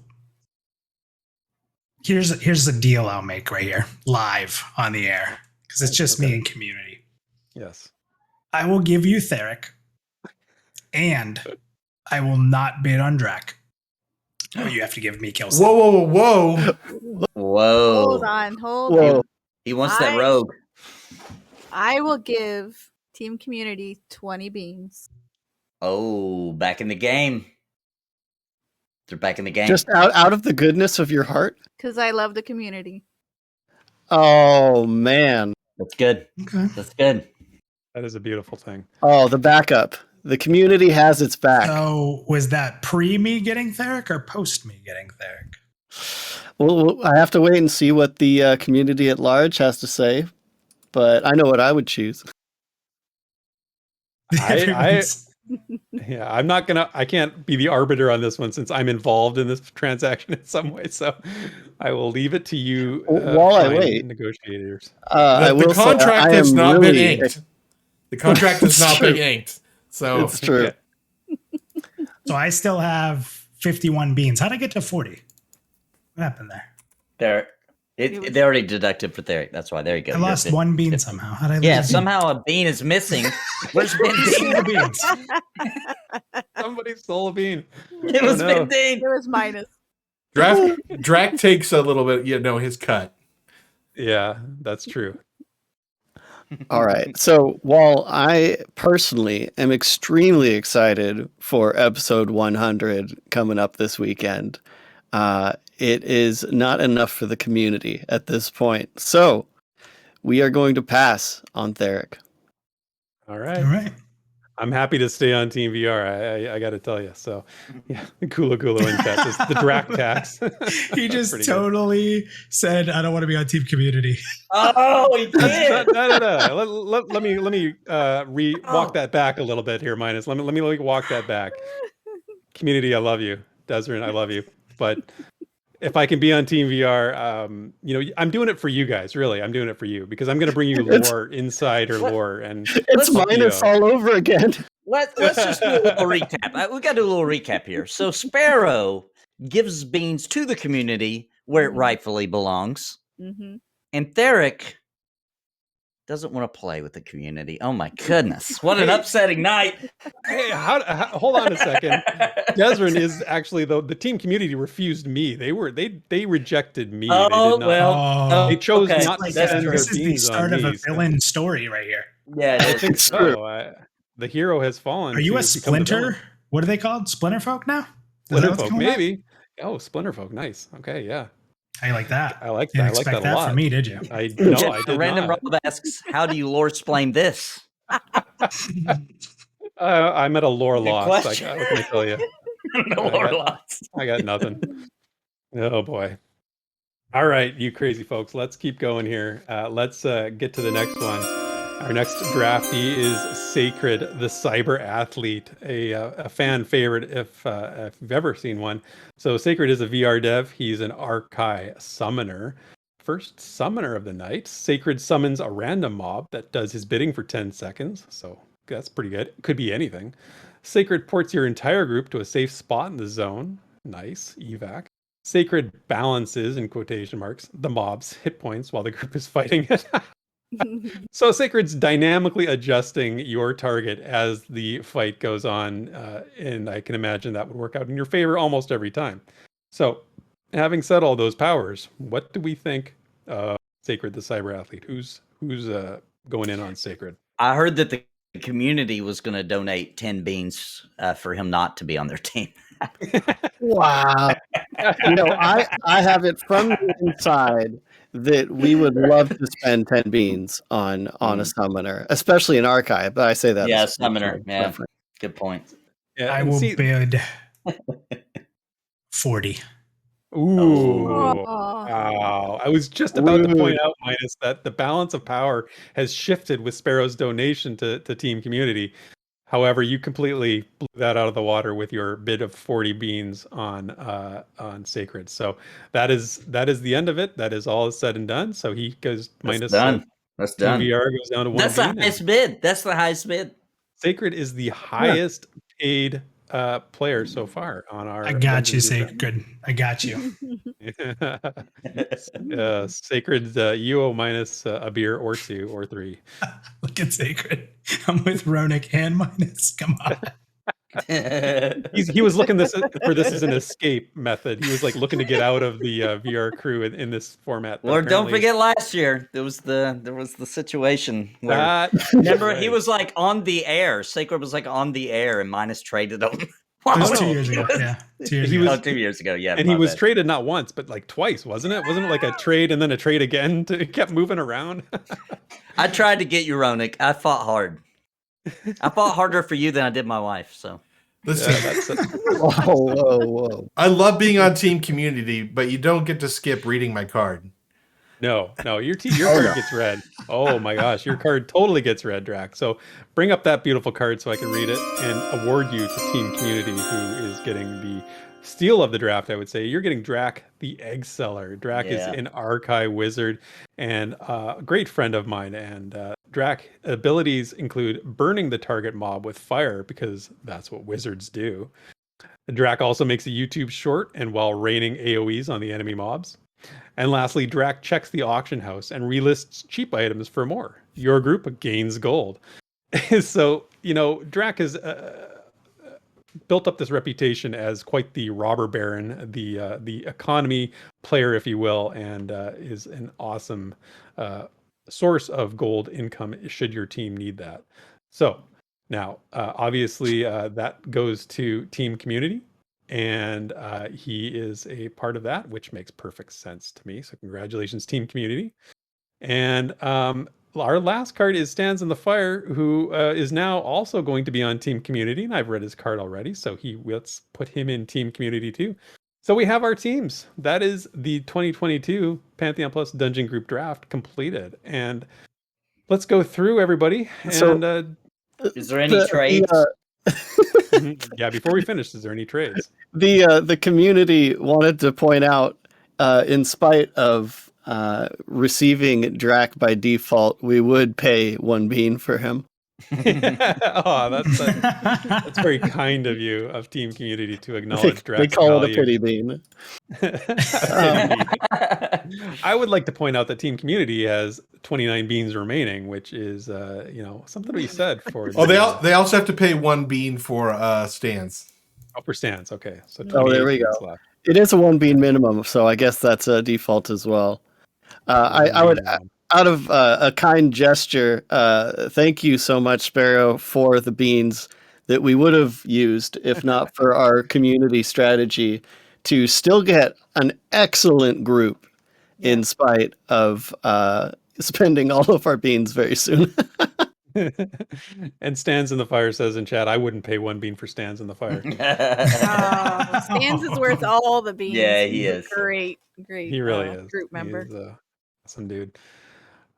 here's the deal I'll make right here, live on the air, because it's just me and community. Yes. I will give you Theric, and I will not bid on Drac. Oh, you have to give me Kilson. Whoa. Whoa. Hold on. He wants that rogue. I will give Team Community 20 beans. Oh, back in the game. They're back in the game. Just out of the goodness of your heart? Because I love the community. Oh, man. That's good. Okay. That's good. That is a beautiful thing. Oh, the backup. The community has its back. So was that pre me getting Theric or post me getting Theric? Well, I have to wait and see what the community at large has to say, but I know what I would choose. I can't be the arbiter on this one since I'm involved in this transaction in some way. So I will leave it to you. While I wait, negotiators. The contract has not been inked. The contract has not been inked. So it's true. So I still have 51 beans. How'd I get to 40? What happened there? They already deducted for Theric. That's why. There you go. I lost one bean somehow. How'd I lose? Yeah, somehow a bean is missing. Where's Bandine? Somebody stole a bean. It was Bandine. It was Minus. Drac takes a little bit, his cut. Yeah, that's true. All right. So while I personally am extremely excited for episode 100 coming up this weekend, it is not enough for the community at this point. So we are going to pass on Theric. All right. I'm happy to stay on Team VR. I got to tell you. So, yeah, Kula in chat. The Drac tax. He just totally said, "I don't want to be on Team Community." Oh, he did. No. Let me walk that back a little bit here, Minus. Let me walk that back. Community, I love you. Desryn, I love you. But if I can be on Team VR, I'm doing it for you guys. Really, I'm doing it for you because I'm going to bring you lore, insider lore, and it's Minus all over again. Let's just do a little recap. We got to do a little recap here. So Sparrow gives beans to the community where it rightfully belongs, and Theric doesn't want to play with the community. Oh my goodness! What an upsetting night. Hey, hold on a second. Desryn is actually the Team Community refused me. They rejected me. They chose not to send their beans. This is the start of a villain story right here. Yeah, I think so. The hero has fallen. Are you a Splinter? What are they called? Splinter folk now? Splinter folk, maybe. Oh, Splinter folk. Nice. Okay, yeah. How you like that? I like that. I like that a lot. From me, did you? I did Random not. Rob asks, "How do you lore explain this?" I'm at a lore loss. What question. can I tell you? I got nothing. Oh boy. All right, you crazy folks. Let's keep going here. Let's get to the next one. Our next draftee is Sacred, the Cyber Athlete, a fan favorite if you've ever seen one. So Sacred is a VR dev. He's an Archai summoner. First summoner of the night. Sacred summons a random mob that does his bidding for 10 seconds. So that's pretty good. Could be anything. Sacred ports your entire group to a safe spot in the zone. Nice, evac. Sacred balances, in quotation marks, the mob's hit points while the group is fighting it. So Sacred's dynamically adjusting your target as the fight goes on, and I can imagine that would work out in your favor almost every time. So, having said all those powers, what do we think of Sacred the Cyber Athlete? Who's going in on Sacred? I heard that the community was going to donate 10 beans for him not to be on their team. Wow. I have it from the inside that we would love to spend 10 beans on a summoner, especially an archive. But I say that. Yeah, summoner. Yeah, good point. Yeah, I will bid 40. Ooh. Wow. I was just about to point out, Minus, that the balance of power has shifted with Sparrow's donation to Team Community. However, you completely blew that out of the water with your bid of 40 beans on Sacred. So that is the end of it. That is all said and done. So he goes minus done. That's done. VR goes down to 1 That's bean. the highest bid. That's the highest bid. Sacred is the highest paid player so far on our. I got you, Sacred. I got you. Sacred, you owe minus a beer or 2 or 3. Look at Sacred. I'm with Ronick and minus. Come on. He was looking for this as an escape method. He was like looking to get out of the VR crew in this format. Well, don't forget last year there was the situation where remember he was like on the air. Sacred was like on the air, and Minus traded him. It was 2 years ago. Yeah, 2 years ago. 2 years ago. Yeah, and he was traded not once but like twice, wasn't it? Wasn't it like a trade and then a trade again? It kept moving around. I tried to get you, Ronick. I fought hard. I fought harder for you than I did my wife. So, listen. Whoa. I love being on Team Community, but you don't get to skip reading my card. No, your card gets read. Oh my gosh, your card totally gets read, Drac. So bring up that beautiful card so I can read it and award you to Team Community, who is getting the steal of the draft. I would say you're getting Drac the Egg Seller. Drac is an archive wizard and a great friend of mine. And Drac abilities include burning the target mob with fire, because that's what wizards do. Drac also makes a YouTube short and while raining AoEs on the enemy mobs. And lastly, Drac checks the auction house and relists cheap items for more. Your group gains gold. So, Drac has built up this reputation as quite the robber baron, the economy player, if you will, and is an awesome source of gold income should your team need that. So now, obviously, that goes to Team Community. And he is a part of that, which makes perfect sense to me. So congratulations, Team Community. And our last card is Stands in the Fire, who is now also going to be on Team Community. And I've read his card already, so let's put him in Team Community too. So we have our teams. That is the 2022 Pantheon Plus Dungeon Group Draft completed. And let's go through everybody. And is there any trades? Yeah, before we finish, is there any trades? The community wanted to point out, in spite of receiving Drac by default, we would pay 1 bean for him. Oh, that's very kind of you, of Team Community, to acknowledge Drac's They call value. it a pity bean. I would like to point out that Team Community has 29 beans remaining, which is something to be said for. They also have to pay 1 bean for stands. Oh, for stands, okay. So there we go. Left. It is a 1 bean minimum, so I guess that's a default as well. I would, out of a kind gesture, thank you so much, Sparrow, for the beans that we would have used if not for our community strategy to still get an excellent group in spite of spending all of our beans very soon. And Stands in the Fire says in chat, I wouldn't pay 1 bean for Stands in the Fire. Stans is worth all the beans. Yeah, he is. Great. He really is. Group member. He's awesome dude.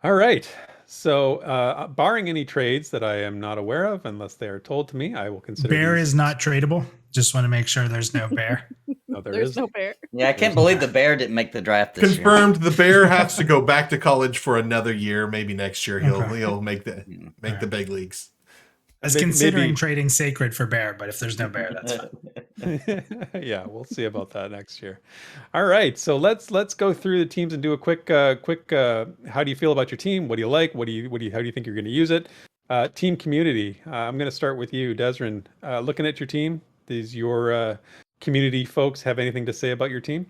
All right. So, barring any trades that I am not aware of, unless they are told to me, I will consider. Bear is not tradable. Just want to make sure there's no bear. No, There's no bear. Yeah, I can't believe the bear didn't make the draft this year. Confirmed. The bear has to go back to college for another year. Maybe next year he'll make the big leagues. I was considering trading Sacred for Bear, but if there's no Bear, that's fine. Yeah, we'll see about that next year. All right, so let's go through the teams and do a quick how do you feel about your team? What do you like? How do you think you're going to use it? Team community. I'm going to start with you, Desryn. Looking at your team, does your community folks have anything to say about your team?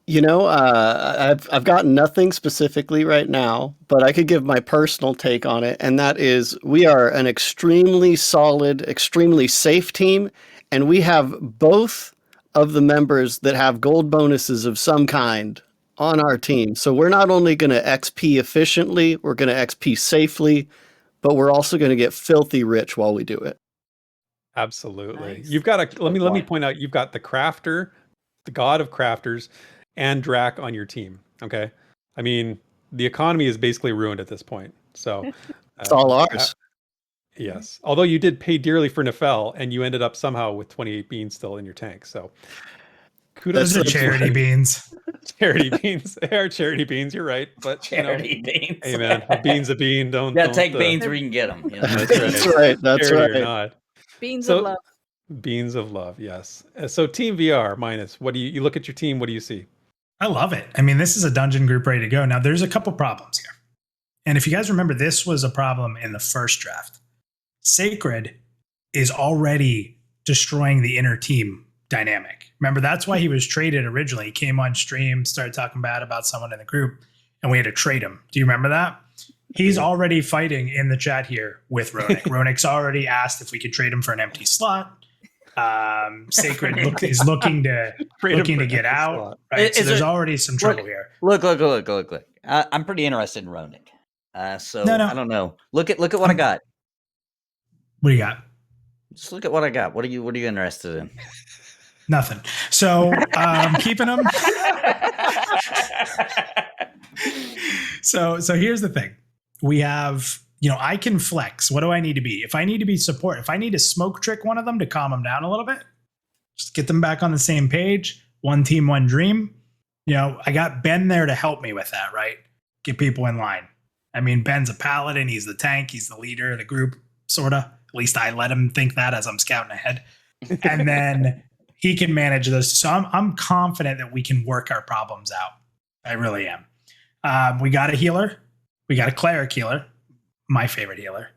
You know, I've got nothing specifically right now, but I could give my personal take on it, and that is we are an extremely solid, extremely safe team, and we have both of the members that have gold bonuses of some kind on our team. So we're not only going to XP efficiently, we're going to XP safely, but we're also going to get filthy rich while we do it. Absolutely. Nice. You've got let me point out, you've got the crafter, the god of crafters, and Drac on your team. Okay. I mean, the economy is basically ruined at this point. So it's all ours. Yes. Although you did pay dearly for Nafel and you ended up somehow with 28 beans still in your tank. So kudos to charity beans. Charity beans. They are charity beans. You're right. But charity beans. Hey man, a bean's a bean. Don't take beans where you can get them. You know? That's right. That's charity right. Or not. Beans of love. Beans of love. Yes. So Team VR minus. What do you look at your team? What do you see? I love it. I mean, this is a dungeon group ready to go. Now, there's a couple problems here. And if you guys remember, this was a problem in the first draft. Sacred is already destroying the inner team dynamic. Remember, that's why he was traded originally. He came on stream, started talking bad about someone in the group, and we had to trade him. Do you remember that? He's already fighting in the chat here with Ronick. Ronick's already asked if we could trade him for an empty slot. Sacred is looking to get out. Right? So there's already some trouble here. Look. I'm pretty interested in Ronick. So No. I don't know. Look at what I got. What do you got? Just look at what I got. What are you interested in? Nothing. So keeping them. So here's the thing. We have, I can flex. What do I need to be? If I need to be support, if I need to smoke trick one of them to calm them down a little bit, just get them back on the same page. One team, one dream. I got Ben there to help me with that, right? Get people in line. I mean, Ben's a paladin. He's the tank. He's the leader of the group, sort of. At least I let him think that as I'm scouting ahead. And then he can manage this. So I'm confident that we can work our problems out. I really am. We got a healer. We got a cleric healer. My favorite healer.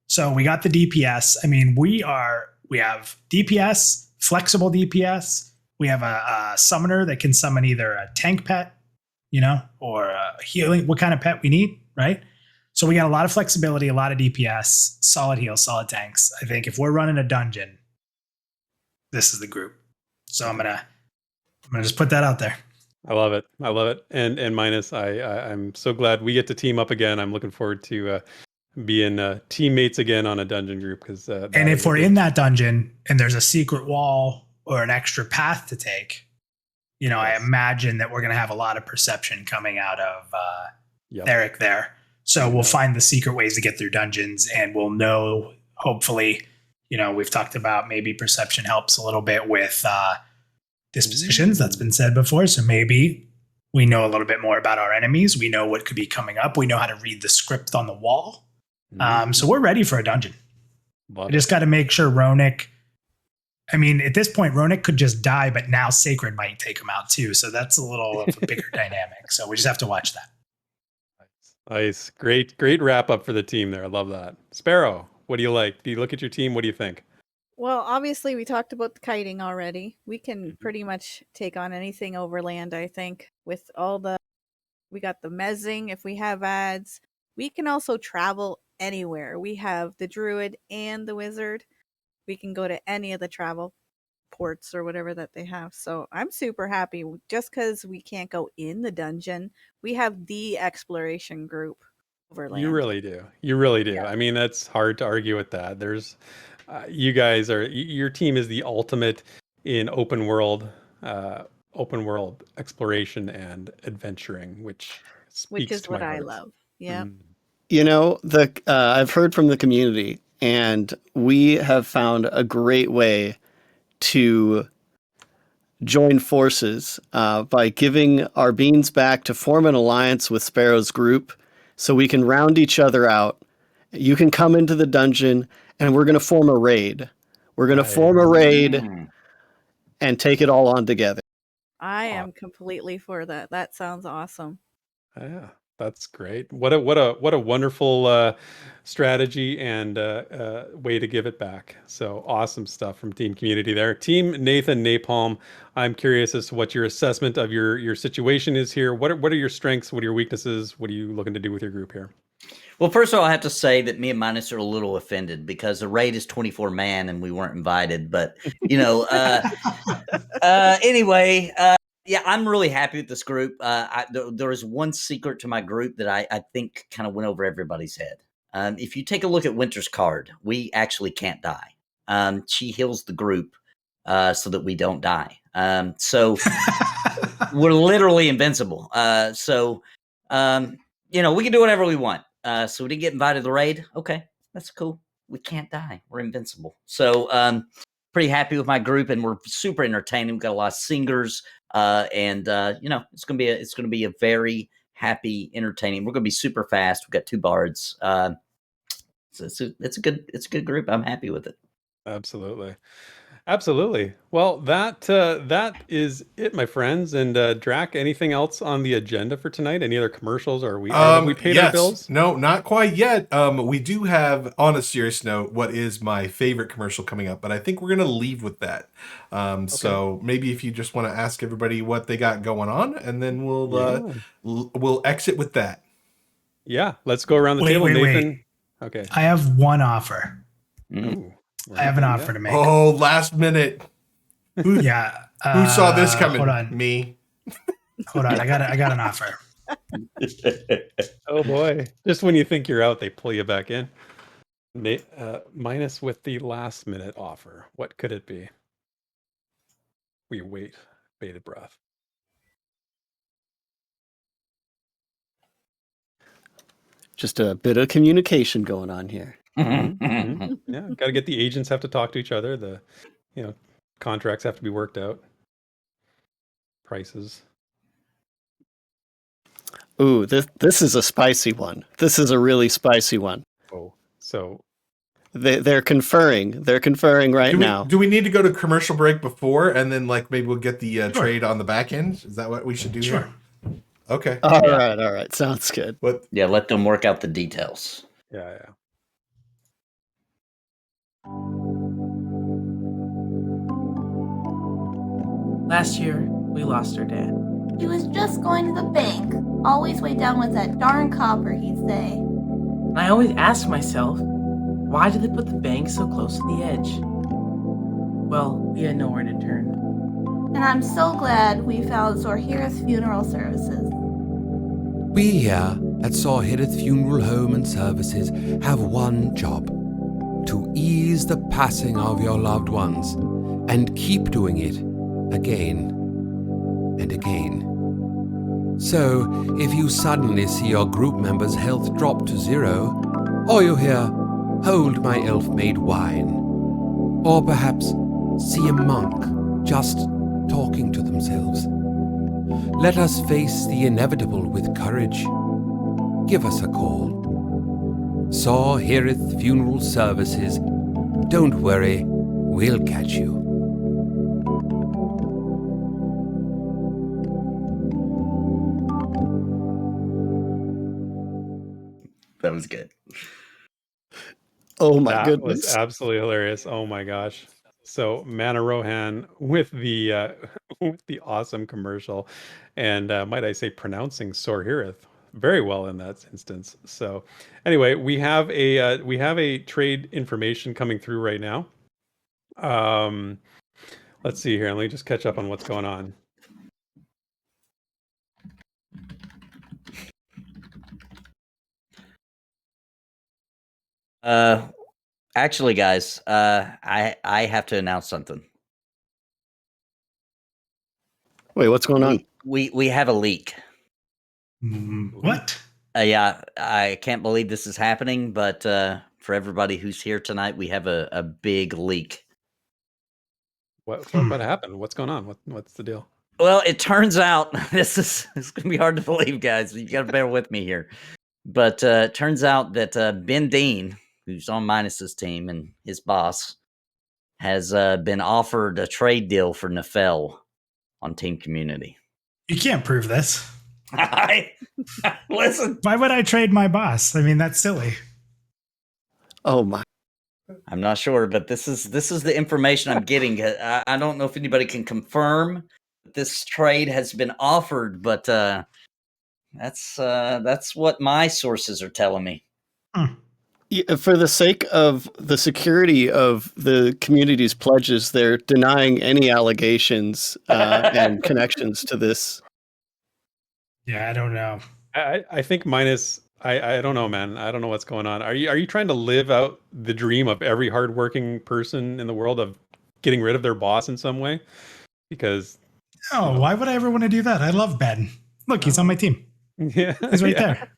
So we got the DPS. I mean, we have DPS, flexible DPS. We have a summoner that can summon either a tank pet, or a healing, what kind of pet we need, right? So we got a lot of flexibility, a lot of DPS, solid heals, solid tanks. I think if we're running a dungeon, this is the group. So I'm gonna just put that out there. I love it. And minus, I'm so glad we get to team up again. I'm looking forward to being teammates again on a dungeon group and if we're in that dungeon and there's a secret wall or an extra path to take, yes. I imagine that we're going to have a lot of perception coming out of Cleric there. So we'll find the secret ways to get through dungeons, and we'll know, hopefully, we've talked about maybe perception helps a little bit with dispositions. That's been said before. So maybe we know a little bit more about our enemies. We know what could be coming up. We know how to read the script on the wall. So we're ready for a dungeon. I just got to make sure Ronick. I mean, at this point, Ronick could just die, but now Sacred might take him out too. So that's a little of a bigger dynamic. So we just have to watch that. Nice. Great wrap up for the team there. I love that. Sparrow, what do you like? Do you look at your team? What do you think? Well, obviously, we talked about the kiting already. We can pretty much take on anything overland, I think, with we got the mezzing if we have ads. We can also travel anywhere. We have the Druid and the Wizard. We can go to any of the travel ports or whatever that they have. So I'm super happy. Just because we can't go in the dungeon, we have the exploration group overland. You really do. Yeah. I mean, that's hard to argue with that. There's you guys your team is the ultimate in open world exploration and adventuring, which is what I love. Yeah. I've heard from the community, and we have found a great way to join forces by giving our beans back to form an alliance with Sparrow's group so we can round each other out You can come into the dungeon, and we're going to form a raid. We're going to form a raid and take it all on together. I am completely for that. That sounds awesome. Yeah, that's great. What a wonderful strategy and way to give it back. So awesome stuff from Team Community there. Team Nathan Napalm, I'm curious as to what your assessment of your situation is here. What are your strengths? What are your weaknesses? What are you looking to do with your group here? Well, first of all, I have to say that me and Minus are a little offended because the raid is 24 man and we weren't invited. But, anyway, yeah, I'm really happy with this group. There is one secret to my group that I think kind of went over everybody's head. If you take a look at Winter's card, we actually can't die. She heals the group so that we don't die. So we're literally invincible. We can do whatever we want. So we didn't get invited to the raid. Okay, that's cool. We can't die. We're invincible. So pretty happy with my group, and we're super entertaining. We've got a lot of singers, it's gonna be a very happy, entertaining. We're gonna be super fast. We've got 2 bards. So it's a good group. I'm happy with it. Absolutely. Well, that is it, my friends. And Drac, anything else on the agenda for tonight? Any other commercials? Or have we paid our bills? No, not quite yet. We do have, on a serious note, what is my favorite commercial coming up, but I think we're gonna leave with that. So maybe if you just want to ask everybody what they got going on, and then we'll exit with that. Yeah, let's go around the table, Nathan. Wait. Okay. I have one offer. Ooh. I have an offer to make. Oh, last minute. Who saw this coming? Hold on. Me. Hold on. I got an offer. Oh boy. Just when you think you're out, they pull you back in. Minus with the last minute offer. What could it be? We wait. Bated breath. Just a bit of communication going on here. Yeah, got to get the agents have to talk to each other. The contracts have to be worked out. Prices. Ooh, this is a spicy one. This is a really spicy one. Oh, so they're conferring. They're conferring now. Do we need to go to commercial break before, and then maybe we'll get the trade on the back end? Is that what we should do? Sure. Here? Okay. All right. Sounds good. Yeah, let them work out the details. Yeah. Last year, we lost our dad. He was just going to the bank. Always way down with that darn copper, he'd say. And I always asked myself, why did they put the bank so close to the edge? Well, we had nowhere to turn. And I'm so glad we found Zorhira's funeral services. We here at Zorhira's Funeral Home and Services have one job: to ease the passing of your loved ones, and keep doing it again and again. So, if you suddenly see your group member's health drop to 0, or you hear, "Hold my elf-made wine," or perhaps see a monk just talking to themselves, let us face the inevitable with courage. Give us a call. Zorhira's Funeral Services. Don't worry, we'll catch you. That was good. Oh my goodness. That was absolutely hilarious. Oh my gosh. So Mana Rohan with the awesome commercial, and might I say pronouncing Zorhira very well in that instance. So anyway, we have a trade information coming through right now. Let's see here. Let me just catch up on what's going on. Actually, guys, I have to announce something. Wait, what's going on? We have a leak. What? Yeah, I can't believe this is happening, but for everybody who's here tonight, we have a big leak. What happened? What's going on? What's the deal? Well, it turns out it's gonna be hard to believe, guys. You gotta bear with me here. But it turns out that Ben Dean, who's on Minus's team and his boss, has been offered a trade deal for Nafel on Team Community. You can't prove this. Listen. Why would I trade my boss? I mean, that's silly. Oh my. I'm not sure, but this is the information I'm getting. I don't know if anybody can confirm that this trade has been offered, but that's what my sources are telling me. Yeah, for the sake of the security of the community's pledges, they're denying any allegations and connections to this. Yeah, I don't know. I think Minus. I don't know, man. I don't know what's going on. Are you trying to live out the dream of every hardworking person in the world of getting rid of their boss in some way? Because why would I ever want to do that? I love Ben. Look, he's on my team. Yeah, he's right there.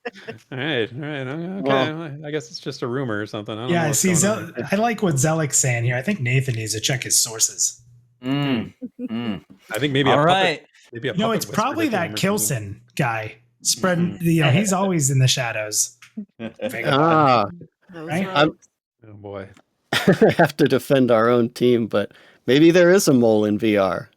All right. Okay. Well, I guess it's just a rumor or something. I don't know see, I like what Zelik's saying here. I think Nathan needs to check his sources. I think maybe all right. Maybe a it's probably that Kilson guy. Spreading, he's always in the shadows. Right? Oh boy. I have to defend our own team, but maybe there is a mole in VR.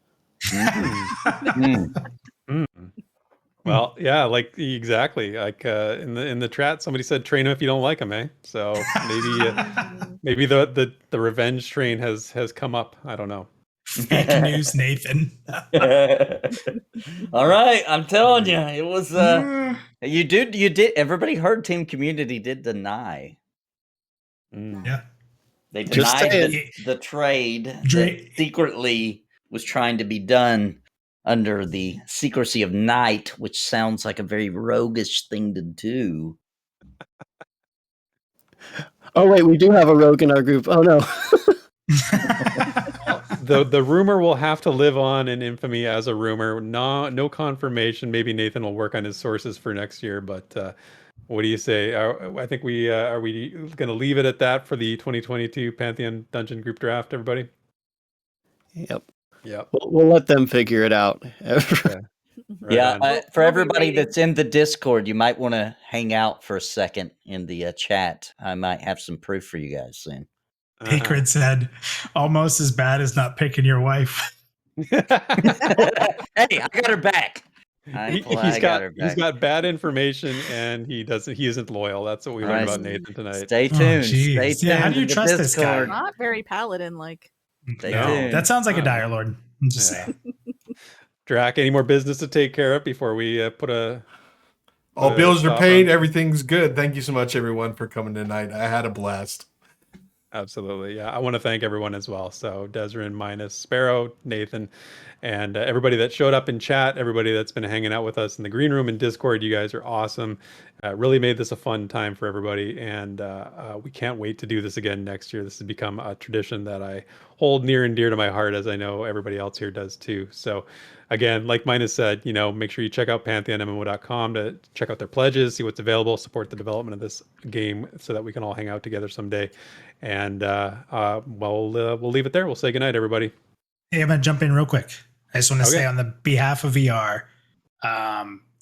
Well, yeah, exactly. In the chat, somebody said train him if you don't like him, eh? So maybe the revenge train has come up. I don't know. Fake news, Nathan. All right, I'm telling you, it was you did. Everybody heard Team Community did deny. Yeah, they denied the trade that secretly was trying to be done under the secrecy of night, which sounds like a very roguish thing to do. Oh wait, we do have a rogue in our group. Oh no. The rumor will have to live on in infamy as a rumor. No confirmation. Maybe Nathan will work on his sources for next year. But what do you say? I think we are we going to leave it at that for the 2022 Pantheon Dungeon Group Draft, everybody? Yep. We'll let them figure it out. For everybody that's in the Discord, you might want to hang out for a second in the chat. I might have some proof for you guys soon. Pacred said, almost as bad as not picking your wife. Hey, I got her back. He's got bad information and he isn't loyal. That's what we learned about Nathan tonight. Stay tuned. Stay tuned. Yeah, how do you trust this guy? Not very paladin like. That sounds like a dire lord. I'm just saying. Drac, any more business to take care of before we put a all bills are paid, everything's good. Thank you so much everyone for coming tonight. I had a blast. Absolutely. Yeah. I want to thank everyone as well. So Desryn, Minus, Sparrow, Nathan, and everybody that showed up in chat, everybody that's been hanging out with us in the green room and Discord. You guys are awesome. Really made this a fun time for everybody. And we can't wait to do this again next year. This has become a tradition that I hold near and dear to my heart, as I know everybody else here does too. So again, like Minus said, make sure you check out pantheonmmo.com to check out their pledges, see what's available, support the development of this game so that we can all hang out together someday. And we'll leave it there. We'll say goodnight, everybody. Hey, I'm going to jump in real quick. I just want to say on the behalf of VR,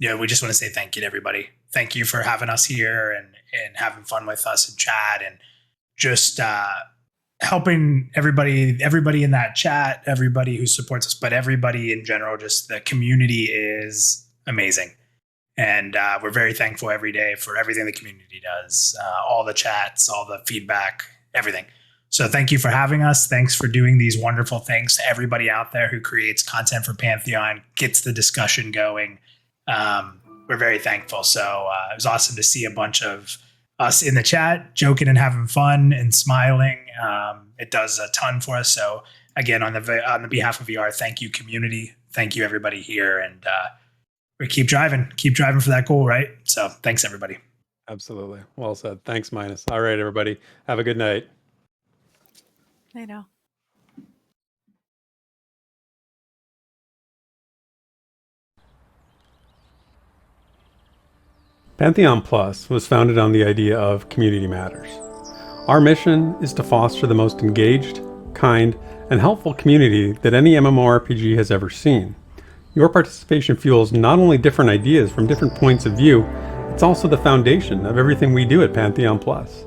we just want to say thank you to everybody. Thank you for having us here and having fun with us in chat and just helping everybody in that chat, everybody who supports us, but everybody in general. Just the community is amazing. And we're very thankful every day for everything the community does, all the chats, all the feedback, everything. So thank you for having us. Thanks for doing these wonderful things to everybody out there who creates content for Pantheon, gets the discussion going. We're very thankful. So it was awesome to see a bunch of us in the chat joking and having fun and smiling. It does a ton for us. So again, on the behalf of VR, thank you, community. Thank you, everybody here. And we keep driving for that goal, right? So thanks, everybody. Absolutely. Well said. Thanks, Minus. All right, everybody. Have a good night. I know. Pantheon Plus was founded on the idea of community matters. Our mission is to foster the most engaged, kind, and helpful community that any MMORPG has ever seen. Your participation fuels not only different ideas from different points of view, It's also the foundation of everything we do at Pantheon Plus.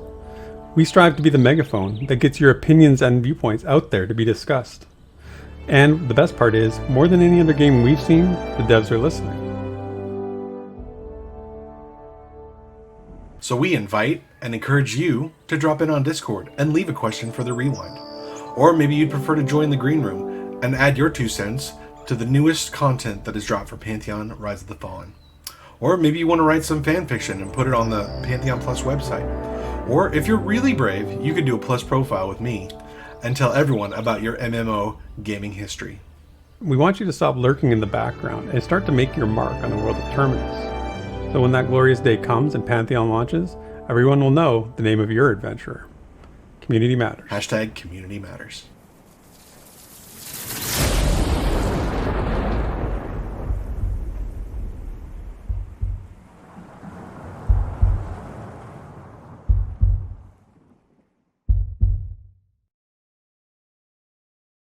We strive to be the megaphone that gets your opinions and viewpoints out there to be discussed. And the best part is, more than any other game we've seen, the devs are listening. So we invite and encourage you to drop in on Discord and leave a question for the rewind. Or maybe you'd prefer to join the green room and add your 2 cents to the newest content that is dropped for Pantheon Rise of the Fallen. Or maybe you want to write some fan fiction and put it on the Pantheon Plus website. Or if you're really brave, you could do a Plus profile with me and tell everyone about your MMO gaming history. We want you to stop lurking in the background and start to make your mark on the world of Terminus. So when that glorious day comes and Pantheon launches, everyone will know the name of your adventurer. Community matters. #CommunityMatters.